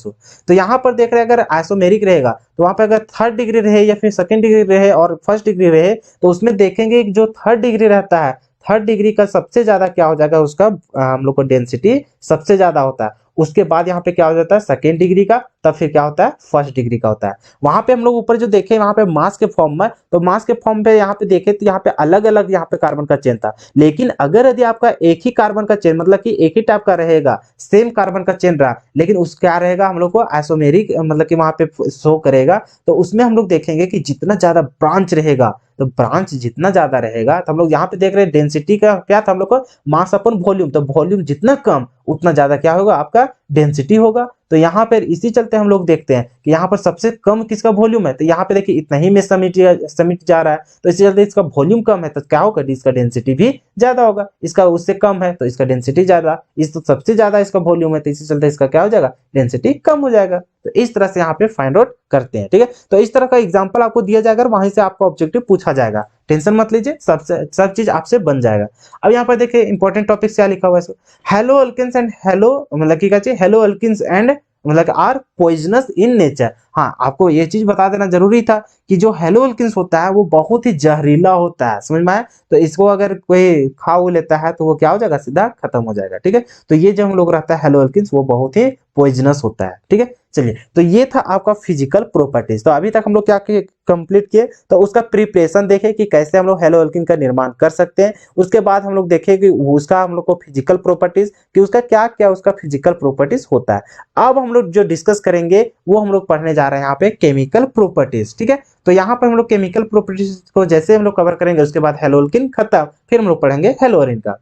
तो यहाँ पर देख रहे हैं अगर आइसोमेरिक रहेगा तो वहां पर अगर 3rd डिग्री रहे या फिर 2nd डिग्री रहे और 1st डिग्री रहे, तो उसमें देखेंगे जो 3rd डिग्री रहता है, 3rd डिग्री का सबसे ज्यादा क्या हो जाएगा, उसका हम लोग को डेंसिटी सबसे ज्यादा होता है। उसके बाद यहाँ पे क्या हो जाता है, 2nd डिग्री का, तब फिर क्या होता है, 1st डिग्री का होता है। वहां पे हम लोग ऊपर जो देखे वहां पे मास के फॉर्म में, तो मास के फॉर्म पे यहाँ पे देखे तो यहाँ पे अलग अलग यहाँ पे कार्बन का चेन था। लेकिन अगर यदि आपका एक ही कार्बन का चेन, मतलब कि एक ही टाइप का रहेगा, सेम कार्बन का चेन रहा, लेकिन उस क्या रहेगा, हम लोग को आइसोमेरिक मतलब कि वहां पे शो करेगा, तो उसमें हम लोग देखेंगे कि जितना ज्यादा ब्रांच रहेगा, तो ब्रांच जितना ज्यादा रहेगा, तो हम लोग यहाँ पे देख रहे हैं डेंसिटी का क्या था हम लोग को, मास अपन वॉल्यूम। तो वॉल्यूम जितना कम उतना ज्यादा क्या होगा, आपका डेंसिटी होगा। तो यहाँ पर इसी चलते हम लोग देखते हैं कि यहाँ पर सबसे कम किसका वॉल्यूम है, तो यहाँ पे देखिए इतना ही में समिट जा रहा है, तो इसी चलते इसका वॉल्यूम कम है, तो क्या होगा, इसका डेंसिटी भी ज्यादा होगा। इसका उससे कम है तो इसका डेंसिटी ज्यादा, इस तो सबसे ज्यादा इसका वॉल्यूम है तो इसी चलते इसका क्या हो जाएगा, डेंसिटी कम हो जाएगा। तो इस तरह से यहाँ पे फाइंड आउट करते हैं, ठीक है। तो इस तरह का एग्जांपल आपको दिया जाएगा, वहीं से आपको ऑब्जेक्टिव पूछा जाएगा, टेंशन मत लीजिए, सब चीज आपसे बन जाएगा। अब यहाँ पर देखिए इंपॉर्टेंट टॉपिक क्या लिखा हुआ है, हेलो अल्केन्स एंड हेलो मतलब की क्या चाहिए, हेलो अल्किन्स एंड मतलब आर पॉइजनस इन नेचर। हाँ, आपको ये चीज बता देना जरूरी था कि जो हेलो अल्किन्स होता है वो बहुत ही जहरीला होता है, समझ में आया। तो इसको अगर कोई खा लेता है तो वो क्या हो जाएगा, सीधा खत्म हो जाएगा, ठीक है। तो ये जो हम लोग रहता है हेलो अल्किन्स वो बहुत ही पॉइजनस होता है, ठीक है। चलिए, तो ये था आपका फिजिकल प्रॉपर्टीज। तो अभी तक हम लोग क्या कंप्लीट किए, तो उसका प्रिपरेशन देखे कि कैसे हम लोग हेलो अल्किन का निर्माण कर सकते हैं। उसके बाद हम लोग देखें कि उसका हम लोग को फिजिकल प्रॉपर्टीज, कि उसका क्या क्या उसका फिजिकल प्रॉपर्टीज होता है। अब हम लोग जो डिस्कस करेंगे वो हम लोग पढ़ने जा रहे हैं यहाँ पे केमिकल प्रॉपर्टीज, ठीक है। तो यहाँ पर हम लोग केमिकल प्रॉपर्टीज को जैसे हम लोग कवर करेंगे, उसके बाद हेलो अल्किन खत्म, फिर हम लोग पढ़ेंगे हेलोअरिन का।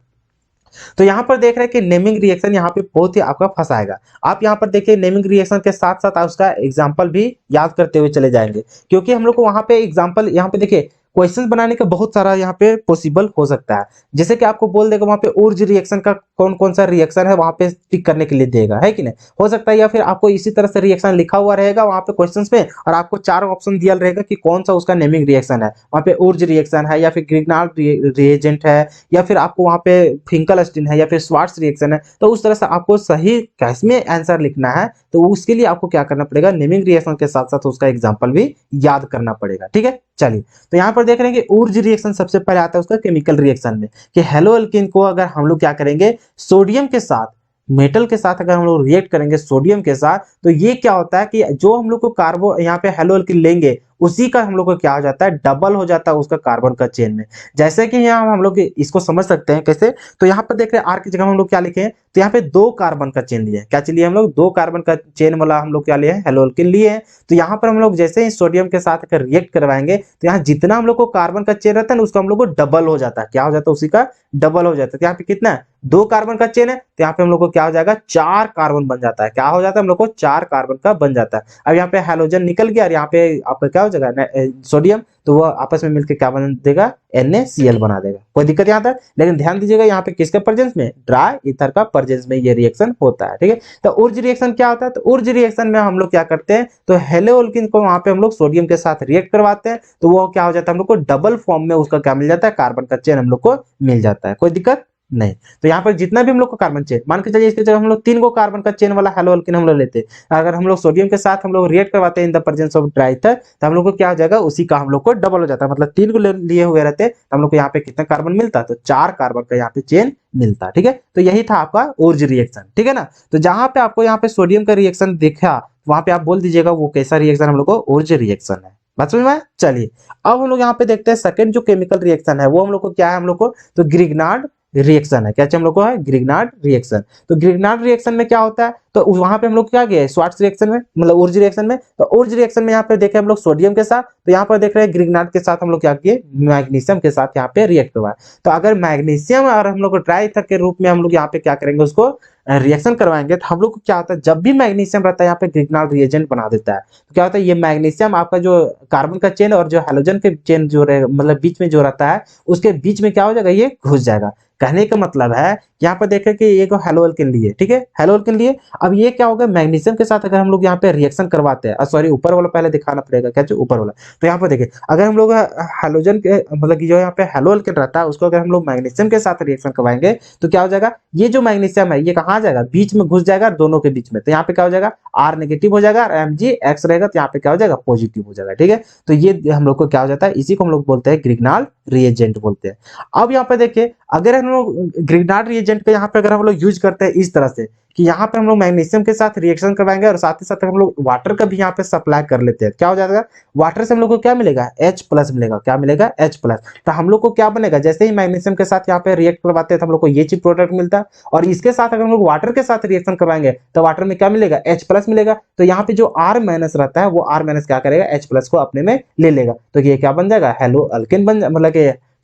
तो यहाँ पर देख रहे हैं कि नेमिंग रिएक्शन यहाँ पे बहुत ही आपका फंसाएगा। आप यहाँ पर देखिए नेमिंग रिएक्शन के साथ साथ उसका एग्जांपल भी याद करते हुए चले जाएंगे, क्योंकि हम लोग को वहां पे एग्जांपल यहाँ पे देखिए क्वेश्चंस बनाने का बहुत सारा यहाँ पे पॉसिबल हो सकता है। जैसे कि आपको बोल देगा वहां पे ऊर्ज रिएक्शन का कौन कौन सा रिएक्शन है वहां पे टिक करने के लिए देगा, है कि नहीं, हो सकता है। या फिर आपको इसी तरह से रिएक्शन लिखा हुआ रहेगा वहां पे क्वेश्चंस में, और आपको 4 ऑप्शन दिया रहेगा कि कौन सा उसका नेमिंग रिएक्शन है। वहां पे ऊर्ज रिएक्शन है, या फिर ग्रिग्नाल्ड रिएजेंट है, या फिर आपको वहां पे फिंकलस्टीन है, या फिर स्वार्ट्स रिएक्शन है। तो उस तरह से आपको सही कैस में आंसर लिखना है, तो उसके लिए आपको क्या करना पड़ेगा, नेमिंग रिएक्शन के साथ साथ उसका एग्जांपल भी याद करना पड़ेगा, ठीक है। चलिए, तो यहाँ पर देख रहे हैं कि ऊर्ज रिएक्शन सबसे पहले आता है उसका केमिकल रिएक्शन में, कि हेलो अल्किन को अगर हम लोग क्या करेंगे, सोडियम के साथ, मेटल के साथ अगर हम लोग रिएक्ट करेंगे सोडियम के साथ, तो ये क्या होता है कि जो हम लोग को कार्बो यहाँ पे हेलो अल्किन लेंगे उसी का हम लोग को क्या हो जाता है, डबल हो जाता है उसका कार्बन का चेन में। जैसे कि यहाँ हम लोग इसको समझ सकते हैं कैसे, तो यहाँ पर देख रहे हैं आर की जगह हम लोग क्या लिखे हैं, तो यहाँ पे 2 कार्बन का चेन लिए, क्या चलिए हम लोग 2 कार्बन का चेन वाला हम लोग क्या लिए हैं, हेलो अल्किन लिए हैं। तो यहाँ पर हम लोग जैसे ही सोडियम के साथ अगर रिएक्ट करवाएंगे, तो यहाँ जितना हम लोग को कार्बन का चेन रहता है ना, उसका हम लोग को डबल हो जाता है, क्या हो जाता है, उसी का डबल हो जाता है। तो यहाँ पे कितना है, 2 कार्बन का चेन है, तो यहाँ पे हम लोग को क्या हो जाएगा, 4 कार्बन बन जाता है, क्या हो जाता है, हम लोग को 4 कार्बन का बन जाता है। अब यहाँ पे हेलोजन निकल गया और यहाँ पे आपका क्या हो जाएगा, सोडियम, तो वो आपस में मिलकर क्या बना देगा, NaCl बना देगा। कोई दिक्कत यहाँ तक, लेकिन ध्यान दीजिएगा यहाँ पे किसके प्रेजेंस में, ड्राई ईथर का प्रेजेंस में ये रिएक्शन होता है, ठीक है। तो ऊर्ज रिएक्शन क्या होता है, तो ऊर्ज रिएक्शन में हम लोग क्या करते हैं, तो हेलो अल्किन को वहां पे हम लोग सोडियम के साथ रिएक्ट करवाते हैं, तो वो क्या हो जाता है, हम लोग को डबल फॉर्म में उसका क्या मिल जाता है, कार्बन का चेन हम लोग को मिल जाता है। कोई दिक्कत नहीं। तो यहाँ पर जितना भी हम लोग को कार्बन चेन, मान के चलिए इसके जगह हम लोग 3 को कार्बन का चेन वाला हेलो अल्किन हम लोग लेते हैं, अगर हम लोग सोडियम के साथ हम लोग रिएक्ट करवाते हैं in the presence of dry ether, तो हम लोग को क्या हो जाएगा, उसी का हम लोग को डबल हो जाता है। मतलब 3 को लिए हुए रहते हैं, तो हम लोग को यहाँ पे कितना कार्बन मिलता है, तो 4 कार्बन का यहाँ पे चेन मिलता है, ठीक है। तो यही था आपका ऊर्ज रिएक्शन, ठीक है ना। तो जहां पे आपको यहाँ पे सोडियम का रिएक्शन देखा, वहां पे आप बोल दीजिएगा वो कैसा रिएक्शन हम लोग को, ऊर्ज रिएक्शन है। बात समझ में आया? चलिए, अब हम लोग यहाँ पे देखते हैं सेकंड जो केमिकल रिएक्शन है वो हम लोग को क्या है, हम लोग को तो ग्रिग्नार्ड रिएक्शन है। क्या चाहिए हम लोग को, है ग्रिग्नार्ड रिएक्शन। तो ग्रिग्नार्ड रिएक्शन में क्या होता है, तो वहां पे हम लोग क्या किए, स्वार्ट्स रिएक्शन में मतलब ऊर्ज रिएक्शन में, तो ऊर्ज रिएक्शन में यहाँ पे देखे हम लोग सोडियम के साथ, तो यहाँ पर देख रहे हैं ग्रिग्नार्ड के साथ हम लोग क्या किए, मैग्नीशियम के साथ यहाँ पे रिएक्ट हुआ है। तो अगर मैग्नीशियम और हम लोग को ड्राई ईथर के रूप में हम लोग यहाँ पे क्या करेंगे, उसको रिएक्शन करवाएंगे, तो हम लोग को क्या होता है, जब भी मैग्नीशियम रहता है यहाँ पे ग्रिग्नार्ड रिएजेंट बना देता है। तो क्या होता है, ये मैग्नीशियम आपका जो कार्बन का चेन और जो हैलोजन के चेन जो मतलब बीच में जो रहता है, उसके बीच में क्या हो जाएगा, ये घुस जाएगा। कहने का मतलब है यहाँ पर देखें कि ये को हेलो अल्किन लिए, ठीक है, हेलो अल्किन लिए। अब ये क्या होगा, मैग्नीशियम के साथ अगर हम लोग यहाँ पे रिएक्शन करवाते हैं, सॉरी ऊपर वाला पहले दिखाना पड़ेगा, क्या ऊपर वाला। तो यहाँ पर देखिए अगर हम लोग हेलोजन के मतलब जो यहाँ पे हेलो अल्किन रहता है उसको अगर हम लोग मैग्नीशियम के साथ रिएक्शन करवाएंगे, तो क्या हो जाएगा, ये जो मैग्नीशियम है ये कहाँ जाएगा, बीच में घुस जाएगा दोनों के बीच में। तो यहाँ पे क्या हो जाएगा, R नेगेटिव हो जाएगा और Mg X रहेगा, तो यहाँ पे क्या हो जाएगा, पॉजिटिव हो जाएगा, ठीक है। तो ये हम लोग को क्या हो जाता है, इसी को हम लोग बोलते हैं ग्रिग्नार्ड रिएजेंट बोलते हैं। अब यहाँ पे देखिए अगर हम लोग ग्रिग्नार्ड रिएजेंट का यहाँ पे अगर हम लोग यूज करते हैं इस तरह से कि यहाँ पे हम लोग मैग्नीशियम के साथ रिएक्शन करवाएंगे और साथ ही साथ हम लोग वाटर का भी यहाँ पे सप्लाई कर लेते हैं, क्या हो जाएगा, वाटर से हम लोग को क्या मिलेगा, H+ मिलेगा। क्या मिलेगा, H+। तो हम लोग को क्या बनेगा, जैसे ही मैग्नीशियम के साथ यहाँ पे रिएक्ट करवाते हैं तो हम लोग को ये चीज प्रोडक्ट मिलता है, और इसके साथ अगर हम लोग वाटर के साथ रिएक्शन करवाएंगे तो वाटर में क्या मिलेगा, H+ मिलेगा। तो यहाँ पे जो R- रहता है वो R- क्या करेगा, H+ को अपने में ले लेगा। तो ये क्या बन जाएगा, हेलो अल्केन बन, मतलब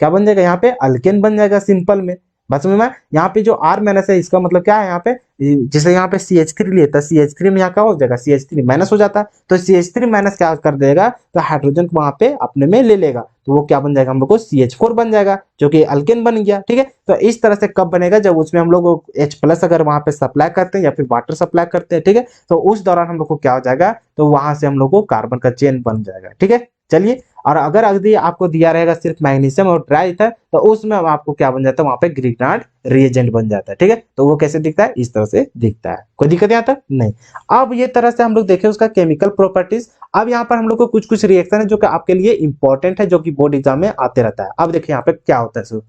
क्या बन जाएगा, यहाँ पे अल्केन बन जाएगा सिंपल में। बस में यहाँ पे जो R- है इसका मतलब क्या है, यहाँ पे जैसे यहाँ पे CH3 लिया था, CH3 में यहाँ क्या हो जाएगा, CH3 माइनस हो जाता है, तो CH3 माइनस क्या कर देगा, तो हाइड्रोजन को वहां पे अपने में ले लेगा, तो वो क्या बन जाएगा हम लोग को CH4 बन जाएगा, जो कि अल्केन बन गया। ठीक है, तो इस तरह से कब बनेगा, जब उसमें हम लोग H+ अगर वहां पे सप्लाई करते हैं या फिर वाटर सप्लाई करते हैं, ठीक है, तो उस दौरान हम लोग को क्या हो जाएगा, तो वहां से हम लोग को कार्बन का चेन बन जाएगा। ठीक है, चलिए, और अगर अगली आपको दिया रहेगा सिर्फ मैग्नीशियम और ड्राई ईथर, तो उसमें आपको क्या बन जाता है, वहां पे ग्रिग्नार्ड रिएजेंट बन जाता है। ठीक है, तो वो कैसे दिखता है, इस तरह से दिखता है। कोई दिक्कत यहाँ तक नहीं। अब ये तरह से हम लोग देखें उसका केमिकल प्रॉपर्टीज। अब यहाँ पर हम लोग को कुछ कुछ रिएक्शन है जो कि आपके लिए इंपॉर्टेंट है, जो कि बोर्ड एग्जाम में आते रहता है। अब देखिए यहाँ पे क्या होता है।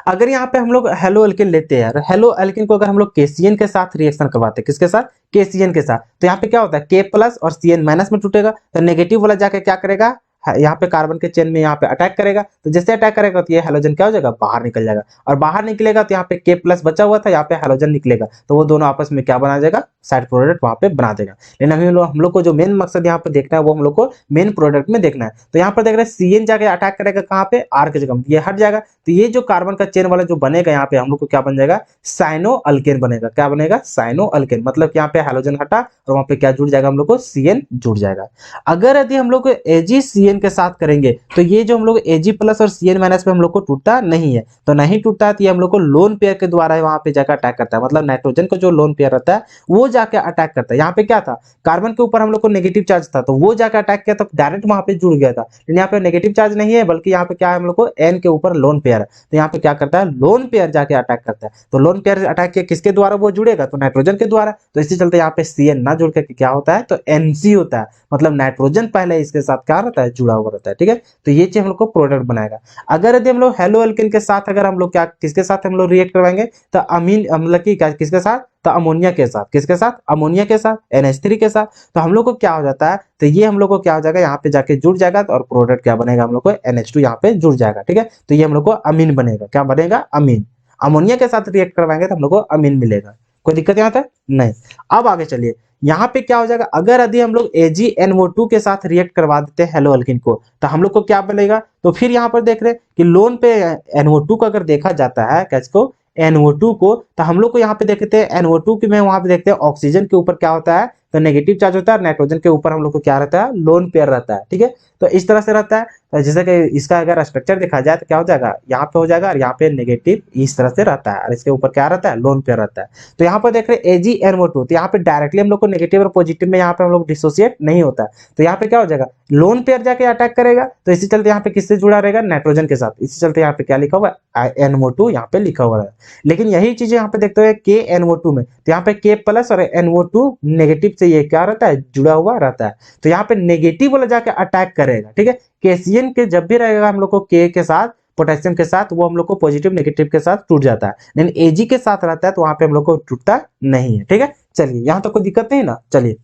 अगर यहाँ पे हम लोग हेलो एल्किन लेते हैं, हेलो एल्किन को अगर हम लोग KCN के साथ रिएक्शन करवाते हैं, किसके साथ, KCN के साथ, तो यहाँ पे क्या होता है, K+ और CN माइनस में टूटेगा, तो नेगेटिव वाला जाके क्या करेगा, यहाँ पे कार्बन के चेन में यहाँ पे अटैक करेगा, तो जैसे अटैक करेगा तो ये हेलोजन क्या हो जाएगा, बाहर निकल जाएगा, और बाहर निकलेगा तो यहाँ पे K+ बचा हुआ था, यहाँ पे हेलोजन निकलेगा, तो वो दोनों आपस में क्या बना जाएगा, साइड प्रोडक्ट वहां पे बना देगा। लेकिन हम लोग को जो मेन मकसद यहाँ पे देखना है, वो हम लोग को मेन प्रोडक्ट में देखना है। तो यहाँ पर देख रहे हैं CN जाके अटैक करेगा कहाँ पे, R के जगह, ये हट जाएगा, तो ये जो कार्बन का चेन वाला जो बनेगा यहाँ पे हम लोग को क्या बन जाएगा, साइनो अल्केन बनेगा। क्या बनेगा, साइनो अल्केन, मतलब कि यहाँ पे हेलोजन हटा और वहां पे क्या जुड़ जाएगा, हम लोग को CN जुड़ जाएगा। अगर यदि हम लोग AgCN के साथ करेंगे, तो ये जो हम लोग Ag+ और CN माइनस पे हम लोग को टूटता नहीं है, तो नहीं टूटता है, तो ये हम लोग को लोन पेयर के द्वारा वहां पे जाकर अटैक करता है, मतलब नाइट्रोजन का जो लोन पेयर रहता है वो जाके अटैक करता है। यहाँ पे क्या था, कार्बन के ऊपर हम लोग को नेगेटिव चार्ज था, तो वो जाकर अटैक किया, तो डायरेक्ट वहां पे जुड़ गया था। लेकिन यहाँ पे नेगेटिव चार्ज नहीं है, बल्कि यहाँ पे क्या है, हम लोग को N के ऊपर लोन पेयर है, तो यहाँ पे क्या करता है, लोन पेयर जाके अटैक करता है। तो लोन पेयर अटैक किया, किसके द्वारा वो जुड़ेगा, तो नाइट्रोजन के द्वारा, तो इसी चलते यहाँ पे CN ना जुड़ के क्या होता है, तो NC होता है, मतलब नाइट्रोजन पहले इसके साथ क्या रहता है, जुड़ा हुआ रहता है। ठीक है, तो ये चीज हम लोग को प्रोडक्ट बनाएगा। अगर यदि हम लोग हेलो एल्किन के साथ अगर हम लोग क्या, किसके साथ हम लोग रिएक्ट करवाएंगे, तो अमीन अम्ल की क्या, किसके साथ, तो अमोनिया के साथ, किसके साथ, अमोनिया के साथ, NH3 के साथ, तो हम लोग को क्या हो जाता है, तो ये हम लोग को क्या हो जाएगा, यहाँ पे जाके जुड़ जाएगा, और प्रोडक्ट क्या बनेगा, हम लोग को NH2 यहाँ पे जुड़ जाएगा। ठीक है, तो ये हम लोग को अमीन बनेगा। क्या बनेगा, अमीन। अमोनिया के साथ रिएक्ट करवाएंगे तो हम लोग को अमीन मिलेगा। कोई दिक्कत यहाँ तक नहीं। अब आगे चलिए, यहाँ पे क्या हो जाएगा, अगर यदि हम लोग AgNO2 के साथ रिएक्ट करवा देते हैं हेलो एल्किन को, तो हम लोग को क्या बनेगा, तो फिर यहाँ पर देख रहे हैं कि लोन पे NO2 को अगर देखा जाता है, किसको, NO2 को, तो हम लोग को यहाँ पे देखते हैं NO2 की में वहां पे देखते हैं ऑक्सीजन के ऊपर क्या होता है, तो नेगेटिव चार्ज होता है, नाइट्रोजन के ऊपर हम लोग को क्या रहता है, लोन पेयर रहता है। ठीक है, तो इस तरह से रहता है। तो जैसे कि इसका अगर स्ट्रक्चर देखा जाए तो क्या हो जाएगा, यहाँ पे हो जाएगा, और यहाँ पे नेगेटिव इस तरह से रहता है, और इसके ऊपर क्या रहता है, लोन पेयर रहता है। तो यहाँ पर देख रहे हैं AgNO2, तो यहाँ पे डायरेक्टली हम लोग को नेगेटिव और पॉजिटिव में यहाँ पे हम लोग डिसोसिएट नहीं होता है, तो यहाँ पे क्या हो जाएगा, लोन पेयर जाके अटैक करेगा, तो इसी चलते यहाँ पे किससे जुड़ा रहेगा, नाइट्रोजन के साथ, इसी चलते यहाँ पे क्या लिखा हुआ है, NO2 यहाँ पे लिखा हुआ है। लेकिन यही चीजें यहाँ पे देखते हुए KNO2 में, तो यहाँ पे K+ और NO2 नेगेटिव से ये क्या रहता है, जुड़ा हुआ रहता है, तो यहाँ पे नेगेटिव वाला जाके अटैक करेगा। ठीक है, KCN के जब भी रहेगा हम लोग को K के साथ, पोटेशियम के साथ, वो हम लोग को पॉजिटिव नेगेटिव के साथ टूट जाता है, लेकिन Ag के साथ रहता है तो वहां पे हम लोग को टूटता नहीं है। ठीक है, चलिए, यहाँ तक कोई दिक्कत नहीं ना। चलिए,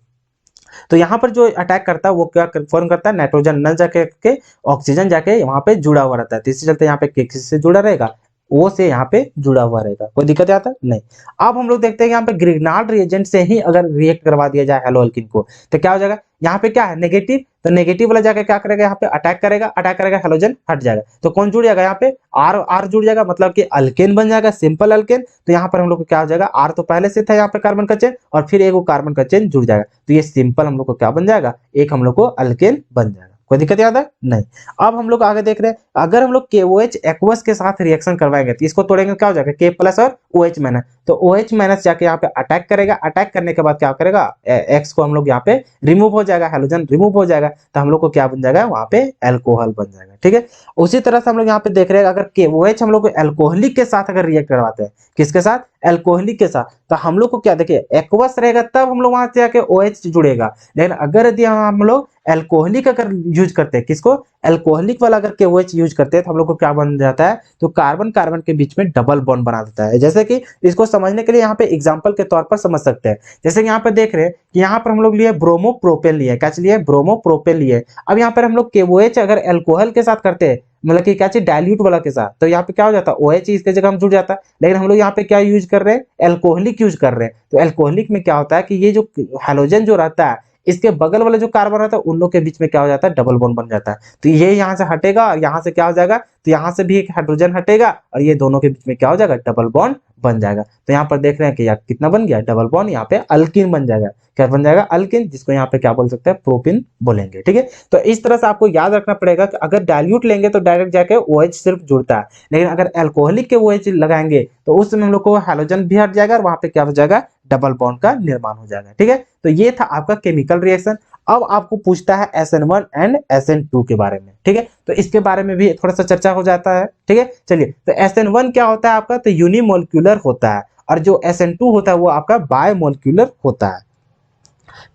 तो यहाँ पर जो अटैक करता है वो क्या फॉर्म करता है, नाइट्रोजन न जाके के ऑक्सीजन जाके वहां पे जुड़ा हुआ रहता है, तो इसी चलते यहाँ पे किससे जुड़ा रहेगा, O से यहाँ पे जुड़ा हुआ रहेगा। कोई दिक्कत आता है नहीं। अब हम लोग देखते हैं कि यहाँ पे ग्रिग्नार्ड रिएजेंट से ही अगर रिएक्ट करवा दिया जाए हेलो एल्किन को, तो क्या हो जाएगा, यहाँ पे क्या है, नेगेटिव, तो नेगेटिव वाला जाकर क्या करेगा, यहाँ पे अटैक करेगा, हेलोजन हट जाएगा, तो कौन जुड़ जाएगा, यहाँ पे R जुड़ जाएगा, मतलब कि अल्केन बन जाएगा, सिंपल अल्केन। तो यहाँ पर हम लोग को क्या हो जाएगा, R तो पहले से था यहाँ पे कार्बन का चेन, और फिर एक कार्बन का चेन जुड़ जाएगा, तो ये सिंपल हम लोग को क्या बन जाएगा, एक हम लोग को अल्केन बन जाएगा। कोई दिक्कत याद है नहीं। अब हम लोग आगे देख रहे हैं, अगर हम लोग KOH एक्वस के साथ रिएक्शन करवाएंगे तो इसको तोड़ेंगे, क्या हो जाएगा, K+ और OH माइनस, तो OH माइनस जाके यहाँ पे अटैक करेगा, अटैक करने के बाद क्या करेगा, X को हम लोग यहाँ पे रिमूव हो जाएगा, हेलोजन रिमूव हो जाएगा, तो हम लोग को क्या बन जाएगा, वहां पे एल्कोहल बन जाएगा। ठीक है, उसी तरह से हम लोग यहाँ पे देख रहे हैं, अगर KOH हम लोग को एल्कोहलिक के साथ अगर रिएक्ट करवाते हैं, किसके साथ, एल्कोहलिक के साथ, तो हम लोग को क्या, देखिए एक्वस रहेगा तब हम लोग वहां से आके OH जुड़ेगा। लेकिन अगर यदि हम लोग एल्कोहलिक अगर यूज करते हैं, किसको, एल्कोहलिक वाला अगर KOH यूज करते हैं, तो हम लोग को क्या बन जाता है, तो कार्बन कार्बन के बीच में डबल बॉन्ड बना देता है। जैसे कि इसको समझने के लिए यहाँ पे एग्जांपल के तौर पर समझ सकते हैं, जैसे कि यहाँ पे देख रहे हैं कि यहाँ पर हम लोग लिए ब्रोमोप्रोपेन लिए, क्या लिए, ब्रोमोप्रोपेन लिए। अब यहाँ पर हम लोग KOH अगर एल्कोहल के साथ करते हैं, मतलब कि क्या चीज, डाइल्यूट वाला के साथ, तो यहाँ पे क्या हो जाता है, OH इसके जगह हम जुड़ जाता है। लेकिन हम लोग यहाँ पे क्या यूज कर रहे हैं, एल्कोहलिक यूज कर रहे हैं, तो एल्कोहलिक में क्या होता है कि ये जो हेलोजन जो रहता है, इसके बगल वाले जो कार्बन रहता है, उन लोग के बीच में क्या हो जाता है, डबल बॉन्ड बन जाता है, तो ये यहाँ से हटेगा और यहाँ से क्या हो जाएगा, तो यहाँ से भी एक हाइड्रोजन हटेगा और ये दोनों के बीच में क्या हो जाएगा, डबल बॉन्ड बन जाएगा। तो यहाँ पर देख रहे हैं कि यहाँ कितना बन गया, डबल बॉन्ड यहाँ पे अल्किन बन जाएगा। क्या बन जाएगा, अल्किन, जिसको यहाँ पे क्या बोल सकते हैं, प्रोपिन बोलेंगे। ठीक है, तो इस तरह से आपको याद रखना पड़ेगा कि अगर डाइल्यूट लेंगे तो डायरेक्ट जाके OH सिर्फ जुड़ता है, लेकिन अगर अल्कोहलिक के OH लगाएंगे तो उस समय हम लोग को हाइड्रोजन भी हट जाएगा और वहां पे क्या हो जाएगा, डबल बॉन्ड का निर्माण हो जाएगा। ठीक है, तो ये था आपका केमिकल रिएक्शन। अब आपको पूछता है SN1 एंड SN2 के बारे में। ठीक है, तो इसके बारे में भी थोड़ा सा चर्चा हो जाता है। ठीक है, चलिए, तो SN1 क्या होता है आपका, तो यूनिमोलिक्यूलर होता है, और जो SN2 होता है वो आपका बायोमोलिक्यूलर होता है।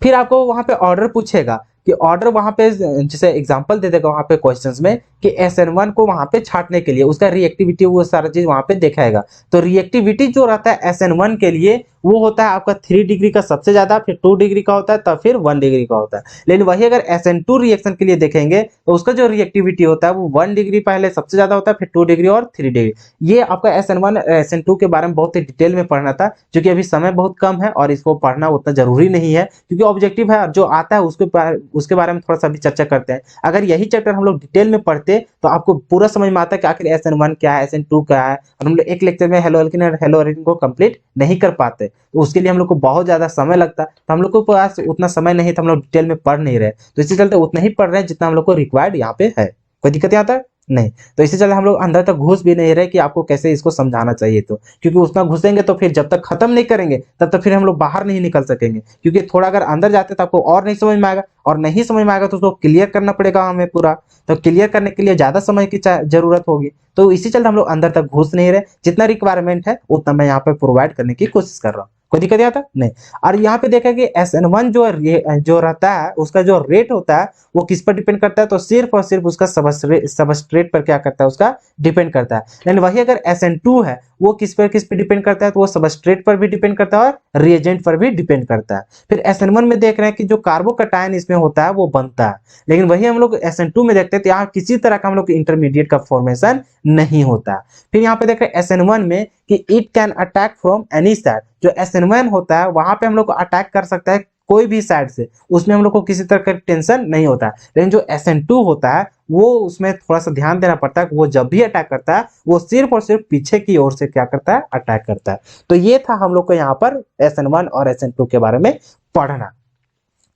फिर आपको वहां पे ऑर्डर पूछेगा कि ऑर्डर वहां पे जैसे एग्जांपल दे देगा वहां पे क्वेश्चंस में कि SN1 को वहां पे छांटने के लिए उसका रिएक्टिविटी, वो सारा चीज वहां पे दिखाएगा। तो रिएक्टिविटी जो रहता है SN1 के लिए वो होता है आपका 3 डिग्री का सबसे ज्यादा, फिर 2 डिग्री का होता है, तब फिर 1 डिग्री का होता है। लेकिन वही अगर SN2 रिएक्शन के लिए देखेंगे तो उसका जो रिएक्टिविटी होता है वो 1 डिग्री पहले सबसे ज्यादा होता है, फिर 2 डिग्री और 3 डिग्री। ये आपका SN1 SN2 के बारे में बहुत ही डिटेल में पढ़ना था, क्योंकि अभी समय बहुत कम है और इसको पढ़ना उतना जरूरी नहीं है, क्योंकि ऑब्जेक्टिव है जो आता है उसके बारे में थोड़ा सा भी चर्चा करते हैं। अगर यही चैप्टर हम लोग डिटेल में पढ़ते तो आपको पूरा समझ में आता है कि आखिर SN1 क्या है, SN2 क्या है, और हम लोग एक लेक्चर में हेलो एल्किन और हेलो एरिन को कंप्लीट नहीं कर पाते, तो उसके लिए हम लोग को बहुत ज्यादा समय लगता, तो हम लोग को पास उतना समय नहीं था, हम लोग डिटेल में पढ़ नहीं रहे, तो इसी चलते उतना ही पढ़ रहे हैं जितना हम लोग को रिक्वायर्ड यहाँ पे है। कोई दिक्कत यहाँ तक नहीं, तो इसी चलते हम लोग अंदर तक घुस भी नहीं रहे कि आपको कैसे इसको समझाना चाहिए, तो क्योंकि उतना घुसेंगे तो फिर जब तक खत्म नहीं करेंगे तब तक फिर हम लोग बाहर नहीं निकल सकेंगे, क्योंकि थोड़ा अगर अंदर जाते तो आपको और नहीं समझ में आएगा, और नहीं समझ में आएगा तो उसको क्लियर करना पड़ेगा हमें पूरा, तो क्लियर करने के लिए ज्यादा समय की जरूरत होगी। तो इसी चलते हम लोग अंदर तक घुस नहीं रहे, जितना रिक्वायरमेंट है उतना मैं यहाँ पे प्रोवाइड करने की कोशिश कर रहा हूँ। कोई दिक्कत यहाँ था नहीं। और यहाँ पे देखा कि SN1 जो रहता है उसका जो रेट होता है वो किस पर डिपेंड करता है, तो सिर्फ और सिर्फ उसका सबस्ट्रेट पर क्या करता है, उसका डिपेंड करता है। लेकिन वही अगर SN2 है वो किस पे डिपेंड करता है, तो वो सबस्ट्रेट पर भी डिपेंड करता है और रिएजेंट पर भी डिपेंड करता है। फिर SN1 में देख रहे हैं कि जो कार्बोकटायन इसमें होता है वो बनता है, लेकिन वही हम लोग SN2 में देखते हैं तो यहाँ किसी तरह का हम लोग इंटरमीडिएट का फॉर्मेशन नहीं होता। फिर यहाँ पे देख रहे हैं SN1 में कि it can attack from any side. जो SN1 होता है वहां पे हम लोग को अटैक कर सकता है कोई भी साइड से, उसमें हम लोग को किसी तरह का टेंशन नहीं होता है। लेकिन जो SN2 होता है वो उसमें थोड़ा सा ध्यान देना पड़ता है कि वो जब भी अटैक करता है वो सिर्फ और सिर्फ पीछे की ओर से क्या करता है, अटैक करता है। तो ये था हम लोग को यहाँ पर SN1 और SN2 के बारे में पढ़ना।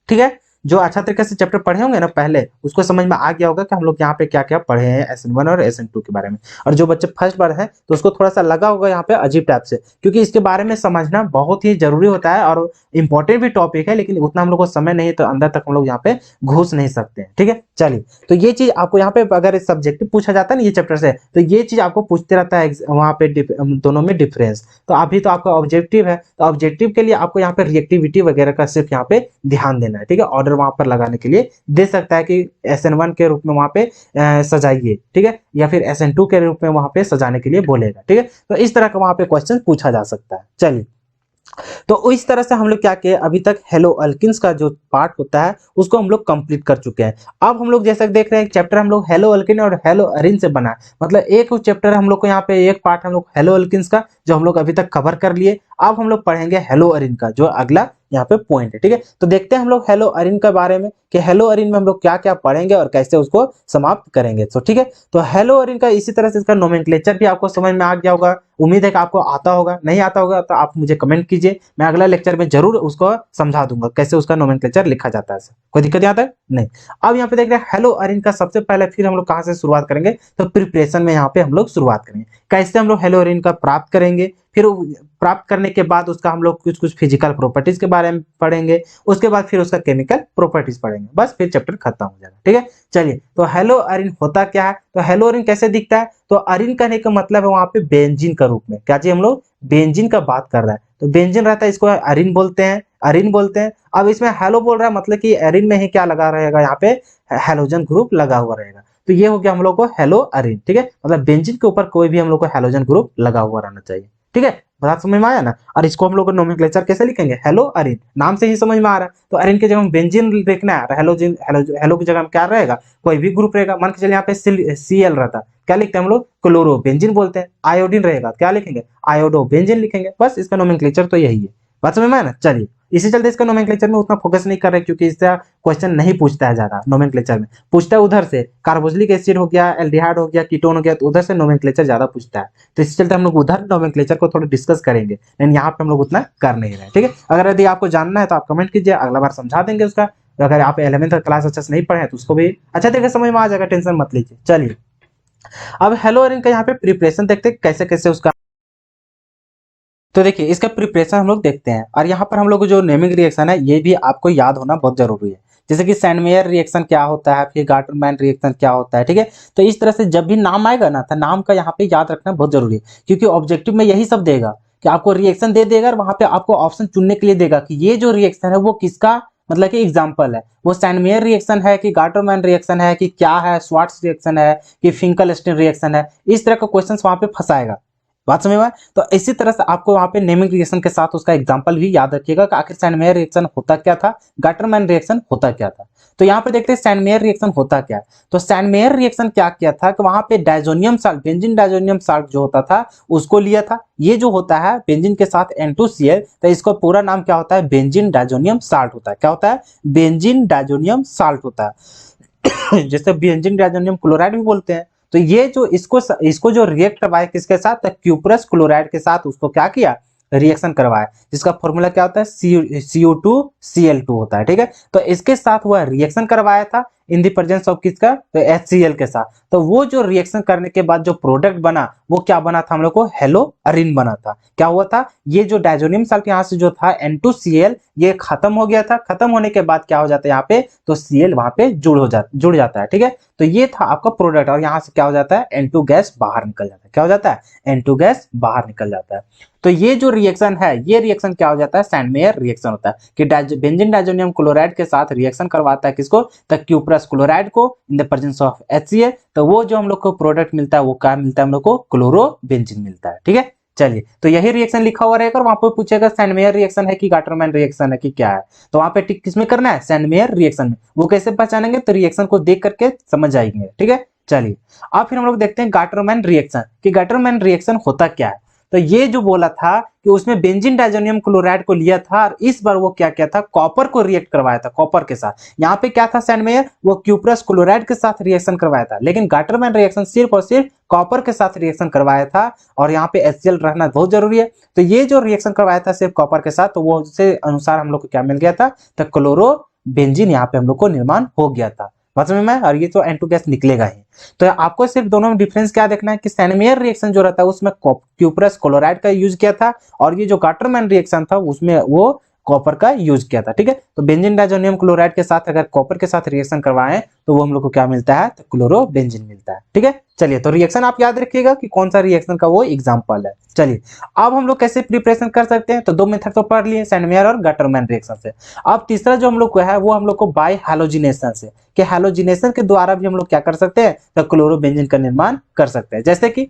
ठीक है, जो अच्छा तरीके से चैप्टर पढ़े होंगे ना पहले, उसको समझ में आ गया होगा कि हम लोग यहाँ पे क्या क्या पढ़े हैं SN1 और SN2 के बारे में। और जो बच्चे फर्स्ट बार हैं तो उसको थोड़ा सा लगा होगा यहाँ पे अजीब टाइप से, क्योंकि इसके बारे में समझना बहुत ही जरूरी होता है और इंपॉर्टेंट भी टॉपिक है, लेकिन उतना हम लोग को समय नहीं, तो अंदर तक हम लोग यहाँ पे घुस नहीं सकते हैं। ठीक है, चलिए, तो ये चीज आपको यहाँ पे अगर सब्जेक्टिव पूछा जाता है ना ये चैप्टर से, तो ये चीज आपको पूछते रहता है वहाँ पे दोनों में डिफरेंस। तो अभी तो आपका ऑब्जेक्टिव है, तो ऑब्जेक्टिव के लिए आपको यहाँ पे रिएक्टिविटी वगैरह का सिर्फ यहाँ पे ध्यान देना है। ठीक है, ऑर्डर वहां पर लगाने के लिए दे सकता है कि SN1 के रूप में वहां पे सजाइए, ठीक है, या फिर SN2 के रूप में वहां पे सजाने के लिए बोलेगा। ठीक है, तो इस तरह का वहां पे क्वेश्चन पूछा जा सकता है। चलिए, तो इस तरह से हम लोग क्या किए, अभी तक हेलो अल्किन्स का जो पार्ट होता है उसको हम लोग कंप्लीट कर चुके हैं। अब हम लोग जैसा देख रहे हैं चैप्टर हम लोग हेलो अल्किन और हेलो अरिन से बना है, मतलब एक चैप्टर हम लोग को यहाँ पे एक पार्ट हम लोग हेलो अल्किन्स का जो हम लोग अभी तक कवर कर लिए। अब हम लोग पढ़ेंगे हेलो अरिन का जो अगला यहाँ पे पॉइंट है। ठीक है, तो देखते हैं हम लोग हेलो अरिन के बारे में कि हेलो अरिन में हम लोग क्या क्या पढ़ेंगे और कैसे उसको समाप्त करेंगे। तो ठीक है, तो हेलो अरिन का इसी तरह से इसका नोमेनक्लेचर भी आपको समझ में आ गया होगा। उम्मीद है कि आपको आता होगा, नहीं आता होगा तो आप मुझे कमेंट कीजिए, मैं अगला लेक्चर में जरूर उसको समझा दूंगा कैसे उसका नोमेनक्लेचर लिखा जाता है। कोई दिक्कत यहाँ तक नहीं। अब यहाँ पे देख रहे हैं हेलो अरिन का सबसे पहले फिर हम लोग कहाँ से शुरुआत करेंगे, तो प्रिपरेशन में यहाँ पे हम लोग शुरुआत करेंगे कैसे हम लोग हेलो अरिन का प्राप्त करेंगे। फिर प्राप्त करने के बाद उसका हम लोग कुछ फिजिकल प्रॉपर्टीज के बारे में पढ़ेंगे, उसके बाद फिर उसका केमिकल प्रॉपर्टीज पढ़ेंगे, बस फिर चैप्टर खत्म हो जाएगा। ठीक है, चलिए, तो हेलो अरिन होता क्या है, तो हेलो अरिन कैसे दिखता है, तो अरिन कहने का मतलब है वहां पे बेंजीन का रूप में। क्या चाहिए, हम लोग बेंजीन का बात कर रहा है, तो बेंजीन रहता है इसको अरिन बोलते हैं, अरिन बोलते हैं। अब इसमें हेलो बोल रहा है मतलब कि अरिन में ही क्या लगा रहेगा, यहाँ पे हेलोजन ग्रुप लगा हुआ रहेगा, तो ये हो गया हम लोग को हेलो अरिन। ठीक है, मतलब बेंजीन के ऊपर कोई भी हम लोग को हेलोजन ग्रुप लगा हुआ रहना चाहिए। ठीक है, बात समझ में आया ना। और इसको हम लोग नोमेनक्लेचर कैसे लिखेंगे, हेलो अरिन, नाम से ही समझ में आ रहा है। तो अरिन की जगह हम बेंजीन लिखना है, हेलोजन हेलो की जगह में क्या रहेगा, कोई भी ग्रुप रहेगा। मान के चलिए यहाँ पे Cl रहता, क्या लिखते हैं हम लोग, क्लोरो बेंजीन बोलते हैं। आयोडीन रहेगा, क्या लिखेंगे, आयोडो बेंजीन लिखेंगे। बस इसका नोमेनक्लेचर तो यही है, बात समझ में आया ना। चलिए, इसी चलते इसका नोमेनक्लेचर में उतना फोकस नहीं कर रहे, क्योंकि इसका क्वेश्चन नहीं पूछता है ज्यादा नोमेनक्लेचर में, पूछता है उधर से कार्बोक्सिलिक एसिड हो गया, एल्डिहाइड हो गया, कीटोन हो गया, तो उधर से नोमेनक्लेचर ज्यादा पूछता है। तो इसी चलते हम लोग उधर नोमेनक्लेचर को थोड़ा डिस्कस करेंगे, लेकिन यहाँ पे हम लोग उतना कर नहीं रहे। ठीक है, अगर यदि आपको जानना है तो आप कमेंट कीजिए, अगला बार समझा देंगे उसका। अगर आप 11th क्लास अच्छे से नहीं पढ़े तो उसको भी अच्छा तरीके से समझ में आ जाएगा, टेंशन मत लीजिए। चलिए अब हेलोअरिन का यहाँ पे प्रिपरेशन देखते हैं कैसे कैसे उसका। तो देखिए इसका प्रिपरेशन हम लोग देखते हैं, और यहाँ पर हम लोग जो नेमिंग रिएक्शन है ये भी आपको याद होना बहुत जरूरी है। जैसे कि सैंडमेयर रिएक्शन क्या होता है, फिर गाटरमैन रिएक्शन क्या होता है। ठीक है, तो इस तरह से जब भी नाम आएगा ना तो नाम का यहाँ पे याद रखना बहुत जरूरी है, क्योंकि ऑब्जेक्टिव में यही सब देगा कि आपको रिएक्शन दे देगा और वहां पे आपको ऑप्शन चुनने के लिए देगा कि ये जो रिएक्शन है वो किसका मतलब कि एग्जाम्पल है, वो सैंडमेयर रिएक्शन है कि गाटरमैन रिएक्शन है कि क्या है, स्वार्ट्स रिएक्शन है कि फिंकलस्टीन रिएक्शन है। इस तरह का क्वेश्चन वहां पे फंसाएगा। बात समझ में आया? तो इसी तरह से आपको वहां पे नेमिंग रिएक्शन के साथ उसका एग्जांपल भी याद रखिएगा कि आखिर सैंडमेयर रिएक्शन होता क्या था, गाटरमैन रिएक्शन होता क्या था। तो यहाँ पे देखते हैं सैंडमेयर रिएक्शन होता क्या। तो सैंडमेयर रिएक्शन क्या किया था कि वहां पे diazonium salt, benzene diazonium salt जो होता था उसको लिया था। ये जो होता है बेंजीन के साथ N2Cl, तो इसका पूरा नाम क्या होता है, बेंजीन डायजोनियम साल्ट होता है। क्या होता है, बेंजीन डायजोनियम साल्ट होता है जैसे बेंजीन डायजोनियम क्लोराइड भी बोलते हैं। तो ये जो इसको जो रिएक्ट करवाए किसके साथ, तो क्यूप्रस क्लोराइड के साथ उसको क्या किया, रिएक्शन करवाया, जिसका फॉर्मूला क्या होता है, CO2Cl2 होता है। ठीक है, तो इसके साथ वह रिएक्शन करवाया था इन द प्रेजेंस ऑफ किसका, तो HCl के साथ। तो वो जो रिएक्शन करने के बाद जो प्रोडक्ट बना वो क्या बना था, हम लोग को हेलोअरिन बना था। क्या हुआ था, ये जो डायजोनियम साल्ट यहाँ से जो था N2Cl ये खत्म हो गया था। खत्म होने के बाद क्या हो जाता है यहाँ पे, तो Cl वहां पे जुड़ जाता है। ठीक है, तो ये था आपका प्रोडक्ट, और यहाँ से क्या हो जाता है, N2 गैस बाहर निकल जाता है। क्या हो जाता है, N2 गैस बाहर निकल जाता है। तो ये जो रिएक्शन है, ये रिएक्शन क्या हो जाता है, सैंडमेयर रिएक्शन होता है कि बेंजीन डायजोनियम क्लोराइड के साथ रिएक्शन करवाता है किसको, तो क्यूप्रस क्लोराइड को in the presence of HCl। तो वो जो हम लोग को प्रोडक्ट मिलता है वो क्या मिलता है, हम लोग को क्लोरोबेंजीन मिलता है। ठीक है, चलिए तो यही रिएक्शन लिखा हुआ रहेगा और वहां पे पूछेगा सैंडमेयर रिएक्शन है कि गाटरमैन रिएक्शन है कि क्या है, तो वहां पे टिक किसमें करना है, सैंडमेयर रिएक्शन में। वो कैसे पहचानेंगे, तो रिएक्शन को देख करके समझ जाएंगे। ठीक है, चलिए अब फिर हम लोग देखते हैं गाटरमैन रिएक्शन कि गाटरमैन रिएक्शन होता क्या है। तो ये जो बोला था कि उसमें बेंजीन डायजोनियम क्लोराइड को लिया था और इस बार वो क्या किया था, कॉपर को रिएक्ट करवाया था कॉपर के साथ। यहाँ पे क्या था सैंडमेयर, वो क्यूप्रस क्लोराइड के साथ रिएक्शन करवाया था, लेकिन गाटरमैन रिएक्शन सिर्फ और सिर्फ कॉपर के साथ रिएक्शन करवाया था। और यहाँ पे HCl रहना बहुत जरूरी है। तो ये जो रिएक्शन करवाया था सिर्फ कॉपर के साथ, तो वो उससे अनुसार हम लोग को क्या मिल गया था, तो क्लोरोबेंजीन यहाँ पे हम लोग को निर्माण हो गया था। समझ में आया? और ये तो N2 गैस निकलेगा ही। तो आपको सिर्फ दोनों में डिफरेंस क्या देखना है कि सैंडमेयर रिएक्शन जो रहता है उसमें क्यूप्रस क्लोराइड का यूज किया था, और ये जो गाटरमैन रिएक्शन था उसमें वो कॉपर का यूज किया था। ठीक है, तो बेंजीन डायजोनियम क्लोराइड के साथ अगर कॉपर के साथ रिएक्शन करवाएं तो वो हम लोग को क्या मिलता है, तो क्लोरोबेंजीन मिलता है। ठीक है, चलिए तो रिएक्शन आप याद रखिएगा कि कौन सा रिएक्शन का वो एग्जांपल है। चलिए अब हम लोग कैसे प्रिपरेशन कर सकते हैं, तो दो मेथड तो पढ़ लिए, सैंडमेयर और गाटरमैन रिएक्शन से। अब तीसरा जो हम लोग को है वो हम लोग को बाय हैलोजिनेशन से, कि हैलोजिनेशन के द्वारा भी हम लोग क्या कर सकते हैं, तो क्लोरोबेंजीन का निर्माण कर सकते हैं। जैसे कि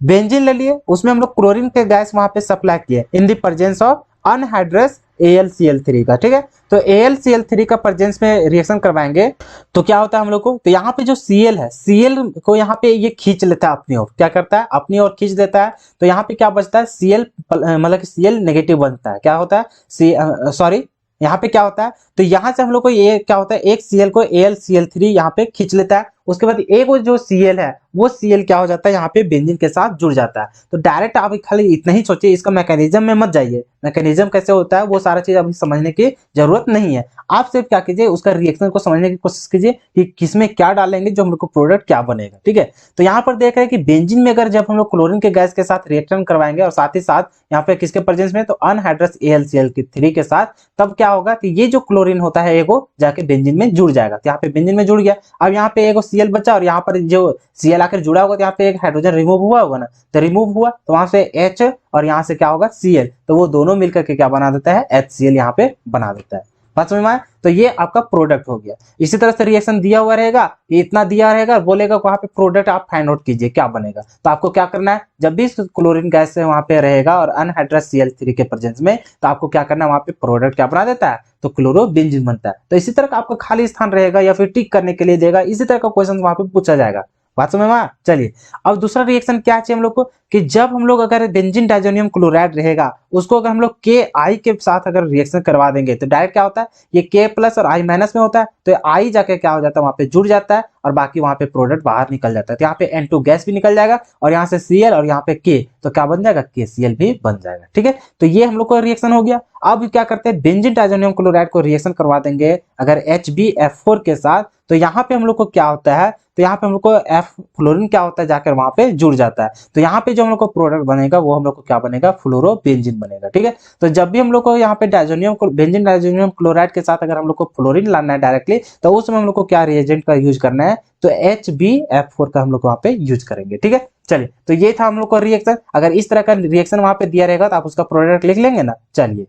बेंजीन ले लिए, उसमें हम लोग क्लोरीन के गैस वहां पे सप्लाई किए in the presence of anhydrous AlCl3 का। ठीक है, तो AlCl3 का प्रेजेंस में रिएक्शन करवाएंगे तो क्या होता है हम लोग को, तो यहाँ पे जो Cl है, Cl को यहाँ पे ये खींच लेता है अपनी ओर, क्या करता है, अपनी ओर खींच देता है। तो यहाँ पे क्या बचता है, Cl मतलब कि Cl नेगेटिव बनता है। क्या होता है, सॉरी यहाँ पे क्या होता है, तो यहाँ से हम लोग को ये क्या होता है, एक Cl को AlCl3 यहाँ पे खींच लेता है। उसके बाद एक वो जो Cl है वो Cl क्या हो जाता है, यहाँ पे बेंजीन के साथ जुड़ जाता है। तो डायरेक्ट आप खाली इतना ही सोचिए, इसका मैकेनिज्म में मत जाइए, मैकेनिज्म कैसे होता है वो सारा चीज अभी समझने की जरूरत नहीं है। आप सिर्फ क्या कीजिए, उसका रिएक्शन को समझने की कोशिश कीजिए कि किसमें क्या डालेंगे, जो हम लोग को प्रोडक्ट क्या बनेगा। ठीक है, तो यहाँ पर देख रहे हैं कि बेंजीन में अगर जब हम लोग क्लोरीन के गैस के साथ रिएक्शन करवाएंगे और साथ ही साथ यहाँ पे किसके प्रेजेंस में, तो अनहाइड्रस AlCl3 के साथ, तब क्या होगा कि ये जो क्लोरीन होता है एगो जाके बेंजीन में जुड़ जाएगा। तो यहाँ पे बेंजीन में जुड़ गया। अब यहाँ पे एगो Cl बचा और यहाँ पर जो Cl आकर जुड़ा होगा तो यहाँ पे एक हाइड्रोजन रिमूव हुआ होगा ना, तो रिमूव हुआ तो वहां से H और यहाँ से क्या होगा Cl, तो वो दोनों मिलकर के क्या बना देता है, HCl यहाँ पे बना देता है। बात समझ में आया? तो ये आपका प्रोडक्ट हो गया। इसी तरह से रिएक्शन दिया हुआ रहेगा, ये इतना दिया रहेगा, बोलेगा वहां पे प्रोडक्ट आप फाइंड आउट कीजिए क्या बनेगा। तो आपको क्या करना है, जब भी क्लोरीन गैस से वहां पे रहेगा और अनहाइड्रस Cl3 के प्रेजेंस में, तो आपको क्या करना है, वहां पे प्रोडक्ट क्या बना देता है, तो क्लोरोबेंजीन बनता है। तो इसी तरह का आपको खाली स्थान रहेगा या फिर टिक करने के लिए देगा, इसी तरह का क्वेश्चन वहां पे पूछा जाएगा। बात समझ में आया? चलिए अब दूसरा रिएक्शन क्या चाहिए हम लोग को कि जब हम लोग अगर बेंजीन डाइजोनियम क्लोराइड रहेगा उसको अगर हम लोग के आई के साथ अगर रिएक्शन करवा देंगे तो डायरेक्ट क्या होता है, ये के प्लस और आई माइनस में होता है, तो आई जाके क्या हो जाता है, वहां पे जुड़ जाता है और बाकी वहां पे प्रोडक्ट बाहर निकल जाता है। तो यहाँ पे N2 गैस भी निकल जाएगा और यहाँ से Cl और यहाँ पे K, तो क्या बन जाएगा, KCl भी बन जाएगा। ठीक है, तो ये हम लोग का रिएक्शन हो गया। अब क्या करते हैं, बेंजीन डाइजोनियम क्लोराइड को रिएक्शन करवा देंगे अगर HbF4 के साथ, तो यहाँ पे हम लोग को क्या होता है, तो यहाँ पे हम लोग को F फ्लोरीन क्या होता है, जाकर वहां पे जुड़ जाता है। तो यहाँ पे जो हम लोग को प्रोडक्ट बनेगा वो हम लोग को क्या बनेगा, फ्लोरोबेंजीन बनेगा। ठीक है, तो जब भी हम लोग को यहाँ पे बेंजीन डाइजोनियम क्लोराइड के साथ अगर हम लोग को फ्लोरीन लाना है डायरेक्टली, तो उस समय हम लोग को क्या रिएजेंट का यूज करना है, तो HbF4 का हम लोग वहां पे यूज करेंगे। ठीक है, चलिए तो ये था हम लोग का रिएक्शन। अगर इस तरह का रिएक्शन वहां पे दिया रहेगा तो आप उसका प्रोडक्ट लिख लेंगे ना। चलिए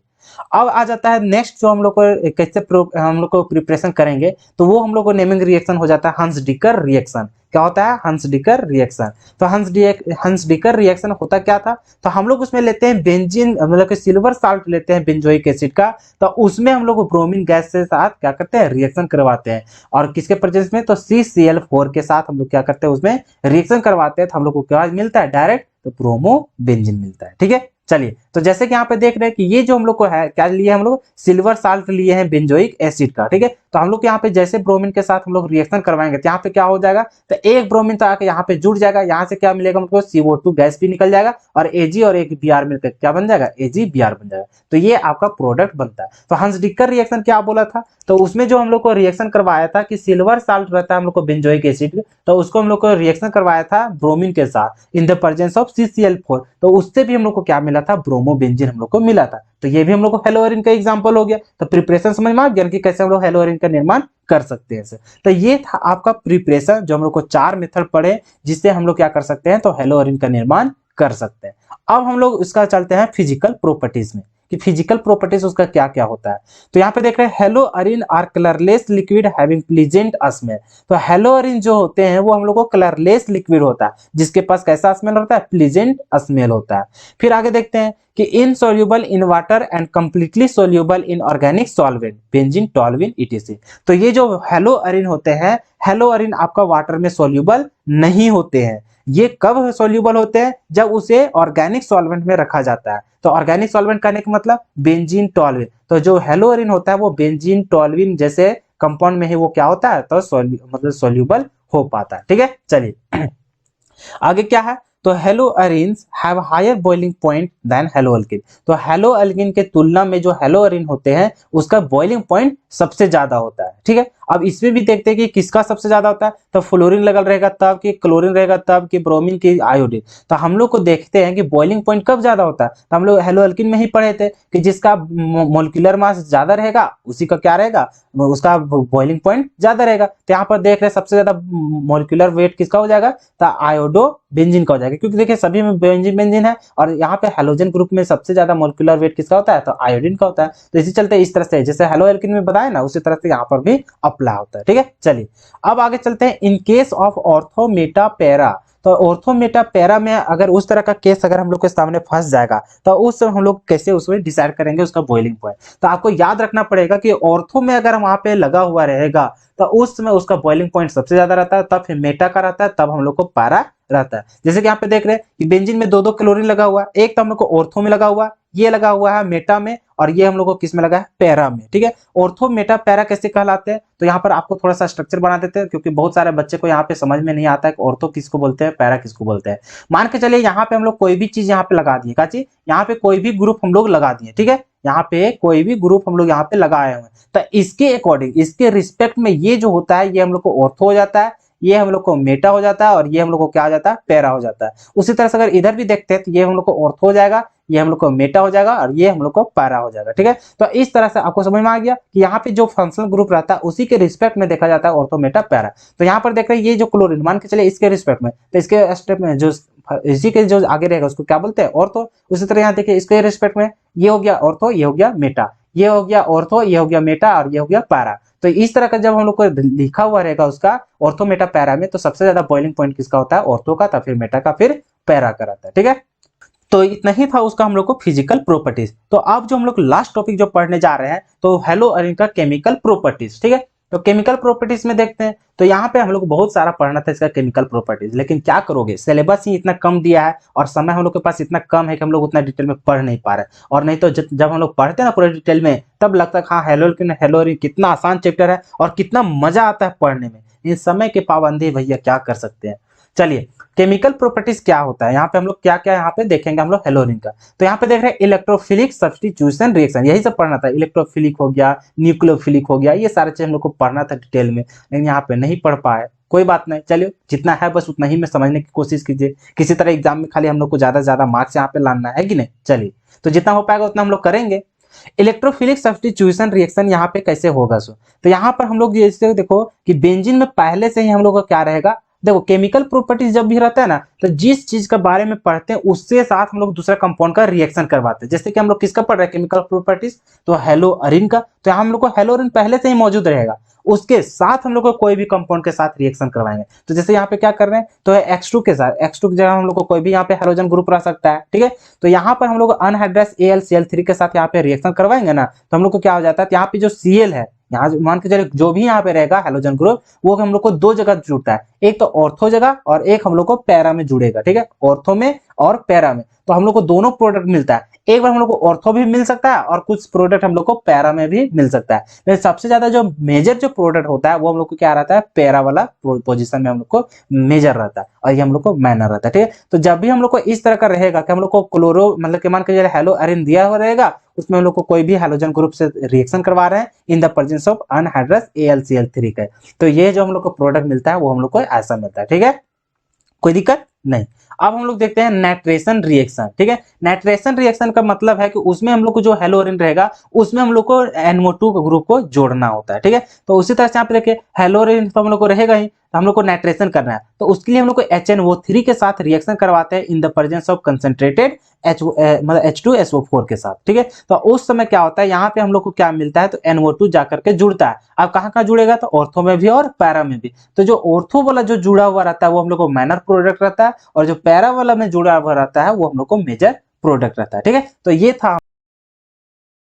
अब आ जाता है नेक्स्ट, जो हम लोग को कैसे हम लोग को प्रिपरेशन करेंगे, तो वो हम लोग को नेमिंग रिएक्शन हो जाता है हंस-डिकर रिएक्शन। क्या होता है, हंस-डिकर रिएक्शन। तो हंस-डिकर रिएक्शन होता क्या था, तो हम लोग उसमें लेते हैं बेंजीन, मतलब कि सिल्वर साल्ट लेते हैं बेंजोइक एसिड का, तो उसमें हम लोग ब्रोमीन गैस के साथ क्या करते हैं, रिएक्शन करवाते हैं। और किसके प्रेजेंस में, तो CCl4 के साथ हम लोग क्या करते हैं, उसमें रिएक्शन करवाते हैं। तो हम लोग को क्या मिलता है, डायरेक्ट तो ब्रोमोबेंजीन मिलता है। ठीक है, चलिए तो जैसे कि यहाँ पे देख रहे हैं कि ये जो हम लोग को है, क्या लिए हम लोग, सिल्वर साल्ट लिए हैं बेंजोइक एसिड का। ठीक है, तो हम लोग यहाँ पे जैसे ब्रोमीन के साथ हम लोग रिएक्शन करवाएंगे तो यहाँ पे क्या हो जाएगा, तो एक ब्रोमीन तो आके यहाँ पे जुड़ जाएगा, यहाँ से क्या मिलेगा हमको, CO2 गैस भी निकल जाएगा और Ag और एक Br मिलकर क्या बन जाएगा, AgBr बन जाएगा। तो ये आपका प्रोडक्ट बनता है। तो हंस-डिकर रिएक्शन क्या बोला था, तो उसमें जो हम लोग को रिएक्शन करवाया था कि सिल्वर साल्ट रहता है हम लोग को बेंजोइक एसिड, तो उसको हम लोग को रिएक्शन करवाया था ब्रोमीन के साथ in the presence of CCl4, तो उससे भी हम लोग को क्या मिला था, ब्रोमोबेंजीन हम लोग को मिला था। तो ये भी हम लोग को हेलोअरिन का एग्जांपल हो गया। तो प्रिपरेशन समझ में आ गया कि कैसे हम लोग हेलोअरिन का निर्माण कर सकते हैं। तो ये था आपका प्रिपरेशन, जो हम लोग को 4 मेथड पढ़े जिससे हम लोग क्या कर सकते हैं, तो हेलोअरिन का निर्माण कर सकते हैं। अब हम लोग इसका चलते हैं फिजिकल प्रॉपर्टीज में कि फिजिकल प्रॉपर्टीज उसका क्या क्या होता है। तो यहाँ पे देख रहे हैं haloarene are colourless liquid having pleasant smell. तो हेलोअरिन जो होते हैं वो हम लोग को कलरलेस लिक्विड होता है जिसके पास कैसा स्मेल होता है, प्लीजेंट स्मेल होता है। फिर आगे देखते हैं कि insoluble in water and completely soluble in organic solvent benzene, toluene etc। तो ये जो हेलोअरिन होते हैं, हेलोअरिन आपका वाटर में सोल्यूबल नहीं होते हैं। ये कब सोल्यूबल होते हैं, जब उसे ऑर्गेनिक सॉल्वेंट में रखा जाता है। तो ऑर्गेनिक सॉल्वेंट कहने का मतलब बेंजीन, टोल्यूइन। तो जो हेलोअरिन होता है वो बेंजीन, टोल्यूइन जैसे कंपाउंड में ही वो क्या होता है, तो मतलब सोल्यूबल हो पाता है। ठीक है, चलिए आगे क्या है, तो haloarenes have higher boiling point than haloalkane. तो हेलोअल्किन के तुलना में जो हेलोअरिन होते हैं उसका बॉइलिंग पॉइंट सबसे ज्यादा होता है। ठीक है, अब इसमें भी देखते हैं कि किसका सबसे ज्यादा होता है, तो फ्लोरीन लगल रहेगा तब, कि क्लोरीन रहेगा तब, कि ब्रोमीन की आयोडीन। तो हम लोग को देखते हैं कि बॉइलिंग पॉइंट कब ज्यादा होता है, तो हम लोग हेलोअल्किन में ही पढ़े थे कि जिसका मोलिकुलर मास ज्यादा रहेगा उसी का क्या रहेगा, उसका बॉइलिंग पॉइंट ज्यादा रहेगा। तो यहाँ पर देख रहे हैं सबसे ज्यादा मोलिकुलर वेट किसका हो जाएगा, तो आयोडो बेंजीन का हो जाएगा, क्योंकि देखिए सभी में बेंजीन बेंजीन है और यहाँ पे हेलोजन ग्रुप में सबसे ज्यादा मोलिकुलर वेट किसका होता है, तो आयोडीन का होता है। तो इसी चलते इस तरह से जैसे हेलोअल्किन में बताया ना उसी तरह से यहाँ पर भी अप्लाई होता है। ठीक है, चलिए अब आगे चलते हैं। In case of ortho Meta para, तो ऑर्थो मेटा पैरा में अगर उस तरह का केस अगर हम लोग के सामने फंस जाएगा तो उस समय हम लोग कैसे उसमें डिसाइड करेंगे उसका बॉइलिंग पॉइंट। तो आपको याद रखना पड़ेगा कि ऑर्थो में अगर वहां पे लगा हुआ रहेगा तो उस समय उसका बॉइलिंग पॉइंट सबसे ज्यादा रहता है, तब फिर मेटा का रहता है, तब हम लोग को पैरा रहता है। जैसे कि यहाँ पे देख रहे हैं कि बेंजीन में 2-2 क्लोरीन लगा हुआ है, एक तो हम लोग को ऑर्थो में लगा हुआ है, ये लगा हुआ है मेटा में, और ये हम लोग को किस में लगा है, पैरा में। ठीक है, ऑर्थो मेटा पैरा कैसे कहलाते हैं, तो यहाँ पर आपको थोड़ा सा स्ट्रक्चर बना देते हैं क्योंकि बहुत सारे बच्चे को यहाँ पे समझ में नहीं आता है कि ऑर्थो किसको बोलते हैं, पैरा किसको बोलते हैं। मान के चलिए यहाँ पे हम लोग कोई भी चीज यहाँ पे लगा दिए, क्या चीज, यहाँ पे कोई भी ग्रुप हम लोग लगा दिए। ठीक है, यहाँ पे कोई भी ग्रुप हम लोग यहाँ पे लगाए हुए हैं, तो इसके अकॉर्डिंग, इसके रिस्पेक्ट में ये जो होता है ये हम लोग को ऑर्थो हो जाता है, ये हम लोग को मेटा हो जाता है, और ये हम लोग को क्या हो जाता है, पैरा हो जाता है। उसी तरह से अगर इधर भी देखते हैं तो ये हम लोग को ऑर्थो हो जाएगा, ये हम लोग को मेटा हो जाएगा, और ये हम लोग को पैरा हो जाएगा। ठीक है, तो इस तरह से आपको समझ में आ गया कि यहाँ पे जो फंक्शनल ग्रुप रहता है उसी के रिस्पेक्ट में देखा जाता है ऑर्थो, मेटा, पैरा। तो यहाँ पर देख रहे हैं ये जो क्लोरीन, मान के चले इसके रिस्पेक्ट में, तो इसके स्टेप में जो इसी के जो आगे रहेगा उसको क्या बोलते हैं, ऑर्थो। उसी तरह यहाँ देखिए इसके रिस्पेक्ट में ये हो गया ऑर्थो, ये हो गया मेटा, ये हो गया ऑर्थो, ये हो गया मेटा, और ये हो गया पैरा। तो इस तरह का जब हम लोग को लिखा हुआ रहेगा उसका ऑर्थो मेटा पैरा में, तो सबसे ज्यादा बॉइलिंग पॉइंट किसका होता है, ऑर्थो का, फिर मेटा का, फिर पैरा का रहता है। ठीक है, तो इतना ही था उसका हम लोग को फिजिकल प्रॉपर्टीज। तो अब जो हम लोग लास्ट टॉपिक जो पढ़ने जा रहे हैं, तो हेलोअरिन का केमिकल प्रॉपर्टीज। ठीक है, तो केमिकल प्रॉपर्टीज में देखते हैं, तो यहाँ पे हम लोग बहुत सारा पढ़ना था इसका केमिकल प्रॉपर्टीज, लेकिन क्या करोगे, सिलेबस ही इतना कम दिया है और समय हम लोग के पास इतना कम है कि हम लोग उतना डिटेल में पढ़ नहीं पा रहे। और नहीं तो जब हम लोग पढ़ते हैं ना पूरे डिटेल में, तब लगता है हाँ हेलोरिन कितना आसान चैप्टर है और कितना मजा आता है पढ़ने में। इन समय की पाबंदी भैया क्या कर सकते हैं। चलिए केमिकल प्रॉपर्टीज क्या होता है, यहाँ पे हम लोग क्या क्या यहाँ पे देखेंगे हम लोग हेलोरिन का। तो यहाँ पे देख रहे हैं इलेक्ट्रोफिलिक सब्स्टिट्यूशन रिएक्शन, यही सब पढ़ना था। इलेक्ट्रोफिलिक हो गया, न्यूक्लियोफिलिक हो गया, ये सारे चीज हम लोग को पढ़ना था डिटेल में, लेकिन यहाँ पे नहीं पढ़ पाए। कोई बात नहीं, चलिए जितना है बस उतना ही में समझने की कोशिश कीजिए। किसी तरह एग्जाम में खाली हम लोग को ज्यादा से ज्यादा मार्क्स यहाँ पे लाना है कि नहीं। चलिए तो जितना हो पाएगा उतना हम लोग करेंगे। इलेक्ट्रोफिलिक सब्स्टिट्यूशन रिएक्शन यहाँ पे कैसे होगा सो, तो यहाँ पर हम लोग जैसे देखो कि बेंजीन में पहले से ही हम लोग का क्या रहेगा, देखो केमिकल प्रॉपर्टीज जब भी रहता है ना, तो जिस चीज के बारे में पढ़ते हैं उससे साथ हम लोग दूसरा कंपाउंड का रिएक्शन करवाते हैं। जैसे कि हम लोग किसका पढ़ रहे हैं केमिकल प्रॉपर्टीज, तो हेलोअरिन का, तो यहाँ हम लोग को हेलोअरिन पहले से ही मौजूद रहेगा, उसके साथ हम लोग को कोई भी कंपाउंड के साथ रिएक्शन करवाएंगे। तो जैसे यहाँ पे क्या कर रहे हैं, तो है X2 के साथ, X2 की जगह हम लोग को कोई भी यहाँ पे हेलोजन ग्रुप रह सकता है, ठीक है। तो यहाँ पर हम लोग अनहाइड्रस AlCl3 के साथ यहाँ पे रिएक्शन करवाएंगे ना, तो हम लोग को क्या हो जाता है, यहाँ पे जो Cl है, यहाँ मान के चलिए जो भी यहाँ पे रहेगा हेलोजन ग्रुप, वो हम लोग को दो जगह जुड़ता है, एक तो ऑर्थो जगह और एक हम लोग को पैरा में जुड़ेगा, ठीक है, ऑर्थो में और पैरा में। तो हम लोग को दोनों प्रोडक्ट मिलता है, एक बार हम लोग को ऑर्थो भी मिल सकता है और कुछ प्रोडक्ट हम लोग को पैरा में भी मिल सकता है। लेकिन सबसे ज्यादा जो मेजर जो प्रोडक्ट होता है वो हम लोग को क्या रहता है, पैरा वाला पोजीशन में हम लोग को मेजर रहता है और ये हम लोग को माइनर रहता है, ठीक है। तो जब भी हम लोग को इस तरह का रहेगा कि हम लोग को क्लोरो मतलब कि मान के चलिए हेलोअरिन दिया हुआ रहेगा, उसमें हम लोग को कोई भी हेलोजन ग्रुप से रिएक्शन करवा रहे हैं in the presence of anhydrous AlCl3 का, तो ये जो हम लोग को प्रोडक्ट मिलता है वो हम लोग को ऐसा मिलता है, ठीक है, कोई दिक्कत नहीं। अब हम लोग देखते हैं नाइट्रेशन रिएक्शन, ठीक है। नाइट्रेशन रिएक्शन का मतलब है कि उसमें हम लोग को जो हेलोअरिन रहेगा उसमें हम लोग को NO2 ग्रुप को जोड़ना होता है, ठीक है। तो उसी तरह से यहाँ पे देखिए हेलोअरिन तो हम लोग को रहेगा ही, तो हम लोग को नाइट्रेशन करना है, तो उसके लिए हम लोग को HNO3 के साथ रिएक्शन करवाते हैं in the presence of concentrated मतलब H2SO4 के साथ, ठीक है। तो उस समय क्या होता है, यहाँ पे हम लोग को क्या मिलता है, तो NO2 जाकर के जुड़ता है। अब कहाँ कहाँ जुड़ेगा, तो ऑर्थो में भी और पैरा में भी। तो जो ऑर्थो वाला जो जुड़ा हुआ रहता है वो हम लोग को माइनर प्रोडक्ट रहता है, और जो पैरा वाला में जुड़ा हुआ रहता है वो हम लोग को मेजर प्रोडक्ट रहता है, ठीक है। तो ये था।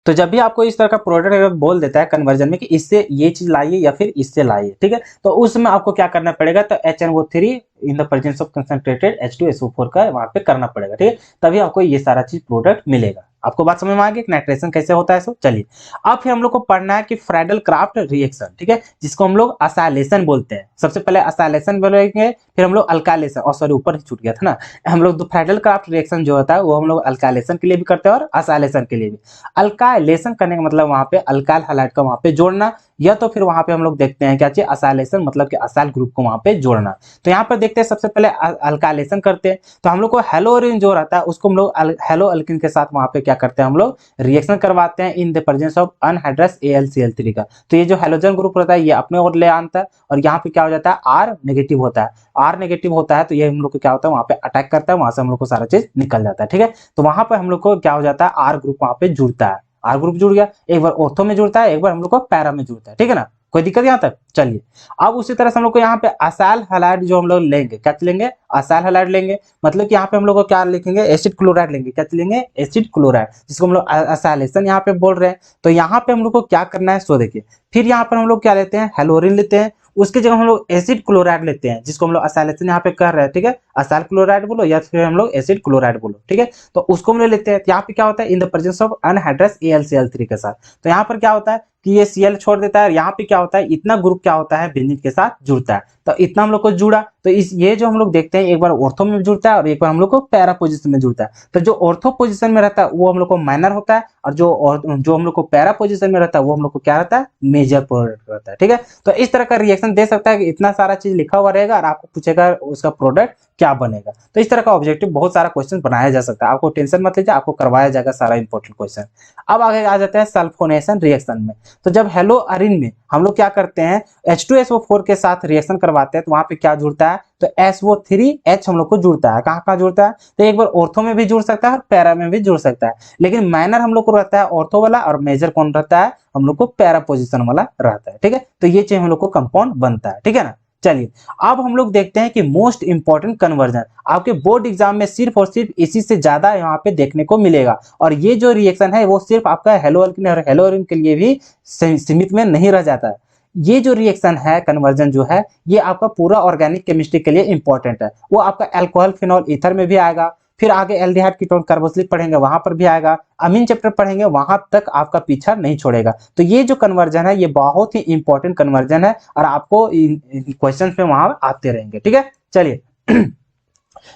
तो जब भी आपको इस तरह का प्रोडक्ट बोल देता है कन्वर्जन में कि इससे ये चीज लाइए या फिर इससे लाइए, ठीक है, तो उसमें आपको क्या करना पड़ेगा, तो HNO3 in the presence of concentrated H2SO4 का वहां पे करना पड़ेगा, ठीक है, तभी आपको ये सारा चीज प्रोडक्ट मिलेगा। आपको बात समझ में आ गई नाइट्रेशन कैसे होता है। सो चलिए अब फिर हम लोग को पढ़ना है कि फ्राइडल क्राफ्ट रिएक्शन, ठीक है, जिसको हम लोग असाइलेशन बोलते हैं। सबसे पहले असाइलेशन बोलेंगे, फिर हम लोग अल्काइलेशन, और सॉरी ऊपर ही छूट गया था ना, हम लोग फ्राइडल क्राफ्ट रिएक्शन जो होता है वो हम लोग अल्काइलेशन के लिए भी करते हैं और असाइलेशन के लिए भी। अल्काइलेशन करने का मतलब वहां पे अल्काइल हैलाइड का वहां पे जोड़ना, या तो फिर वहां पे हम लोग देखते हैं क्या चाहिए, असाइलेशन मतलब कि असाइल ग्रुप को वहां पे जोड़ना। तो यहाँ पर देखते हैं सबसे पहले अल्काइलेशन करते हैं, तो हम लोग को हेलोअरिन जो रहता है उसको हम लोग हेलो अल्किन के साथ वहां पे क्या करते हैं, हम लोग रिएक्शन करवाते हैं in the presence of anhydrous AlCl3 का। तो ये जो हेलोजन ग्रुप रहता है ये अपने ओर ले आता है, और यहाँ पे क्या हो जाता है, R नेगेटिव होता है। R नेगेटिव होता है तो ये हम लोग को क्या होता है, वहां पे अटैक करता है, वहां से हम लोग को सारा चीज निकल जाता है, ठीक है। तो वहां पर हम लोग को क्या हो जाता है, R ग्रुप वहां पे जुड़ता है, R ग्रुप जुड़ गया, एक बार ऑर्थो में जुड़ता है, एक बार हम लोग को पैरा में जुड़ता है, ठीक है ना, कोई दिक्कत यहाँ तक। चलिए अब उसी तरह से हम लोग को यहाँ पे असाइल हैलाइड जो हम लोग लेंगे, क्या लेंगे, असाइल हैलाइड लेंगे, मतलब कि यहाँ पे हम लोग को क्या लिखेंगे, एसिड क्लोराइड लेंगे, क्या लेंगे, एसिड क्लोराइड, जिसको हम लोग असाइलेशन यहाँ पे बोल रहे हैं। तो यहाँ पे हम लोग को क्या करना है, सो देखिए फिर यहाँ पर हम लोग क्या लेते हैं, हेलोरिन लेते हैं, उसकी जगह हम लोग एसिड क्लोराइड लेते हैं, जिसको हम लोग असाइलेशन यहाँ पे कर रहे हैं, ठीक है, असाइल क्लोराइड बोलो या फिर हम लोग एसिड क्लोराइड बोलो, ठीक है। तो उसको हम ले लेते हैं, यहाँ पे क्या होता है, in the presence of anhydrous AlCl3 के साथ। तो यहाँ पर क्या होता है कि ये Cl छोड़ देता है, और यहाँ पे क्या होता है, इतना ग्रुप क्या होता है, बेंजीन के साथ जुड़ता है। तो इतना हम लोग को जुड़ा, तो इस ये जो हम लोग देखते हैं एक बार ऑर्थो में जुड़ता है और एक बार हम लोग को पैरा पोजीशन में जुड़ता है। तो जो ऑर्थो पोजीशन में रहता है वो हम लोग को माइनर होता है, और जो हम लोग को पैरा पोजीशन में रहता है वो हम लोग को क्या रहता है, मेजर प्रोडक्ट रहता है, ठीक है। तो इस तरह का रिएक्शन दे सकता है कि इतना सारा चीज लिखा हुआ रहेगा और आपको पूछेगा उसका प्रोडक्ट क्या बनेगा। तो इस तरह का ऑब्जेक्टिव बहुत सारा क्वेश्चन बनाया जा सकता है, आपको टेंशन मत लीजिए, आपको करवाया जाएगा सारा इंपॉर्टेंट क्वेश्चन। अब आगे आ जाते हैं सल्फोनेशन रिएक्शन में। तो जब हेलोअरिन में हम लोग क्या करते हैं, H2SO4 के साथ रिएक्शन करवाते हैं, तो वहां पे क्या जुड़ता है, तो SO3H हम लोग को जुड़ता है। कहाँ कहाँ जुड़ता है, तो एक बार ऑर्थो में भी जुड़ सकता है और पैरा में भी जुड़ सकता है, लेकिन माइनर हम लोग को रहता है ऑर्थो वाला, और मेजर कौन रहता है, हम लोग को पैरा पोजीशन वाला रहता है, ठीक है। तो ये चीज हम लोग को कंपाउंड बनता है, ठीक है ना। चलिए अब हम लोग देखते हैं कि मोस्ट इंपॉर्टेंट कन्वर्जन आपके बोर्ड एग्जाम में सिर्फ और सिर्फ इसी से ज्यादा यहाँ पे देखने को मिलेगा, और ये जो रिएक्शन है वो सिर्फ आपका हेलोअल्किन और हेलोअरिन के लिए भी सीमित में नहीं रह जाता है। ये जो रिएक्शन है कन्वर्जन जो है ये आपका पूरा ऑर्गेनिक केमिस्ट्री के लिए इंपॉर्टेंट है। वो आपका अल्कोहल फिनॉल ईथर में भी आएगा, फिर आगे एल्डिहाइड कीटोन कार्बोक्सिलिक पढ़ेंगे वहां पर भी आएगा, अमीन चैप्टर पढ़ेंगे वहां तक आपका पीछा नहीं छोड़ेगा। तो ये जो कन्वर्जन है ये बहुत ही इंपॉर्टेंट कन्वर्जन है और आपको क्वेश्चन में वहां आते रहेंगे। ठीक है, चलिए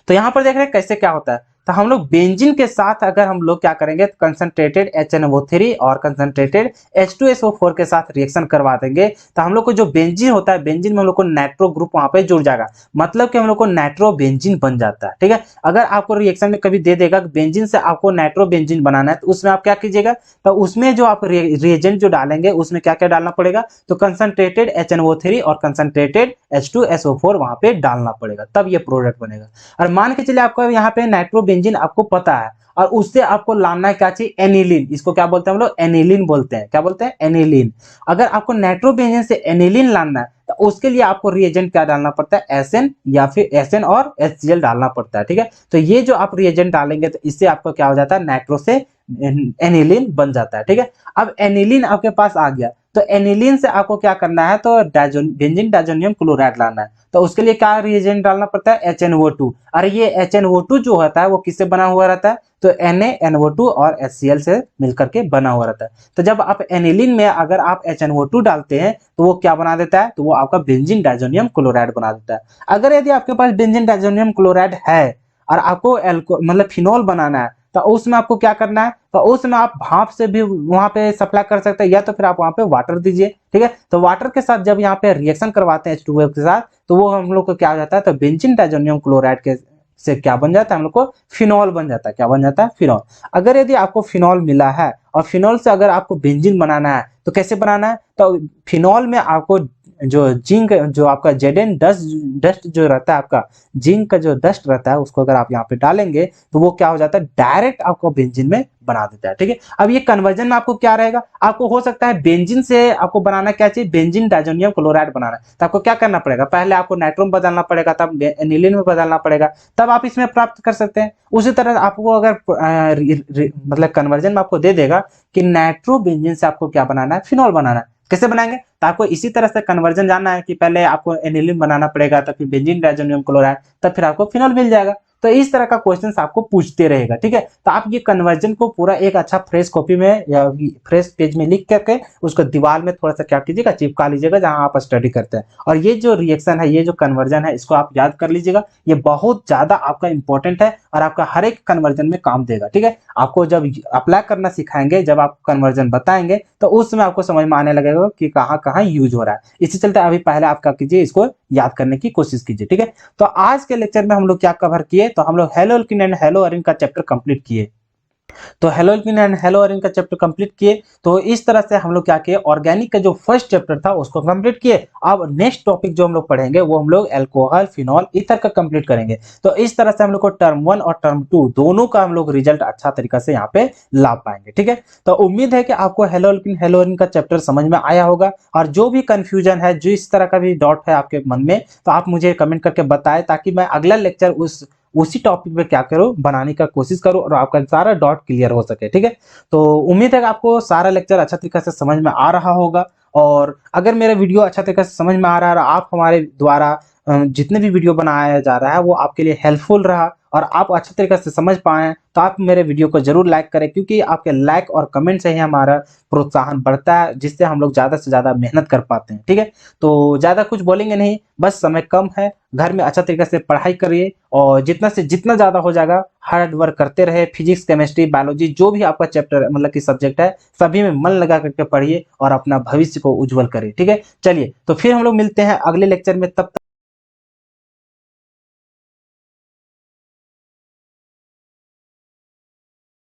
तो यहां पर देख रहे हैं कैसे क्या होता है। तो हम लोग बेंजीन के साथ अगर हम लोग क्या करेंगे तो कंसंट्रेटेड HNO3 और कंसंट्रेटेड H2SO4 के साथ रिएक्शन करवा देंगे तो हम लोग को जो बेंजीन होता है बेंजीन में हम लोग को नाइट्रो ग्रुप वहां पे जुड़ जाएगा, मतलब कि हम लोग को नाइट्रो बेंजीन बन जाता है। ठीक है, अगर आपको रिएक्शन में कभी दे देगा बेंजीन से आपको नाइट्रो बेंजीन बनाना है तो उसमें आप क्या कीजिएगा, तो उसमें जो आप रिएजेंट जो डालेंगे उसमें क्या क्या डालना पड़ेगा, तो कंसंट्रेटेड HNO3 और कंसंट्रेटेड H2SO4 वहां पे डालना पड़ेगा, तब ये प्रोडक्ट बनेगा। और मान के चलिए आपको यहाँ पे नाइट्रो बेंजीन आपको पता है और उससे आपको लाना है क्या चाहिए, एनिलीन। इसको क्या बोलते हैं हम लोग, एनिलीन बोलते हैं। क्या बोलते हैं, एनिलीन। अगर आपको नाइट्रो बेंजीन से एनिलीन लाना है तो उसके लिए आपको रिएजेंट क्या डालना पड़ता है, एसएन या फिर एसएन और HCl डालना पड़ता है। ठीक है, तो ये जो आप रिएजेंट डालेंगे तो इससे आपको क्या हो जाता है, नाइट्रो से एनिलीन बन जाता है। ठीक है, अब एनिलीन आपके पास आ गया तो एनिलीन से आपको क्या करना है, तो बेंजीन डाइजोनियम क्लोराइड लाना है। तो उसके लिए क्या रिएजेंट डालना पड़ता है, HNO2। और ये HNO2 जो होता है वो किससे बना हुआ रहता है, तो NaNO2 और HCl से मिलकर के बना हुआ रहता है। तो जब आप एनिलीन में अगर आप HNO2 डालते हैं तो वो क्या बना देता है, तो वो आपका बेंजीन डाइजोनियम क्लोराइड बना देता है। अगर यदि आपके पास बेंजीन डाइजोनियम क्लोराइड है और आपको मतलब फिनॉल बनाना है तो उसमें आपको क्या करना है, तो उसमें आप भाप से भी वहां पे सप्लाई कर सकते हैं या तो फिर आप वहां पे वाटर दीजिए। ठीक है, तो वाटर के साथ जब यहाँ पे रिएक्शन करवाते हैं H2O के साथ तो वो हम लोग को क्या हो जाता है, तो बेंजीन डाइजोनियम क्लोराइड के से क्या बन जाता है, हम लोग को फिनॉल बन जाता है। क्या बन जाता है, फिनॉल। अगर यदि आपको फिनॉल मिला है और फिनॉल से अगर आपको बेंजीन बनाना है तो कैसे बनाना है, तो फिनॉल में आपको जो जिंक जो आपका Zn डस्ट जो रहता है, आपका जिंक का जो डस्ट रहता है उसको अगर आप यहाँ पे डालेंगे तो वो क्या हो जाता है, डायरेक्ट आपको बेंजीन में बना देता है। ठीक है, अब ये कन्वर्जन में आपको क्या रहेगा, आपको हो सकता है बेंजीन से आपको बनाना क्या चाहिए, बेंजीन डाइजोनियम क्लोराइड बनाना है तो आपको क्या करना पड़ेगा, पहले आपको नाइट्रोम बदलना पड़ेगा, तब एनिलीन में बदलना पड़ेगा, तब आप इसमें प्राप्त कर सकते हैं। उसी तरह आपको अगर मतलब कन्वर्जन में आपको दे देगा कि नाइट्रो बेंजीन से आपको क्या बनाना है, फिनॉल बनाना है। कैसे बनाएंगे, तो आपको इसी तरह से कन्वर्जन जानना है कि पहले आपको एनिलीन बनाना पड़ेगा, तब फिर बेंजीन डाइजोनियम क्लोराइड, तब फिर आपको फिनॉल मिल जाएगा। तो इस तरह का क्वेश्चन आपको पूछते रहेगा। ठीक है, तो आप ये कन्वर्जन को पूरा एक अच्छा फ्रेश कॉपी में या फ्रेश पेज में लिख करके उसको दीवार में थोड़ा सा क्या कीजिएगा, चिपका लीजिएगा जहां आप स्टडी करते हैं। और ये जो रिएक्शन है, ये जो कन्वर्जन है, इसको आप याद कर लीजिएगा, ये बहुत ज्यादा आपका इंपॉर्टेंट है और आपका हर एक कन्वर्जन में काम देगा। ठीक है, आपको जब अप्लाई करना सिखाएंगे, जब आप कन्वर्जन बताएंगे तो उस समय आपको समझ में आने लगेगा कि कहाँ कहाँ यूज हो रहा है। इसी चलते अभी पहले आप क्या कीजिए, इसको याद करने की कोशिश कीजिए। ठीक है, तो आज के लेक्चर में हम लोग क्या कवर किए, तो हम लोग hello alkene and hello arene का चैप्टर कंप्लीट किए। तो hello alkene and hello arene का चैप्टर कंप्लीट किए। तो इस तरह से हम लोग क्या किए, ऑर्गेनिक का जो फर्स्ट चैप्टर था उसको कंप्लीट किए। अब नेक्स्ट टॉपिक जो हम लोग पढ़ेंगे वो हम लोग अल्कोहल, फिनॉल, ईथर का कंप्लीट करेंगे। तो इस तरह से हम लोग को टर्म 1 और टर्म 2 दोनों का हम लोग रिजल्ट अच्छा तरीका से यहाँ पे ला पाएंगे। ठीक है, तो उम्मीद है कि आपको हेलो एल्कीन, हेलो एरीन का चैप्टर समझ में आया होगा। और जो भी कंफ्यूजन है, जो इस तरह का भी डाउट है आपके मन में, तो आप मुझे कमेंट करके बताएं ताकि मैं अगला लेक्चर उसी टॉपिक पे क्या करूं, बनाने का कोशिश करूं और आपका सारा डाउट क्लियर हो सके। ठीक है, तो उम्मीद है कि आपको सारा लेक्चर अच्छा तरीके से समझ में आ रहा होगा। और अगर मेरा वीडियो अच्छा तरीके से समझ में आ रहा है, आप हमारे द्वारा जितने भी वीडियो बनाया जा रहा है वो आपके लिए हेल्पफुल रहा और आप अच्छे तरीके से समझ पाए, तो आप मेरे वीडियो को जरूर लाइक करें, क्योंकि आपके लाइक और कमेंट से ही हमारा प्रोत्साहन बढ़ता है, जिससे हम लोग ज़्यादा से ज़्यादा मेहनत कर पाते हैं। ठीक है, तो ज़्यादा कुछ बोलेंगे नहीं, बस समय कम है, घर में अच्छा तरीके से पढ़ाई करिए और जितना से जितना ज़्यादा हो जाएगा हार्ड वर्क करते रहे। फिजिक्स, केमिस्ट्री, बायोलॉजी जो भी आपका चैप्टर मतलब कि सब्जेक्ट है, सभी में मन लगा करके पढ़िए और अपना भविष्य को उज्जवल करिए। ठीक है, चलिए तो फिर हम लोग मिलते हैं अगले लेक्चर में, तब तक